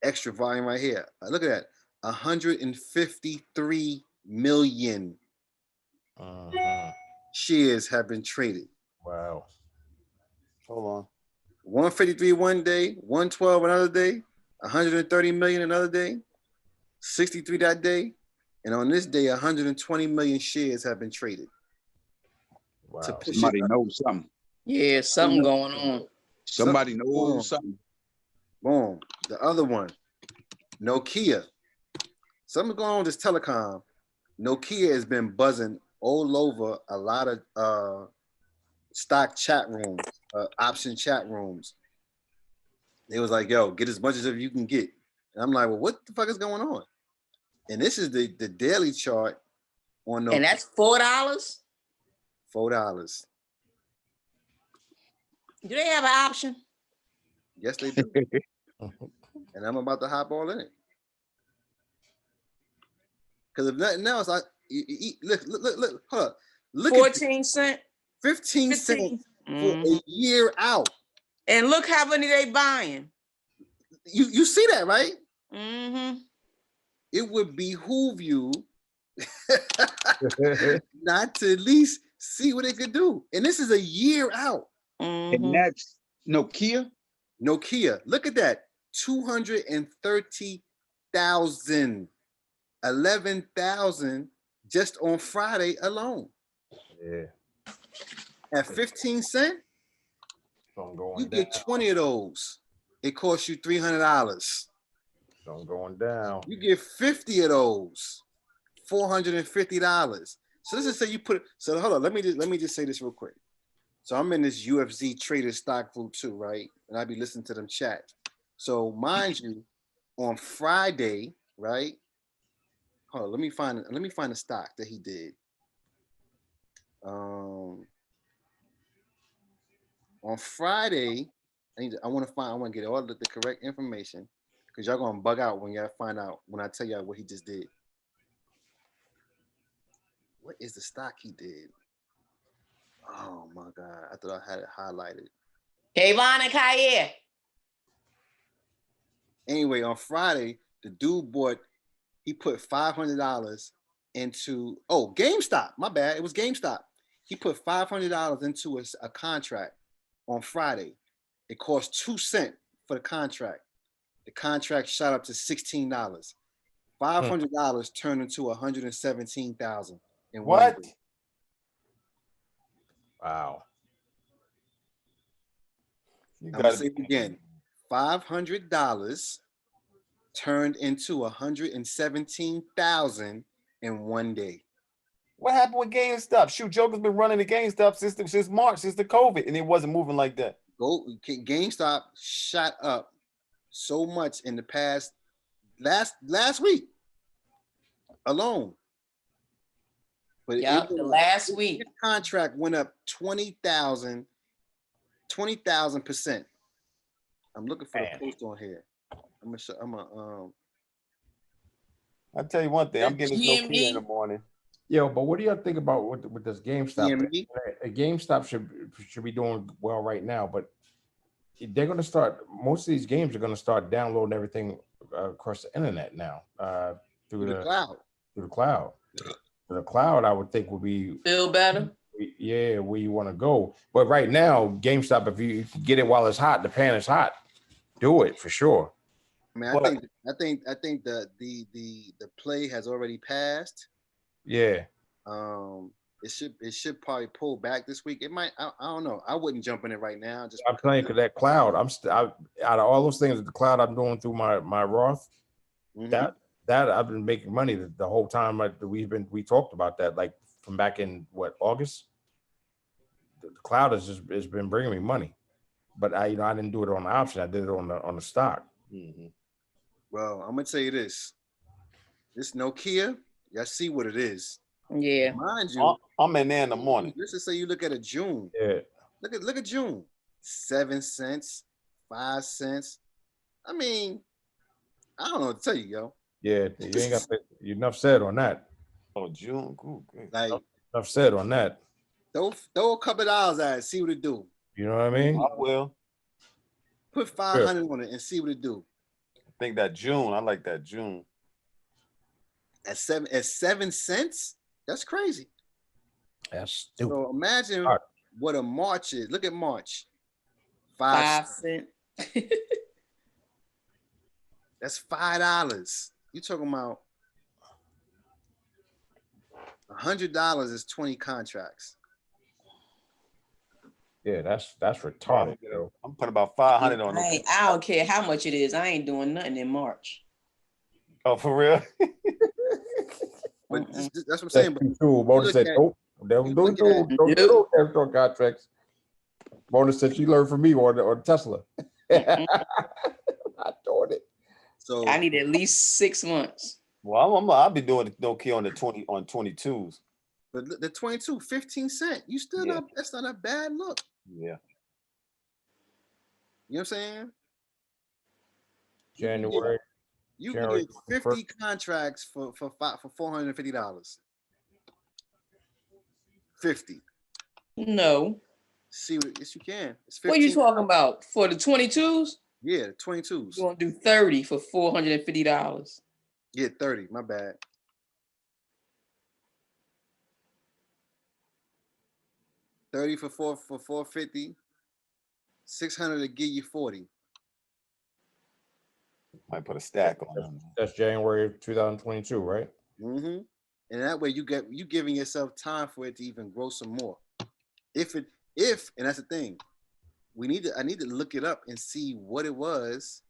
extra volume right here. Look at that. 153 million shares have been traded. Wow. Hold on. 153 one day, 112 another day, 130 million another day, 63 that day, and on this day, 120 million shares have been traded. Wow. Somebody knows something. Yeah, something going on. Somebody knows something. Boom. The other one, Nokia. Something going on with this telecom. Nokia has been buzzing all over a lot of stock chat rooms, option chat rooms. They was like, yo, get as much as you can get. And I'm like, well, what the fuck is going on? And this is the daily chart on And that's $4. $4. Do they have an option? Yes, they do. And I'm about to hop all in it. Because if nothing else, look, hold up. Look 14 cents. 15 cents for a year out. And look how many they buying. You see that, right? Mm-hmm. It would behoove you not to at least see what it could do. And this is a year out. Mm-hmm. And that's Nokia. Nokia. Look at that. 230,000. 11,000 just on Friday alone. Yeah. At 15 cents, you get 20 of those. It costs you $300. So I'm going down. You get 50 of those, $450. So let's just say you put. So hold on. Let me just say this real quick. So I'm in this UFC trader stock food too, right? And I be listening to them chat. So mind you, on Friday, right? Hold on, let me find the stock that he did. On Friday, I want to get all the correct information because y'all gonna bug out when y'all find out when I tell y'all what he just did. What is the stock he did? Oh my God, I thought I had it highlighted. Kayvon and Kaya. Anyway, on Friday, the dude he put $500 into, GameStop. My bad. It was GameStop. He put $500 into a contract on Friday. It cost 2 cents for the contract. The contract shot up to $16. $500 turned into $117,000 in What? 1 day. Wow. I'm gonna say it again. $500 turned into $117,000 in 1 day. What happened with GameStop? Shoot, Joker's been running the GameStop since March, since the COVID, and it wasn't moving like that. GameStop shot up so much in the past last week alone. But the last week the contract went up 20,000%. I'm looking for the post on here. I'll tell you one thing. I'm getting this Nokia in the morning. Yo, but what do y'all think about with this GameStop? GME? GameStop should be doing well right now, but they're going to start. Most of these games are going to start downloading everything across the internet now through the cloud. Through the cloud. The cloud, I would think, would be feel better. Yeah, where you want to go. But right now, GameStop, if you get it while it's hot, the pan is hot. Do it for sure. I mean, I think the play has already passed. Yeah. It should probably pull back this week. It might. I don't know. I wouldn't jump in it right now. I'm playing because that cloud. Out of all those things, the cloud I'm doing through my Roth. Mm-hmm. That I've been making money the whole time. We talked about that like from back in August. The cloud has been bringing me money, but I didn't do it on the option. I did it on the stock. Mm-hmm. Well, I'm gonna tell you this Nokia, y'all see what it is. Yeah. Mind you, I'm in there in the morning. Let's just say you look at a June. Yeah. Look at June. 7 cents, 5 cents. I mean, I don't know what to tell you, yo. Yeah, you ain't got enough said on that. Oh, June, cool. Like enough said on that. Throw a couple of dollars at it, see what it do. You know what I mean? I will. Put 500 on it and see what it do. I think that June. I like that June. At 7 cents, that's crazy. That's stupid. So imagine what a March is. Look at March. 5 cents. That's $5. You talking about $100 is 20 contracts. Yeah, that's retarded. I'm putting about 500 on it. I don't care how much it is. I ain't doing nothing in March. Oh, for real? But that's what I'm saying. That's true. Mona said, nope. Don't do contracts. Mona said she learned from me on Tesla. Not doing it. So I need at least 6 months. Well, I'll be doing Nokia on the 22s. But the 22, 15 cents. You still not. That's not a bad look. Yeah. You know what I'm saying? January. You can get 50 contracts for $450. 50. No. See, yes, you can. It's 15. What are you talking about? For the 22s? Yeah, the 22s. You want to do 30 for $450? Yeah, 30. My bad. $30 for $450. $600 to give you 40. Might put a stack on them. That's January 2022, right? Mm-hmm. And that way you giving yourself time for it to even grow some more. If and that's the thing, I need to look it up and see what it was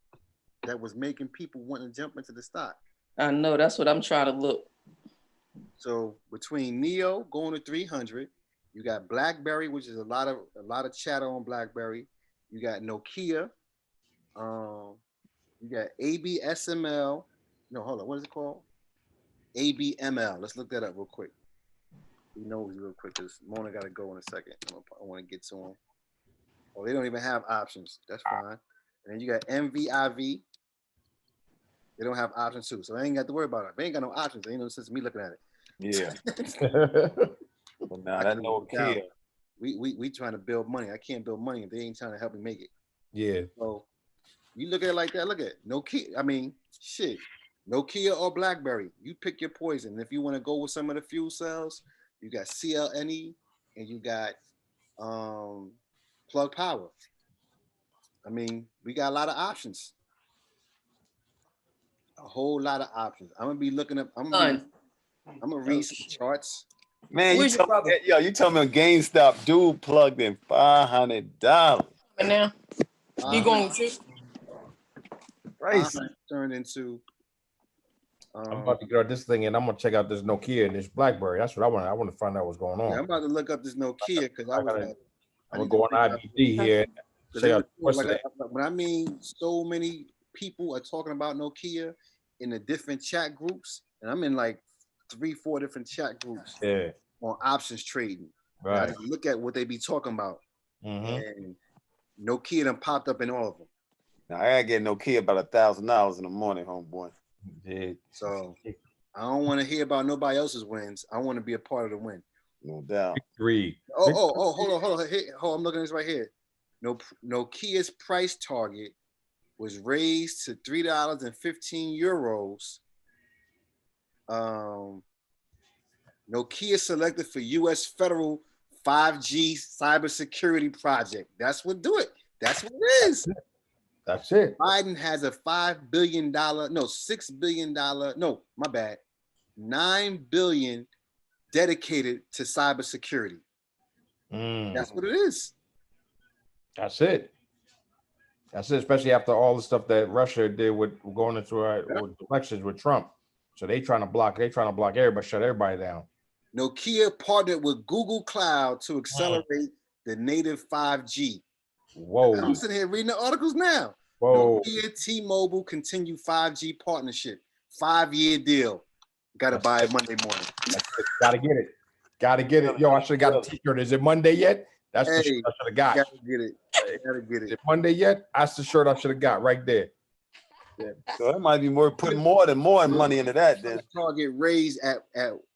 that was making people want to jump into the stock. I know, that's what I'm trying to look. So between Neo going to 300, you got BlackBerry, which is a lot of chatter on BlackBerry. You got Nokia. You got ABSML. No, hold on. What is it called? ABML. Let's look that up real quick. We know real quick because Mona got to go in a second. I want to get to them. Oh, they don't even have options. That's fine. And then you got MVIV. They don't have options too, so I ain't got to worry about it. They ain't got no options. Ain't no sense in me looking at it. Yeah. Well, now that Nokia. We trying to build money. I can't build money if they ain't trying to help me make it. Yeah. So you look at it like that. Look at it. Nokia. I mean, shit. Nokia or BlackBerry. You pick your poison. If you want to go with some of the fuel cells, you got CLNE and you got Plug Power. I mean, we got a lot of options. A whole lot of options. I'm gonna be looking up. I'm gonna read some charts. Man, you told me on GameStop, dude plugged in $500. And now he going with you. Right. Turned into. I'm about to get this thing and I'm gonna check out this Nokia and this BlackBerry. That's what I want. I want to find out what's going on. Yeah, I'm about to look up this Nokia because I'm gonna go on IBD here. Check out when I mean so many people are talking about Nokia in the different chat groups, and I'm in like 3-4 different chat groups on options trading. Right. I just look at what they be talking about, and Nokia done popped up in all of them. Now I gotta get Nokia about $1,000 in the morning, homeboy. Yeah. So I don't want to hear about nobody else's wins. I want to be a part of the win. No doubt. Hold on. Hey, I'm looking at this right here. Nokia's price target was raised to €3.15. Nokia selected for U.S. federal 5G cybersecurity project. That's what do it. That's what it is. That's it. Biden has a $6 billion, $9 billion dedicated to cybersecurity. That's what it is. That's it. That's it, especially after all the stuff that Russia did with going into with elections with Trump. So they trying to block everybody, shut everybody down. Nokia partnered with Google Cloud to accelerate the native 5G. Whoa. I'm sitting here reading the articles now. Whoa. Nokia T-Mobile continue 5G partnership. 5-year deal. Gotta buy it Monday morning. Gotta get it. Yo, I should have got a t-shirt. Is it Monday yet? That's the shirt I should have got. Gotta get it. Is it Monday yet? That's the shirt I should have got right there. Yeah. So it might be putting more money into that then. Target raised at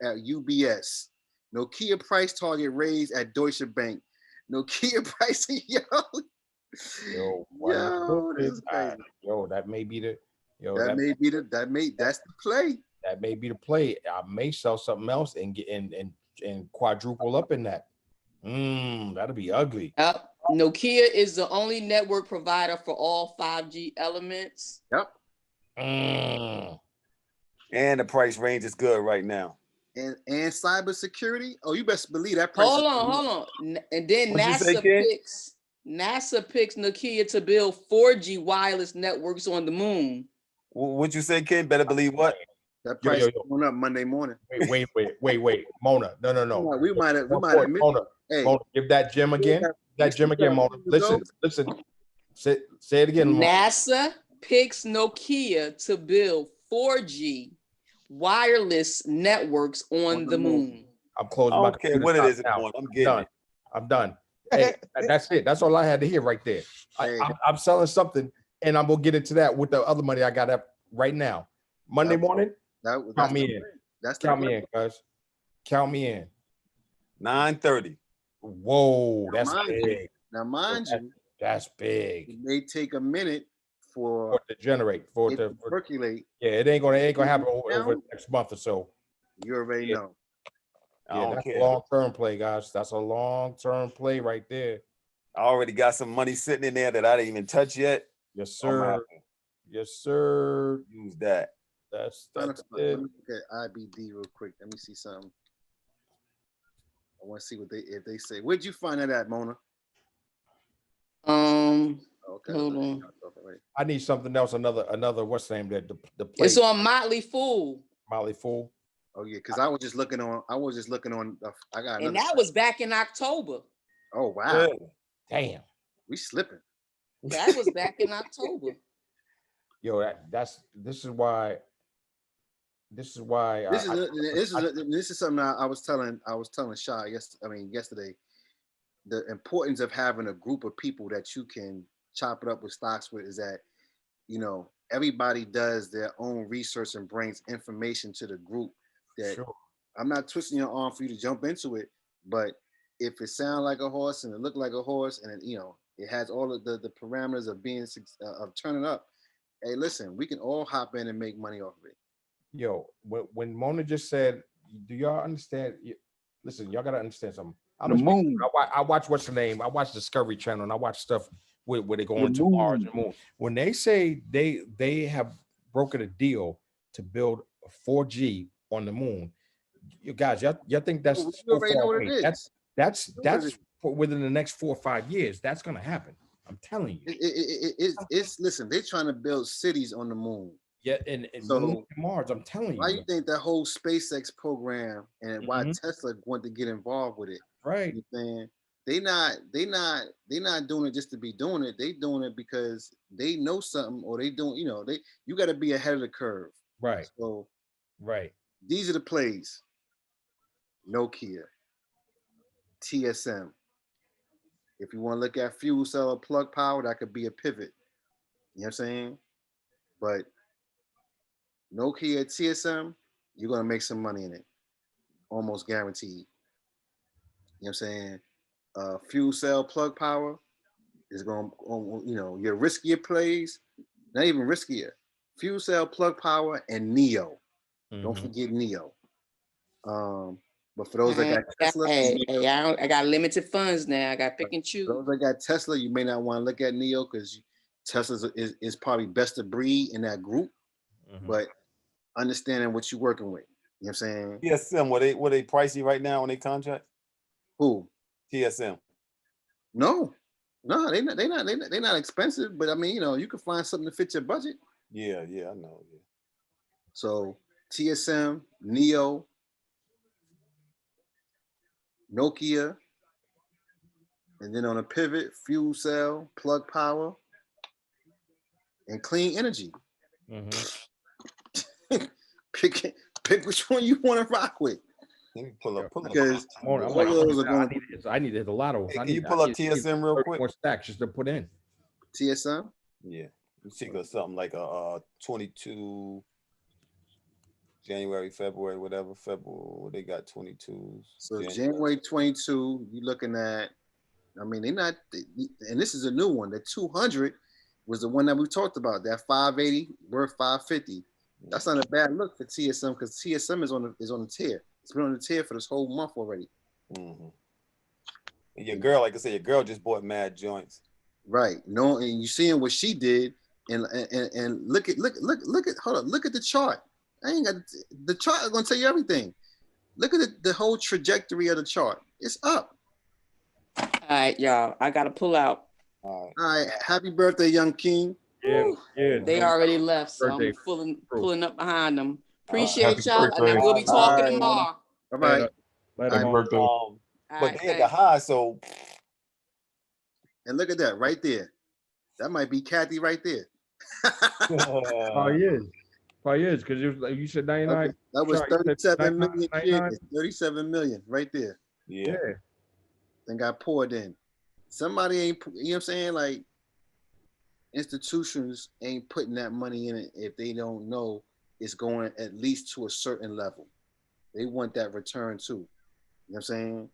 UBS. Nokia price target raised at Deutsche Bank. Nokia price, this is crazy. That may be the that's the play. That may be the play. I may sell something else and get and quadruple up in that. That'll be ugly. Nokia is the only network provider for all 5G elements. Yep. And the price range is good right now. And cybersecurity. Oh, you best believe that price. Hold on. And then NASA picks Nokia to build 4G wireless networks on the moon. What'd you say, Ken? Better believe what? That price is going up Monday morning. Wait. Mona. No. We might have Mona, give that gem again. Mona. Listen. Say it again, Mona. NASA picks Nokia to build 4G wireless networks on the moon. I'm closing I my don't care computer what it shop is it now. on. I'm getting it. I'm done. Hey, that's it. That's all I had to hear right there. I'm selling something, and I'm gonna get into that with the other money I got up right now. Monday morning, count me in. Count me in, cuz. Count me in. 9:30. Whoa, that's big. Now, mind you, that's big. It may take a minute for it to generate, for it to percolate. Yeah, it ain't gonna happen over the next month or so. You already know. Yeah, that's a long-term play, guys. That's a long-term play right there. I already got some money sitting in there that I didn't even touch yet. Yes, sir. Yes, sir. Use that. That's Let it. me look at IBD real quick. Let me see something. I want to see if they say. Where'd you find that at, Mona? Okay. Hold on. I need something else. Another. What's the name? That the play. It's on Motley Fool. Motley Fool. Oh yeah, because I was just looking on. I got. And that was back in October. Oh wow. Damn. We slipping. That was back in October. Yo, this is why. This is something I was telling Shy yesterday. The importance of having a group of people that you can chop it up with stocks with is that, everybody does their own research and brings information to the group. That I'm not twisting your arm for you to jump into it, but if it sounds like a horse and it look like a horse and it has all of the parameters of being of turning up, hey, listen, we can all hop in and make money off of it. Yo, when Mona just said, do y'all understand? Listen, y'all gotta understand something. I watch what's the name? I watch Discovery Channel and I watch stuff where they go into Mars and Moon. When they say they have broken a deal to build a 4G on the moon, you guys, y'all think that's so far away? That's for within the next 4 or 5 years. That's gonna happen. I'm telling you. It's listen. They're trying to build cities on the moon. Yeah, and so Mars. I'm telling you. Why you think that whole SpaceX program and why Tesla wanted to get involved with it? Right. You know they're not doing it just to be doing it. They doing it because they know something, or they doing. You got to be ahead of the curve. Right. So. Right. These are the plays. Nokia, TSM. If you want to look at fuel cell or plug power, that could be a pivot. You know what I'm saying? But Nokia, TSM, you're going to make some money in it. Almost guaranteed. You know what I'm saying? Fuel cell plug power is going to, your riskier plays, not even riskier. Fuel cell plug power and Neo. Don't forget Neo. But for those that got Tesla, I got limited funds now. I got pick and choose. For those that got Tesla, you may not want to look at Neo because Tesla is probably best of breed in that group. But understanding what you're working with, you know what I'm saying? TSM, were they pricey right now on their contract? Who? TSM. No, they're not expensive. But I mean, you can find something to fit your budget. Yeah, I know. Yeah. So TSM, Neo, Nokia, and then on a pivot, fuel cell, plug power, and clean energy. Pick which one you want to rock with. Let me pull up. Because I need to hit a lotto. Hey, can you pull up TSM real quick? More stacks just to put in. TSM? Yeah. You see something like a 22 January, February, whatever. February, they got 22. So January 22, you're looking at, they're not, and this is a new one. The 200 was the one that we talked about. That 580 worth 550. That's not a bad look for TSM because TSM is on the tear. It's been on the tear for this whole month already. And your girl, like I said, your girl just bought mad joints. Right. No, and you seeing what she did, and look at hold on, look at the chart. I ain't got the chart is gonna tell you everything. Look at the whole trajectory of the chart. It's up. All right, y'all. I gotta pull out. All right. Happy birthday, young king. Yeah. They already left, so I'm pulling up behind them. Appreciate y'all, and then we'll be talking tomorrow. All right. Happy birthday. But they at the high, so. And look at that right there. That might be Kathy right there. 5 years. 5 years, because it was like you said 99. That was 37 million 99. kids. 37 million right there. Yeah. Then got poured in. Somebody ain't, you know what I'm saying? Like, institutions ain't putting that money in it if they don't know it's going at least to a certain level. They want that return too. You know what I'm saying?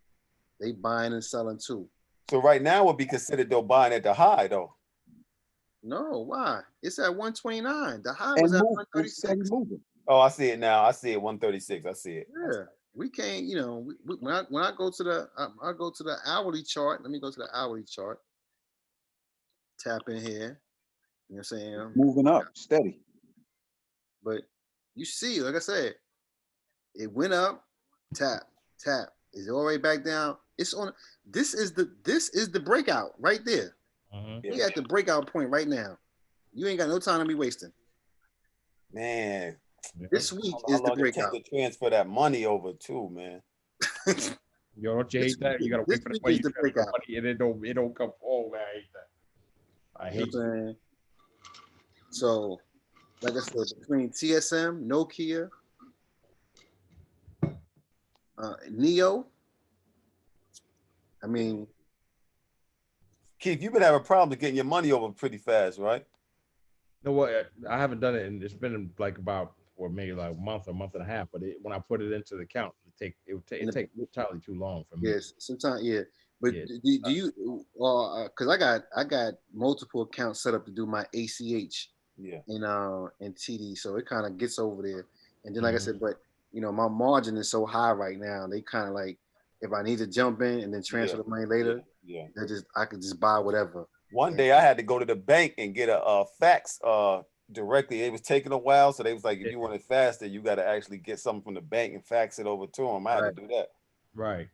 They buying and selling too. So right now would be considered though buying at the high though. No, why? It's at 129. The high was at 136. Oh, I see it now. I see it 136. I see it. Yeah, we can't. You know, when I go to the I go to the hourly chart. Let me go to the hourly chart. Tap in here. You know what I'm saying? Moving up, steady. But you see, like I said, it went up. Tap. Is it all the way back down? It's on. This is the breakout right there. We at the breakout point right now. You ain't got no time to be wasting. Man, this week is the breakout. To transfer that money over too, man. Yo, don't you hate that? You gotta wait for the money, and it don't come. Oh man, I hate that. I hate that. So, like I said, between TSM, Nokia, Neo. I mean, Keith, you've been having problems getting your money over pretty fast, right? No, what I haven't done it, and it's been like about or maybe like a month and a half. But when I put it into the account, it take entirely too long for me. Yes, sometimes But do you? Because I got multiple accounts set up to do my ACH. And TD, so it kind of gets over there. And then, like I said, but you know, my margin is so high right now. They kind of like, if I need to jump in and then transfer the money later, I could just buy whatever. One day I had to go to the bank and get a fax directly. It was taking a while, so they was like, if you want it faster, you got to actually get something from the bank and fax it over to them. I had to do that. Right.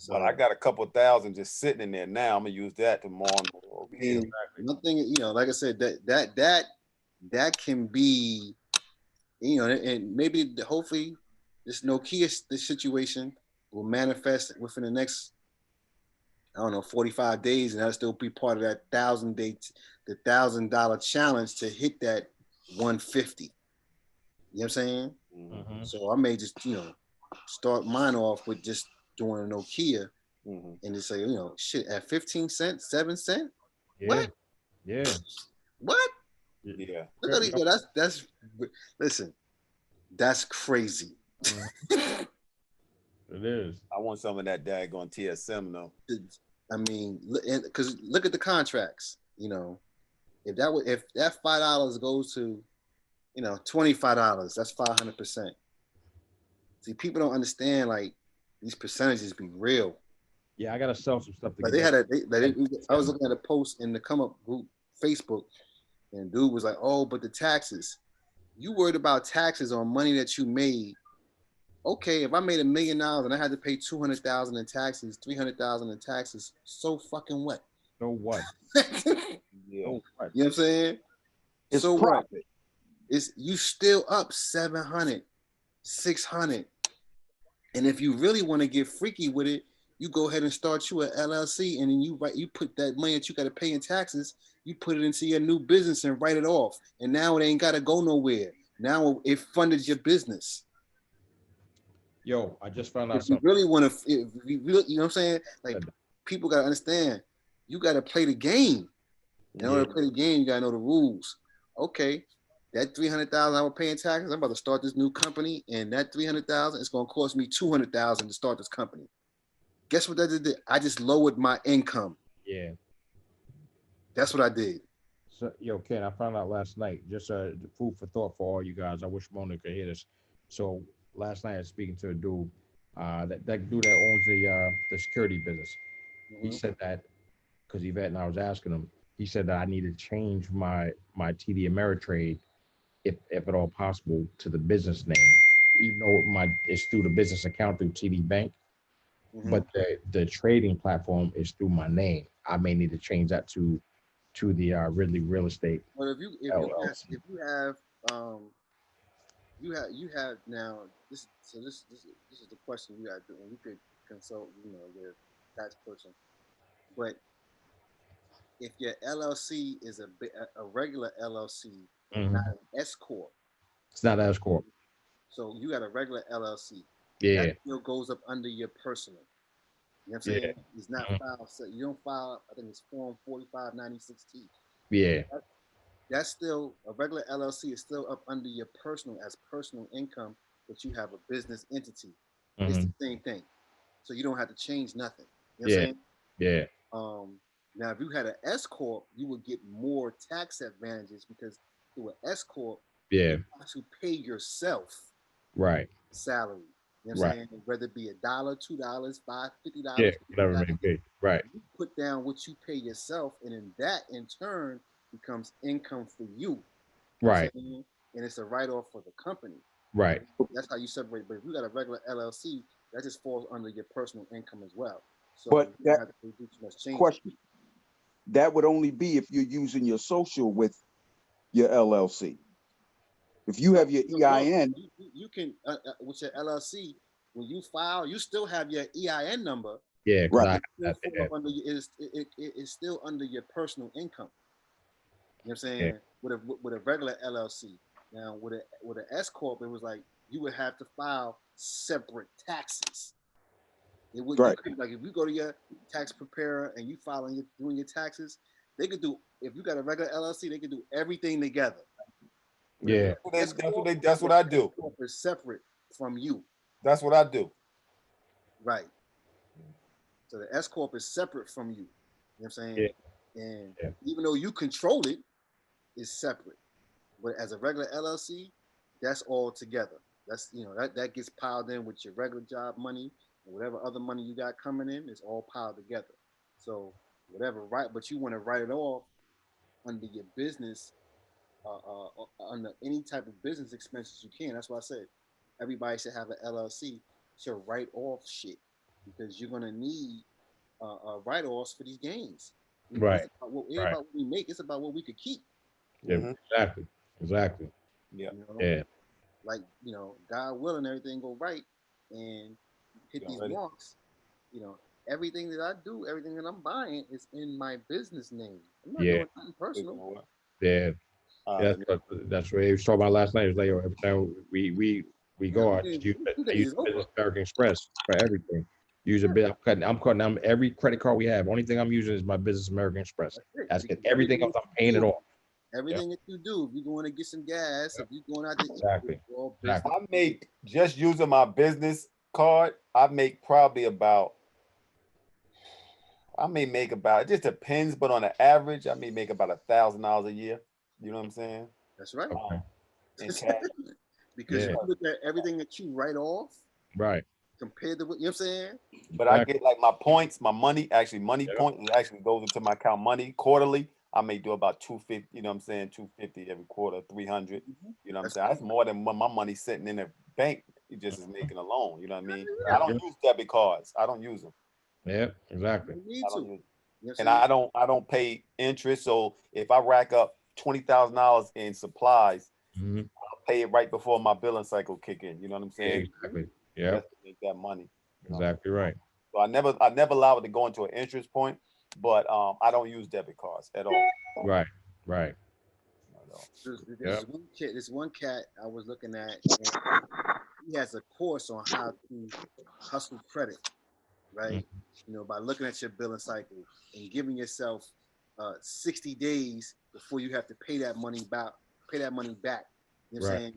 But I got a couple thousand just sitting in there now. I'm gonna use that tomorrow. One thing, you know, like I said, that can be, you know, and maybe hopefully this Nokia situation will manifest within the next, I don't know, 45 days, and that'll still be part of that the $1,000 challenge to hit that 150. You know what I'm saying? So I may just, you know, start mine off with just doing a Nokia and just say, you know, shit, at 15 cents, 7 cents? What? Yeah. What? Yeah. Look at that's listen, that's crazy. It is. I want some of that daggone TSM though. I mean, because look at the contracts. You know, if that $5 goes to, you know, $25, that's 500%. See, people don't understand like these percentages be real. Yeah, I gotta sell some stuff. But I was looking at a post in the Come Up group Facebook, and dude was like, "Oh, but the taxes. You worried about taxes on money that you made? Okay, if I made $1 million and I had to pay 200,000 in taxes, 300,000 in taxes, so fucking what? So what? You know what I'm saying? It's so profit. What? It's you still up 700, 600, and if you really want to get freaky with it, you go ahead and start you an LLC, and then you put that money that you got to pay in taxes, you put it into your new business and write it off, and now it ain't got to go nowhere. Now it funded your business. Yo, I just found out something. You really want to, you know what I'm saying? Like, people got to understand, you got to play the game. In order to play the game, you got to know the rules. Okay, that 300,000 I was paying taxes, I'm about to start this new company, and that 300,000 is going to cost me 200,000 to start this company. Guess what that did? I just lowered my income. Yeah. That's what I did. So, yo, Ken, I found out last night, just food for thought for all you guys. I wish Mona could hear this. So last night I was speaking to a dude, that dude that owns the security business. He said that, because Yvette and I was asking him, he said that I need to change my TD Ameritrade, if at all possible, to the business name, even though it's through the business account through TD Bank. But the trading platform is through my name. I may need to change that to the Ridley Real Estate. Well, if you have now this is the question you have to, and you could consult, you know, your tax person. But if your LLC is a regular LLC, Mhm. not an S corp. It's not S corp. So you got a regular LLC. Yeah. That still goes up under your personal. You know what I'm Yeah. saying? It's not Mhm. filed. So you don't file. I think it's Form 4596T. Yeah. That's still a regular LLC is still up under your personal as personal income, but you have a business entity. It's Mhm. the same thing. So you don't have to change nothing. You know what Yeah. I'm saying? Yeah. Now, if you had an S corp, you would get more tax advantages because through an S corp, Yeah. you have to pay yourself Right. salary. You know what I'm Right. saying? Whether it be $1, $2, $5, Yeah. $50, Whatever it may be. Right. you put down what you pay yourself, and then that in turn becomes income for you. You know what I'm Right. saying? And it's a write-off for the company. Right. That's how you separate. But if you got a regular LLC, that just falls under your personal income as well. So But you don't that have to do too much change. question, that would only be if you're using your social with your LLC. If you have your EIN, You can with your LLC when you file, you still have your EIN number. Yeah. Because right? I It still have fall up under it's still under your personal income. You know what I'm saying? Yeah. With a regular LLC. Now with an S corp, it was like you would have to file separate taxes. It would Right. like if you go to your tax preparer and you filing doing your taxes, they could do if you got a regular LLC, they could do everything together. Yeah. That's what I do. Is separate from you. That's what I do. Right. So the S corp is separate from you. You know what I'm saying? Yeah. And Yeah. even though you control it, it's separate. But as a regular LLC, that's all together. That's that gets piled in with your regular job money and whatever other money you got coming in, it's all piled together. So whatever, right? But you want to write it off under your business, under any type of business expenses you can. That's why I said everybody should have an LLC to write off shit because you're gonna need write-offs for these games. Right. It ain't Right. about what we make; it's about what we could keep. Yeah. Exactly. Exactly. Yeah. Yeah. Like God willing, everything go right, and hit these marks. Everything that I do, everything that I'm buying is in my business name. I'm not doing nothing personal. Yeah. That's what he was talking about last night. It's like every time we go, I use Business American Express for everything. Use a bit. I'm cutting every credit card we have. Only thing I'm using is my Business American Express. That's it. Everything else I'm paying it off. Everything that you do, if you're going to get some gas, if you're going out to exactly. I make just using my business card. I make probably about. I may make about. It just depends, but on the average, I may make about $1,000 a year. You know what I'm saying? That's right. In cash. Because you look at everything that you write off, right? Compared to what you know what I'm saying. But I get like my points, my money. Actually, money point actually goes into my account money quarterly. I may do about 250. You know what I'm saying? 250 every quarter, 300. You know what I'm saying? That's more than when my money's sitting in the bank. It just is making a loan. You know what I mean? I don't use debit cards. I don't use them. Yeah, exactly. I don't use them. And I don't pay interest. So if I rack up $20,000 in supplies, I'll pay it right before my billing cycle kick in. You know what I'm saying? Exactly. Yeah. Make that money. Exactly right. So I never allow it to go into an interest point, but I don't use debit cards at all. Right. Right. This one cat I was looking at, he has a course on how to hustle credit, right? By looking at your billing cycle and giving yourself 60 days before you have to pay that money back. You know what I'm saying?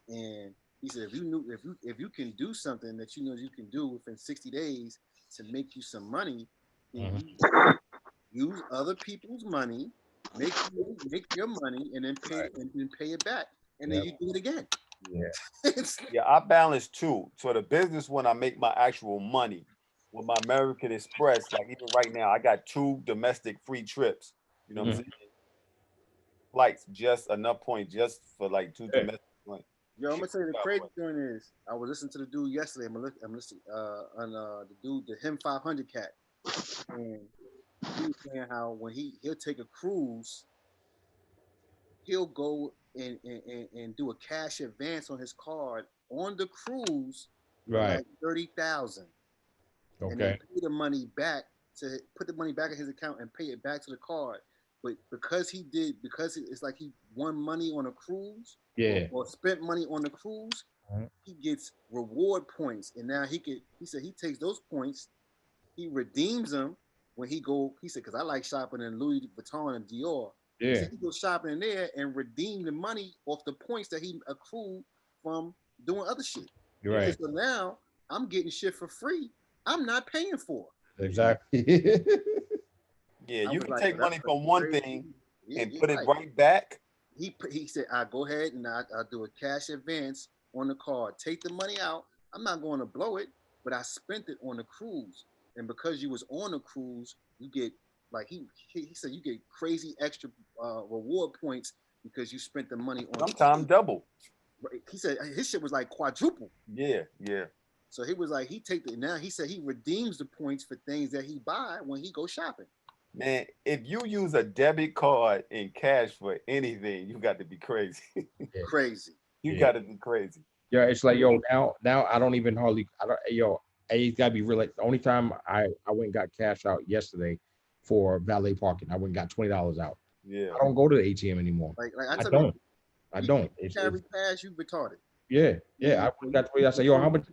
And he said, if you can do something that you know you can do within 60 days to make you some money, then you use other people's money, make your money, and then pay it back, and then you do it again. Yeah, I balance two. So the business when I make my actual money with my American Express, like even right now, I got 2 domestic free trips. You know what I'm saying? Flights, just enough points just for like 2 domestic points. Yo, I'm gonna tell you the crazy thing is, I was listening to the dude yesterday. I'm listening on the dude, the him 500 cat, and he was saying how when he'll take a cruise, he'll go and do a cash advance on his card on the cruise for like 30,000, and then pay the money back to put the money back in his account and pay it back to the card. But because it's like he won money on a cruise, Yeah. or spent money on the cruise, he gets reward points, and now he said he takes those points, he redeems them when he go. He said, because I like shopping in Louis Vuitton and Dior. Yeah. He said he goes shopping in there and redeem the money off the points that he accrued from doing other shit. You're right. So now I'm getting shit for free. I'm not paying for. Exactly. Yeah, you can take money from one crazy thing Yeah, and you're put it right. right back. He said, I go ahead and I'll do a cash advance on the card. Take the money out. I'm not going to blow it, but I spent it on the cruise. And because you was on the cruise, you get like he said you get crazy extra reward points because you spent the money on. Sometimes double. He said his shit was like quadruple. Yeah, yeah. So he was like he said he redeems the points for things that he buy when he goes shopping. Man, if you use a debit card in cash for anything, you got to be crazy. Crazy. You got to be crazy. Yeah, it's like, yo, now I don't even it's gotta be real. Like, the only time I went and got cash out yesterday for valet parking, I went and got $20 out. Yeah. I don't go to the ATM anymore. Like I don't. I don't. Carry cash, you retarded. Yeah. I got $20. I said, yo, how much?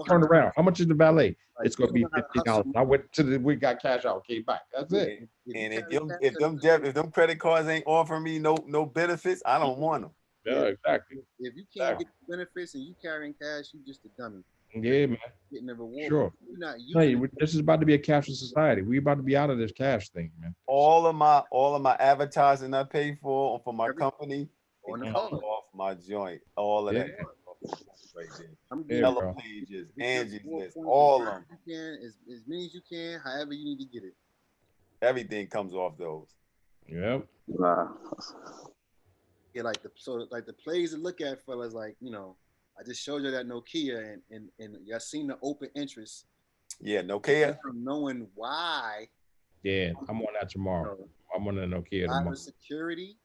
Turn around. How much is the valet? Like, it's gonna be $50. I went to we got cash out, came back. That's it. And if them credit cards ain't offering me no benefits, I don't want them. Yeah, exactly. If you can't get the benefits and you carrying cash, you just a dummy. Yeah, man. Getting a reward. Sure. You're not using this is about to be a cashless society. We about to be out of this cash thing, man. All of my advertising I pay for my company, it comes off my joint. All of that right there. Yellow Pages, Angie's List, all of them. You can, as many as you can, however you need to get it. Everything comes off those. Yep. Wow. Yeah, like the plays to look at, fellas, like, you know, I just showed you that Nokia and y'all seen the open interest. Yeah, Nokia. Knowing why. Yeah, I'm on that tomorrow. I'm on the Nokia tomorrow. Cybersecurity.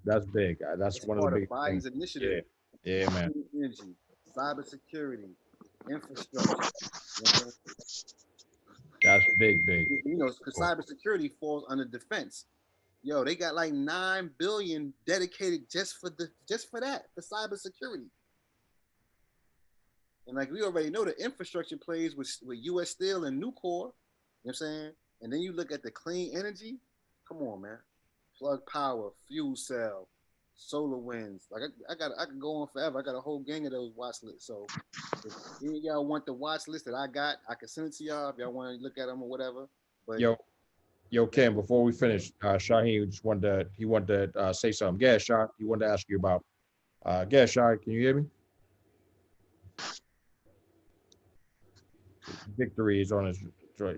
That's big. That's one of the big Biden's initiative. Yeah, man. Energy, cybersecurity, infrastructure. That's big. You know, because cybersecurity falls under defense. Yo, they got like $9 billion dedicated just for that, for cybersecurity. And like we already know, the infrastructure plays with U.S. Steel and Nucor. You know what I'm saying? And then you look at the clean energy. Come on, man. Plug power, fuel cell, solar winds. Like I can go on forever. I got a whole gang of those watch lists. So if any of y'all want the watch list that I got, I can send it to y'all if y'all want to look at them or whatever. But Yo, Ken, before we finish, Shaheen just wanted to say something. Yeah, Shah, he wanted to ask you about. Yeah, Shah, can you hear me? Victory is on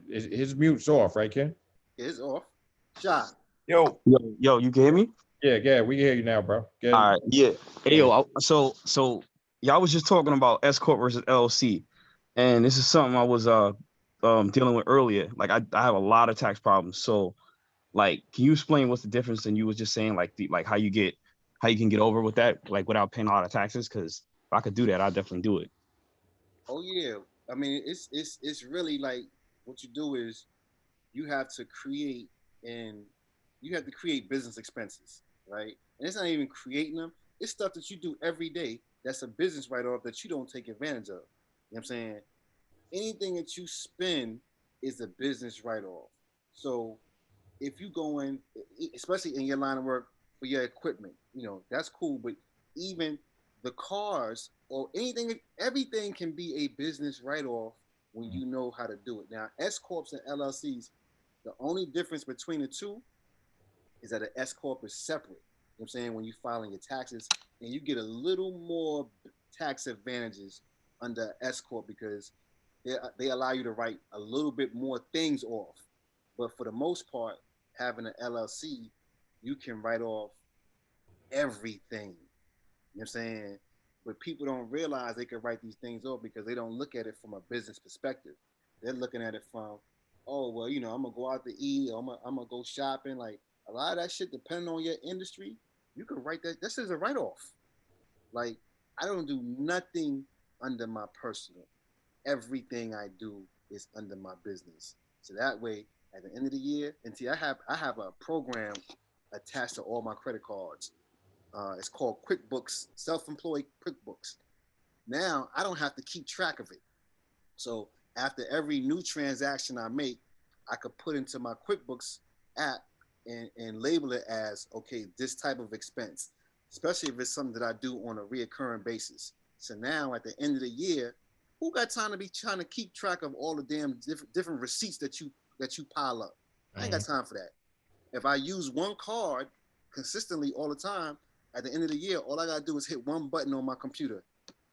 his mute's off, right, Ken? It's off. Shah. Yo, you can hear me? Yeah, we can hear you now, bro. All right, yeah. Hey, yo, so y'all was just talking about S Corp versus LLC, and this is something I was dealing with earlier. Like I have a lot of tax problems. So, like, can you explain what's the difference? And you was just saying like how you can get over with that, like without paying a lot of taxes. Because if I could do that, I'd definitely do it. Oh yeah, I mean it's really like what you do is you have to create business expenses, right? And it's not even creating them. It's stuff that you do every day. That's a business write-off that you don't take advantage of. You know what I'm saying? Anything that you spend is a business write-off. So if you go in, especially in your line of work for your equipment, you know, that's cool. But even the cars or everything can be a business write-off when you know how to do it. Now, S Corps and LLCs, the only difference between the two is that an S Corp is separate. You know what I'm saying? When you filing your taxes, and you get a little more tax advantages under S Corp because they allow you to write a little bit more things off. But for the most part, having an LLC, you can write off everything. You know what I'm saying? But people don't realize they can write these things off because they don't look at it from a business perspective. They're looking at it from, oh, well, you know, I'm going to go out to eat, or I'm going to go shopping. Like, a lot of that shit, depending on your industry, you can write that. This is a write-off. Like, I don't do nothing under my personal. Everything I do is under my business. So that way, at the end of the year, and see, I have a program attached to all my credit cards. It's called QuickBooks, self-employed QuickBooks. Now I don't have to keep track of it. So after every new transaction I make, I could put into my QuickBooks app and label it as, okay, this type of expense, especially if it's something that I do on a reoccurring basis. So now at the end of the year, who got time to be trying to keep track of all the damn different receipts that you pile up? I ain't got time for that. If I use one card consistently all the time, at the end of the year, all I gotta do is hit one button on my computer,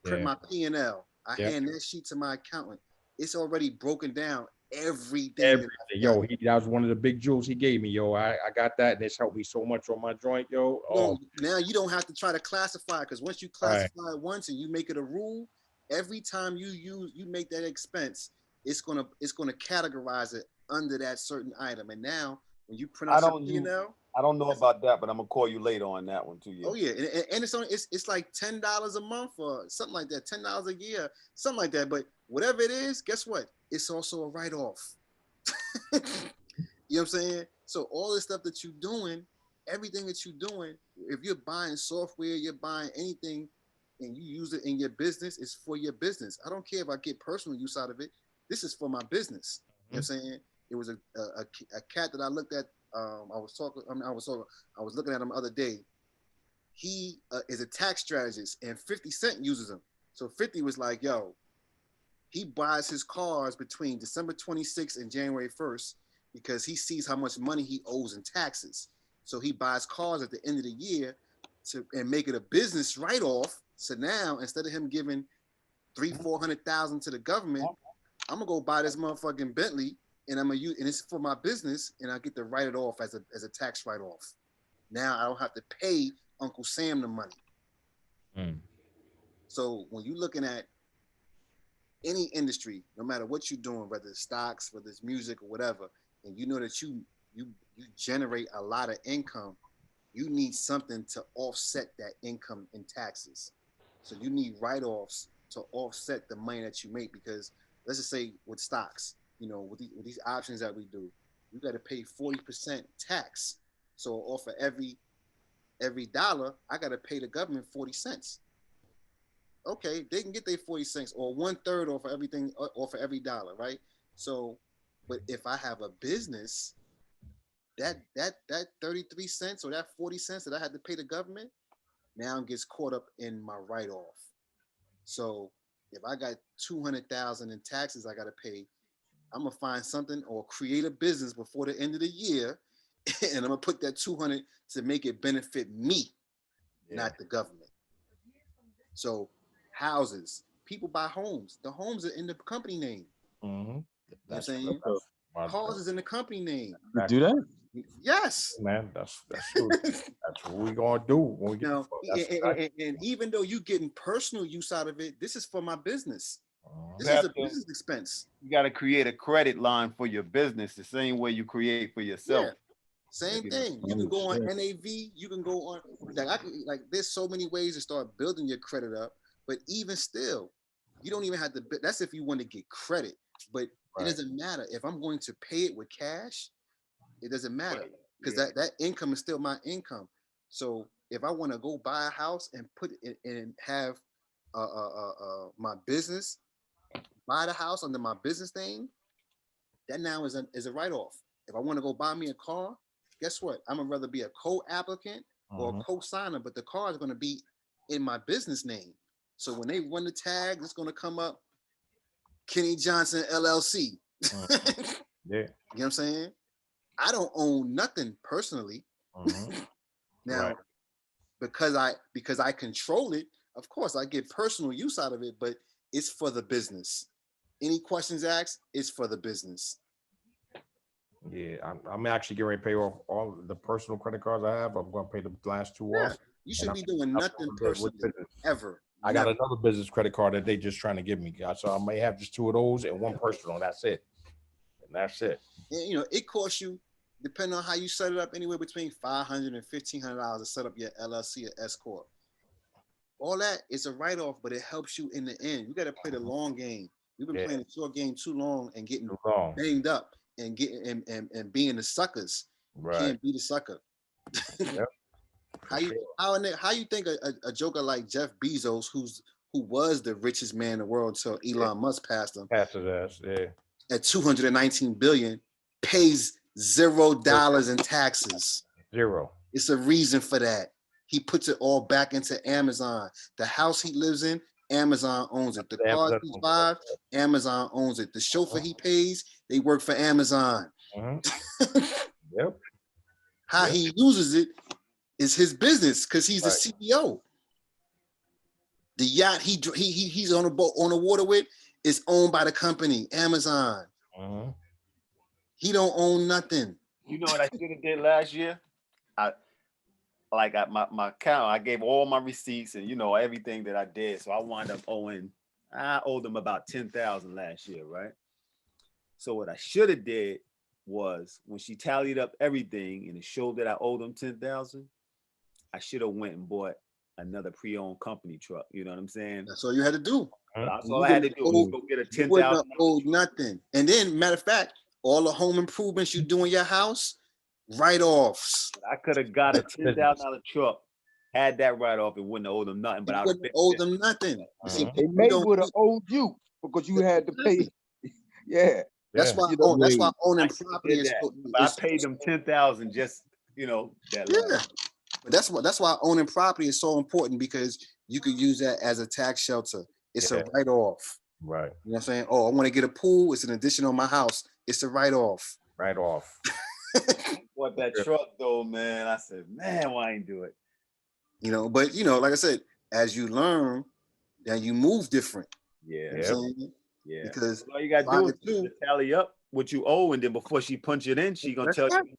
print my P&L. I hand that sheet to my accountant. It's already broken down everything. Yo, that was one of the big jewels he gave me, yo. I got that, and it's helped me so much on my joint, yo. Oh, now you don't have to try to classify, because once you classify it once and you make it a rule, every time you make that expense, it's gonna categorize it under that certain item. And now when you print out your P&L, I don't know about that, but I'm gonna call you later on that one too. Yeah. Oh yeah, and it's like $10 a month or something like that, $10 a year, something like that. But whatever it is, guess what? It's also a write-off. You know what I'm saying? So all this stuff that you're doing, everything that you're doing, if you're buying software, you're buying anything, and you use it in your business, it's for your business. I don't care if I get personal use out of it. This is for my business. You know what I'm saying? It was a cat that I looked at. I was looking at him the other day. He is a tax strategist, and 50 Cent uses him. So 50 was like, yo, he buys his cars between December 26th and January 1st because he sees how much money he owes in taxes. So he buys cars at the end of the year and make it a business write-off. So now, instead of him giving $300,000-$400,000 to the government, I'm gonna go buy this motherfucking Bentley, and I'm gonna use, and it's for my business, and I get to write it off as a tax write-off. Now I don't have to pay Uncle Sam the money. So when you're looking at any industry, no matter what you're doing, whether it's stocks, whether it's music or whatever, and you know that you generate a lot of income, you need something to offset that income in taxes. So you need write-offs to offset the money that you make, because let's just say with stocks, you know, with these options that we do, you got to pay 40% tax. So off of every dollar, I got to pay the government 40 cents. Okay, they can get their 40 cents or 1/3 off of everything, off of every dollar, right? So, but if I have a business, that 33 cents or that 40 cents that I had to pay the government now gets caught up in my write-off. So if I got 200,000 in taxes I got to pay, I'm gonna find something or create a business before the end of the year, and I'm gonna put that 200 to make it benefit me, not the government. So houses, people buy homes. The homes are in the company name. You know what I'm saying? Cars is in the company name. You do that? Yes, man. That's what we gonna do when we get now, and even though you're getting personal use out of it, this is for my business. This is a business expense. You got to create a credit line for your business the same way you create for yourself. Yeah. Same thing. You can go on NAV. You can go on like there's so many ways to start building your credit up. But even still, you don't even have to. That's if you want to get credit. But it doesn't matter if I'm going to pay it with cash. It doesn't matter because that income is still my income. So if I want to go buy a house and put it and have my business, buy the house under my business name, that now is a write-off. If I want to go buy me a car, guess what? I'm gonna rather be a co-applicant or a co-signer, but the car is gonna be in my business name. So when they run the tag, it's gonna come up Kenny Johnson LLC. You know what I'm saying? I don't own nothing personally. Now, because I control it, of course I get personal use out of it, but it's for the business. Any questions asked, it's for the business. Yeah, I'm actually getting ready to pay off all the personal credit cards I have. I'm going to pay the last two off. You shouldn't be doing nothing personally ever. I got another business credit card that they just trying to give me, guys. So I may have just two of those and one personal. That's it. And that's it. And, you know, it costs you, depending on how you set it up, anywhere between $500 and $1,500 to set up your LLC or S corp. All that is a write-off, but it helps you in the end. You got to play the long game. You've been playing the short game too long and getting Too long. banged up and getting and being the suckers. Right. Can't be the sucker. Yep. How you think a joker like Jeff Bezos, who was the richest man in the world until Elon Musk passed him, Passed his ass, at 219 billion, pays $0 in taxes. Zero. It's a reason for that. He puts it all back into Amazon. The house he lives in, Amazon owns it. The cars he buys, Amazon owns it. The chauffeur he pays, they work for Amazon. Yep. How he uses it is his business because he's the CEO. The yacht he's on a boat on the water with is owned by the company, Amazon. He don't own nothing. You know what I should have did last year? My account, I gave all my receipts and everything that I did. So I wound up I owed them about 10,000 last year, right? So what I should have did was when she tallied up everything and it showed that I owed them 10,000, I should have went and bought another pre-owned company truck. You know what I'm saying? That's all you had to do. That's all I had to do was go get a 10,000. Owed nothing. And then, matter of fact, all the home improvements you do in your house, write-offs. I could have got a $10,000 truck, had that write-off, and wouldn't have owed them nothing. But I wouldn't owe them nothing. See, they may would have owed you because you had to pay. Yeah. That's why owning property is. I paid them 10,000 just that. But that's why owning property is so important because you could use that as a tax shelter. It's a write-off. Right. You know what I'm saying? Oh, I want to get a pool. It's an addition on my house. It's a write-off. Write-off. What that truck though, man? I said, man, why I ain't do it? But like I said, as you learn, then you move different. Yeah. Yeah. Because all you gotta do is just tally up what you owe, and then before she punch it in, she gonna tell you.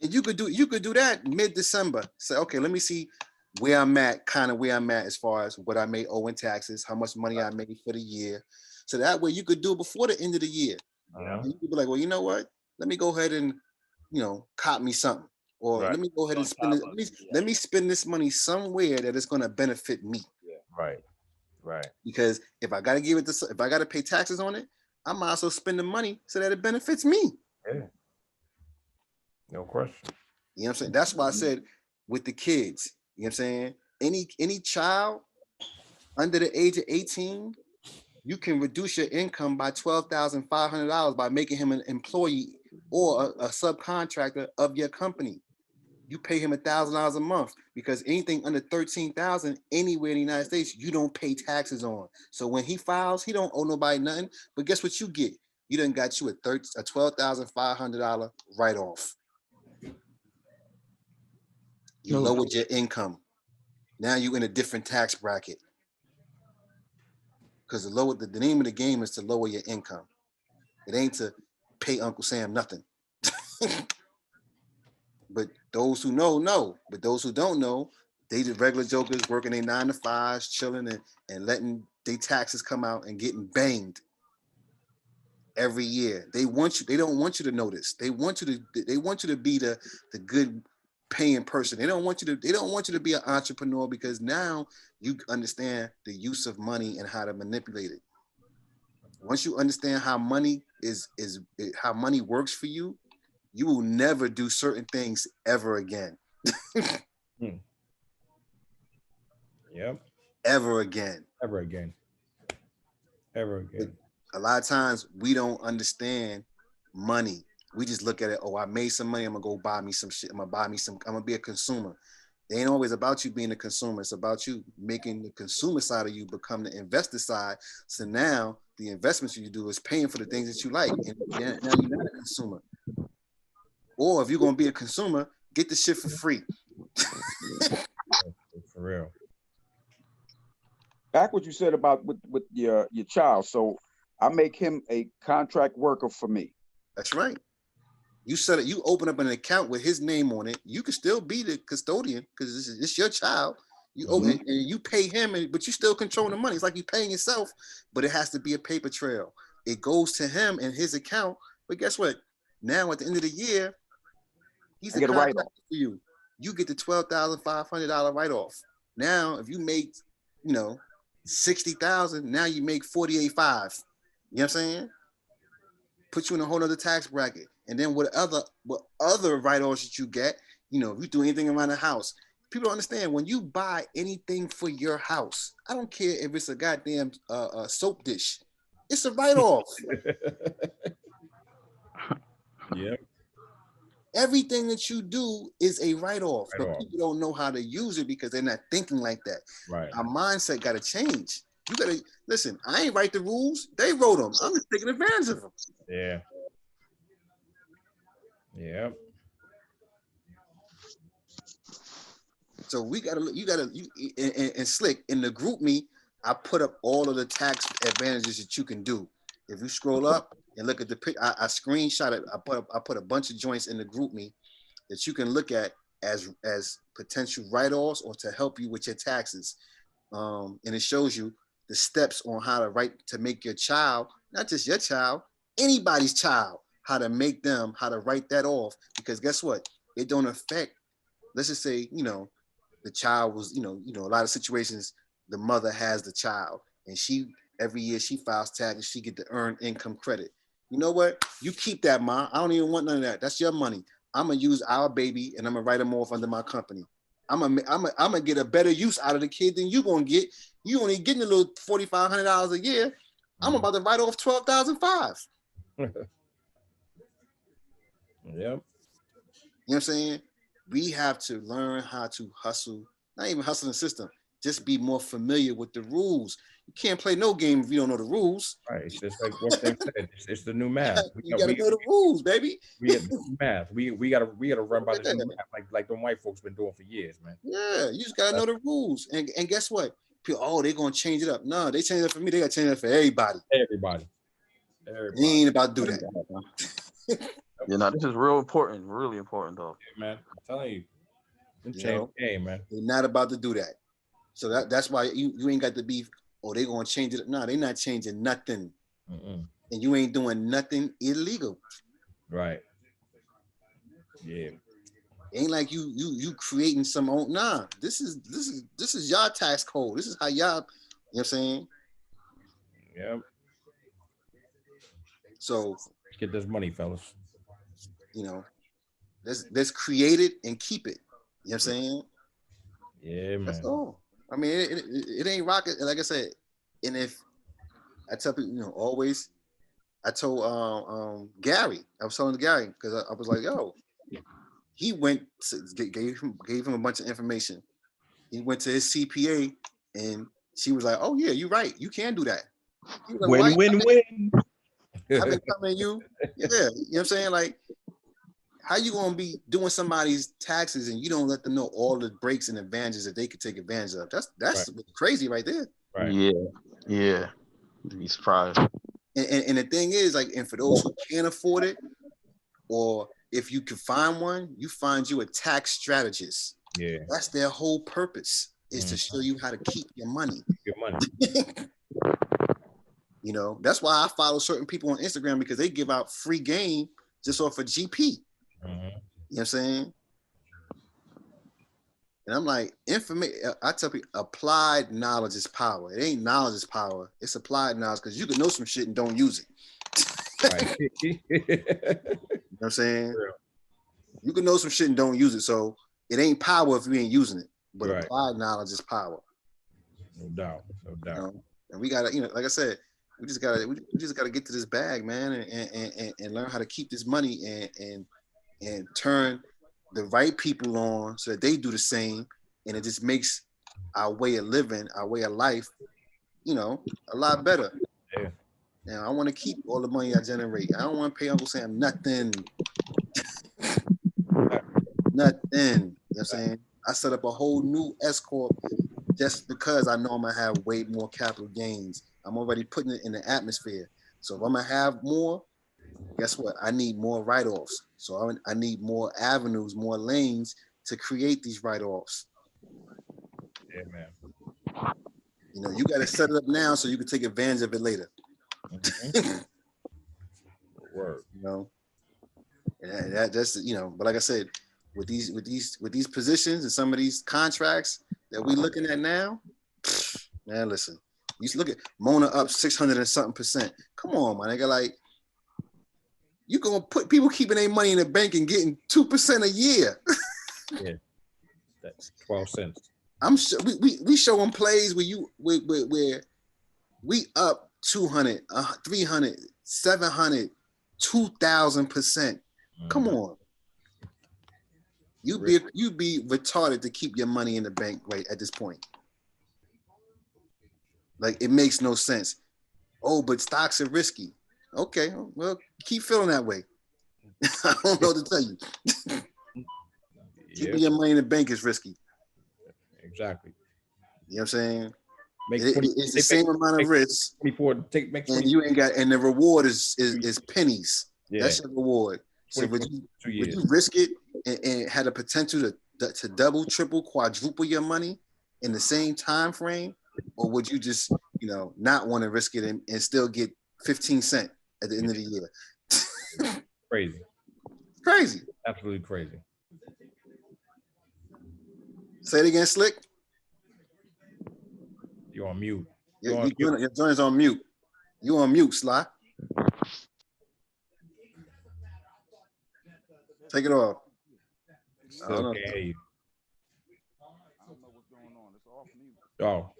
And you could do that mid-December. Say, okay, let me see where I'm at as far as what I may owe in taxes, how much money I made for the year. So that way you could do it before the end of the year. And you could be like, well, you know what? Let me go ahead and, cop me something. Or let me go ahead and spend it. Let me spend this money somewhere that is going to benefit me. Yeah. Right. Because if I got to pay taxes on it, I might as well spend the money so that it benefits me. Yeah. No question. You know what I'm saying? That's why I said with the kids, you know what I'm saying? Any child under the age of 18, you can reduce your income by $12,500 by making him an employee or a subcontractor of your company. You pay him $1,000 a month because anything under $13,000 anywhere in the United States, you don't pay taxes on. So when he files, he don't owe nobody nothing. But guess what you get? You done got you a $12,500 write-off. You lowered your income. Now you're in a different tax bracket. Because the name of the game is to lower your income. It ain't to pay Uncle Sam nothing. But those who know. But those who don't know, they just regular jokers working their 9 to 5s, chilling and letting their taxes come out and getting banged every year. They don't want you to notice. They want you to be the good paying person. They don't want you to be an entrepreneur because now you understand the use of money and how to manipulate it. Once you understand how money how money works for you, you will never do certain things ever again. Yep. Ever again. A lot of times we don't understand money. We just look at it, I made some money, I'm gonna go buy me some shit. I'm gonna be a consumer. It ain't always about you being a consumer. It's about you making the consumer side of you become the investor side. So now the investments you do is paying for the things that you like. And now you're not a consumer. Or if you're gonna be a consumer, get the shit for free. For real. Back what you said about with your child. So I make him a contract worker for me. That's right. You set it. You open up an account with his name on it. You can still be the custodian because it's your child. You open and you pay him, but you still control the money. It's like you're paying yourself, but it has to be a paper trail. It goes to him and his account. But guess what? Now at the end of the year, he's a contract for you. You get the $12,500 write-off. Now, if you make, 60,000. Now you make 48.5. You know what I'm saying? Put you in a whole other tax bracket. And then what other write-offs that you get, you know, if you do anything around the house, people don't understand when you buy anything for your house, I don't care if it's a goddamn soap dish, it's a write-off. Yeah. Everything that you do is a write-off, but people don't know how to use it because they're not thinking like that. Right. Our mindset got to change. You got to listen. I ain't write the rules; they wrote them. I'm just taking advantage of them. Yeah. Yeah. So and Slick in the group me, I put up all of the tax advantages that you can do. If you scroll up and look at the pic, I screenshot it. I put a bunch of joints in the group me that you can look at as potential write-offs or to help you with your taxes. And it shows you the steps on how to make your child, not just your child, anybody's child, how to write that off. Because guess what? It don't affect, let's just say, you know, the child was, you know, a lot of situations, the mother has the child and every year she files taxes, she get the earned income credit. You know what? You keep that, Ma. I don't even want none of that. That's your money. I'm gonna use our baby and I'm gonna write them off under my company. I'm gonna get a better use out of the kid than you gonna get. You only getting a little $4,500 a year. I'm about to write off $12,500. Yep. You know what I'm saying? We have to learn how to hustle, not even hustle the system, just be more familiar with the rules. You can't play no game if you don't know the rules. Right. It's just like what they said. It's the new math. You gotta know the rules, baby. We get the new math. We gotta run by the new math like the white folks been doing for years, man. Yeah, you just gotta know the rules. And guess what? People, they're gonna change it up. No, they change it up for me. They gotta change it up for everybody. Everybody. They ain't about to do that. You know, this is real important, really important, though. Yeah, man, I'm telling you, change the game, man. They're not about to do that. So that's why you ain't got to be. They gonna change it. No, they're not changing nothing. And you ain't doing nothing illegal. Right. Yeah. Ain't like you creating some own. Nah, this is y'all tax code. This is how y'all. You know what I'm saying? Yep. So let's get this money, fellas. You know, let's create it and keep it. You know what I'm saying? Yeah, man. That's all. I mean, it ain't rocket. Like I said, and if I tell people, you know, always, I told Gary, I was telling Gary because I was like, yo, he went gave him a bunch of information. He went to his CPA and she was like, oh yeah, you're right, you can do that. Like, win. I've been telling you, yeah, you know what I'm saying? Like, how you gonna be doing somebody's taxes and you don't let them know all the breaks and advantages that they could take advantage of? That's right. Crazy right there. Right. Yeah. Be surprised. And the thing is, like, and for those who can't afford it, or if you can find one, you find you a tax strategist. Yeah. That's their whole purpose, is to show you how to keep your money. You know, that's why I follow certain people on Instagram, because they give out free game just off of GP. You know what I'm saying? And I'm like, I tell people, applied knowledge is power. It ain't knowledge is power. It's applied knowledge, because you can know some shit and don't use it. Right. You know what I'm saying? You can know some shit and don't use it. So it ain't power if you ain't using it. But applied knowledge is power. No doubt. You know? And we gotta, you know, like I said, we just gotta get to this bag, man, and learn how to keep this money and turn the right people on so that they do the same, and it just makes our way of living, our way of life, you know, a lot better. Yeah. Now I want to keep all the money I generate. I don't want to pay Uncle Sam nothing. Nothing. You know what I'm saying? I set up a whole new S Corp just because I know I'm gonna have way more capital gains. I'm already putting it in the atmosphere. So if I'm gonna have more, guess what? I need more write-offs. So I need more avenues, more lanes to create these write-offs. Yeah, man. You know, you got to set it up now so you can take advantage of it later. Word. You know, and that's, you know. But like I said, with these positions and some of these contracts that we're looking at now, man, listen, You look at Mona up 600 and something %. Come on, my nigga. Like, you gonna put people keeping their money in the bank and getting 2% a year. Yeah, that's 12 cents. I'm sure we show them plays where where we up 200, 300, 700, 2,000%. Come on. You'd be retarded to keep your money in the bank right at this point. Like, it makes no sense. Oh, but stocks are risky. Okay, well, keep feeling that way. I don't know what to tell you. Keeping your money in the bank is risky. Exactly. You know what I'm saying? It's the same amount of risk. And you ain't got, and the reward is pennies. Yeah. That's your reward. So would you risk it and had the potential to double, triple, quadruple your money in the same time frame? Or would you just, not want to risk it and still get 15 cents at the end of the year? Crazy. Crazy. Absolutely crazy. Say it again, Slick. You're on mute. Your joint is on mute. You on mute, Sly. Take it off. Still can't hear you. I don't know what's going on. It's off mute. Oh,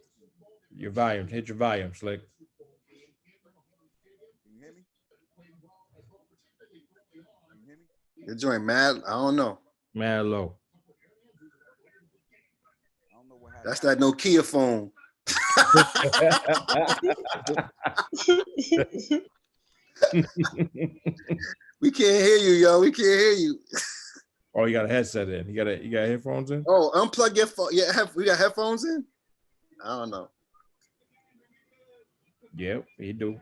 your volume. Hit your volume, Slick. Can you hear me? Can you hear me? Your joint mad. I don't know. Mad low. I don't know what happened. That's that Nokia phone. We can't hear you, yo. We can't hear you. Oh, you got a headset in. You got headphones in? Oh, unplug your phone. Yeah, we got headphones in? I don't know. Yep, you do.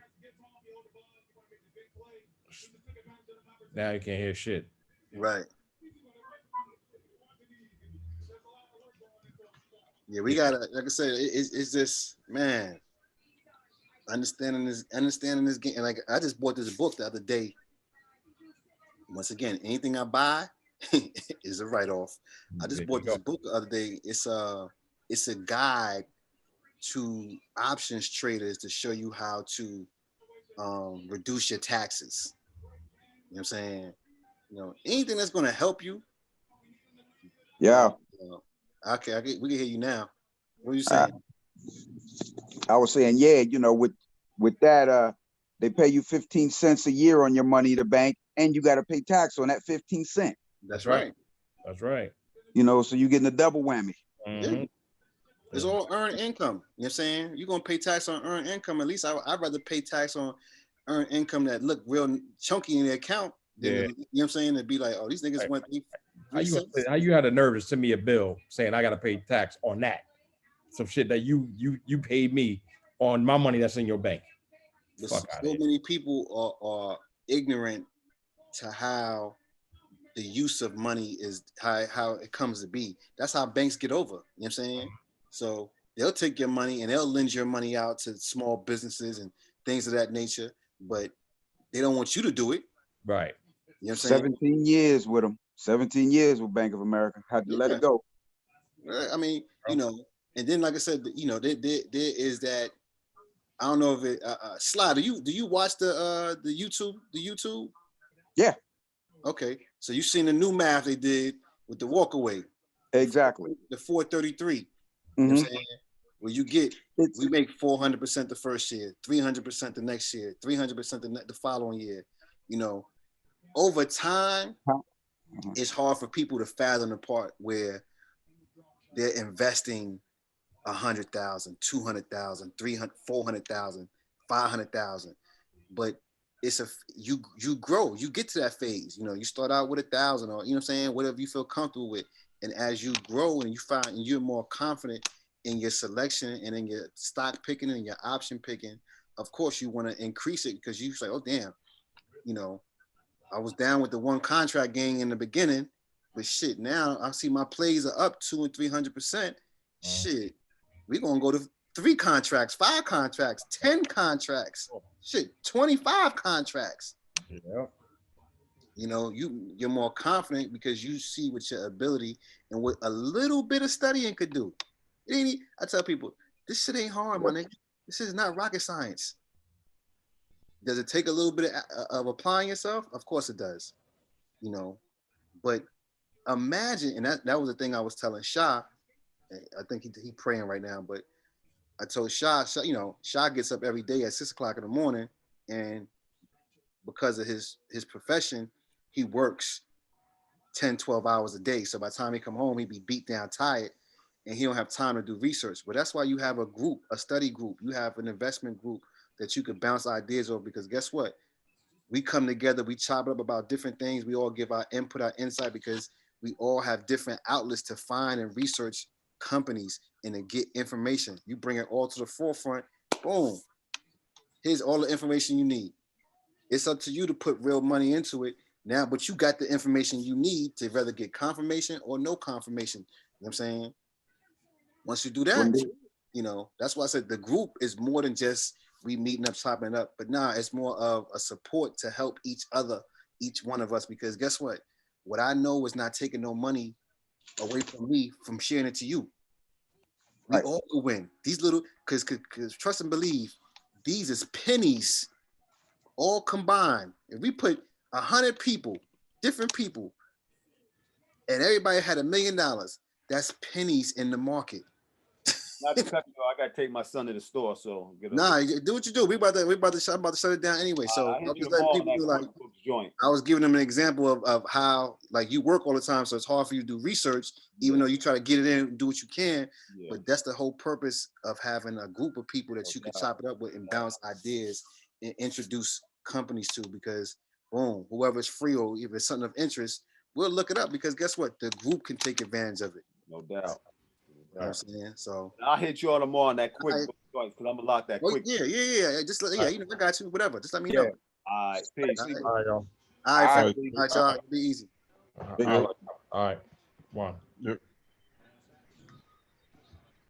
Now you can't hear shit. Right. Yeah, we gotta, like I said, it's just, man, understanding this game. And like, I just bought this book the other day. Once again, anything I buy is a write-off. I just bought this book the other day. It's a guide to options traders to show you how to reduce your taxes. You know what I'm saying? Anything that's going to help you. Yeah. Okay, we can hear you now. What are you saying? I was saying, yeah, with that, they pay you 15 cents a year on your money in the bank, and you got to pay tax on that 15 cents. That's right. That's right. So you're getting a double whammy. Mm-hmm. Yeah. It's all earned income. You know what I'm saying? You're going to pay tax on earned income. At least I'd rather pay tax on earned income that look real chunky in the account. Than you know what I'm saying? It'd be like, oh, these niggas want how you had the nerve to send me a bill saying I got to pay tax on that? Some shit that you paid me on my money that's in your bank. So many people are ignorant to how the use of money is, how it comes to be. That's how banks get over. You know what I'm saying? So they'll take your money and they'll lend your money out to small businesses and things of that nature, but they don't want you to do it. Right. You know what I'm saying? 17 years with them. 17 years with Bank of America. Had to let it go. I mean, and then like I said, there is that. I don't know if it Sly, do you watch the YouTube? Yeah. Okay. So you seen the new math they did with the walkaway. Exactly. The 433. Mm-hmm. You know what I'm saying? Where you get, we make 400% the first year, 300% the next year, 300% the following year. Over time, it's hard for people to fathom the part where they're investing 100,000, 200,000, 300, 400,000, 500,000, but it's you grow, you get to that phase. You start out with 1,000, or what I'm saying, whatever you feel comfortable with, and as you grow and you find and you're more confident in your selection and in your stock picking and your option picking, of course you want to increase it because you say, oh damn, I was down with the one contract gang in the beginning, but shit, now I see my plays are up 200% and 300%. Shit, we're gonna go to 3 contracts, 5 contracts, 10 contracts, shit, 25 contracts. Yeah. You're more confident because you see what your ability and what a little bit of studying could do. I tell people, this shit ain't hard, my nigga. This is not rocket science. Does it take a little bit of applying yourself? Of course it does. You know, but imagine, and that was the thing I was telling Shah. I think he praying right now, but I told Shah, you know, Shah gets up every day at 6 o'clock in the morning, and because of his profession, he works 10, 12 hours a day. So by the time he come home, he be beat down, tired, and he don't have time to do research. But that's why you have a group, a study group. You have an investment group that you could bounce ideas off, because guess what? We come together, we chop it up about different things. We all give our input, our insight, because we all have different outlets to find and research companies and to get information. You bring it all to the forefront. Boom. Here's all the information you need. It's up to you to put real money into it now, but you got the information you need to rather get confirmation or no confirmation. You know what I'm saying? Once you do that, you know, that's why I said the group is more than just we meeting up, chopping up, but nah, it's more of a support to help each other, each one of us, because guess what? What I know is not taking no money away from me from sharing it to you. We all win. These little, because trust and believe, these is pennies all combined. If we put 100 people, different people, and everybody had $1 million, that's pennies in the market. Not to cut you off, I gotta take my son to the store, so nah, do what you do. I'm about to shut it down anyway. So I'm just letting people do, like, I was giving them an example of how, like, you work all the time, so it's hard for you to do research, even though you try to get it in, do what you can. Yeah. But that's the whole purpose of having a group of people that you can chop it up with and bounce ideas and introduce companies to, because boom, whoever's free or if it's something of interest, we'll look it up, because guess what? The group can take advantage of it. No doubt. You know what I'm saying? So I'll hit you all tomorrow on that quick because I'm gonna lock that quick. Yeah. Just you know, I got you. Whatever. Just let me know. All right, peace. All right, y'all. All right, y'all. Be easy. All right. 1.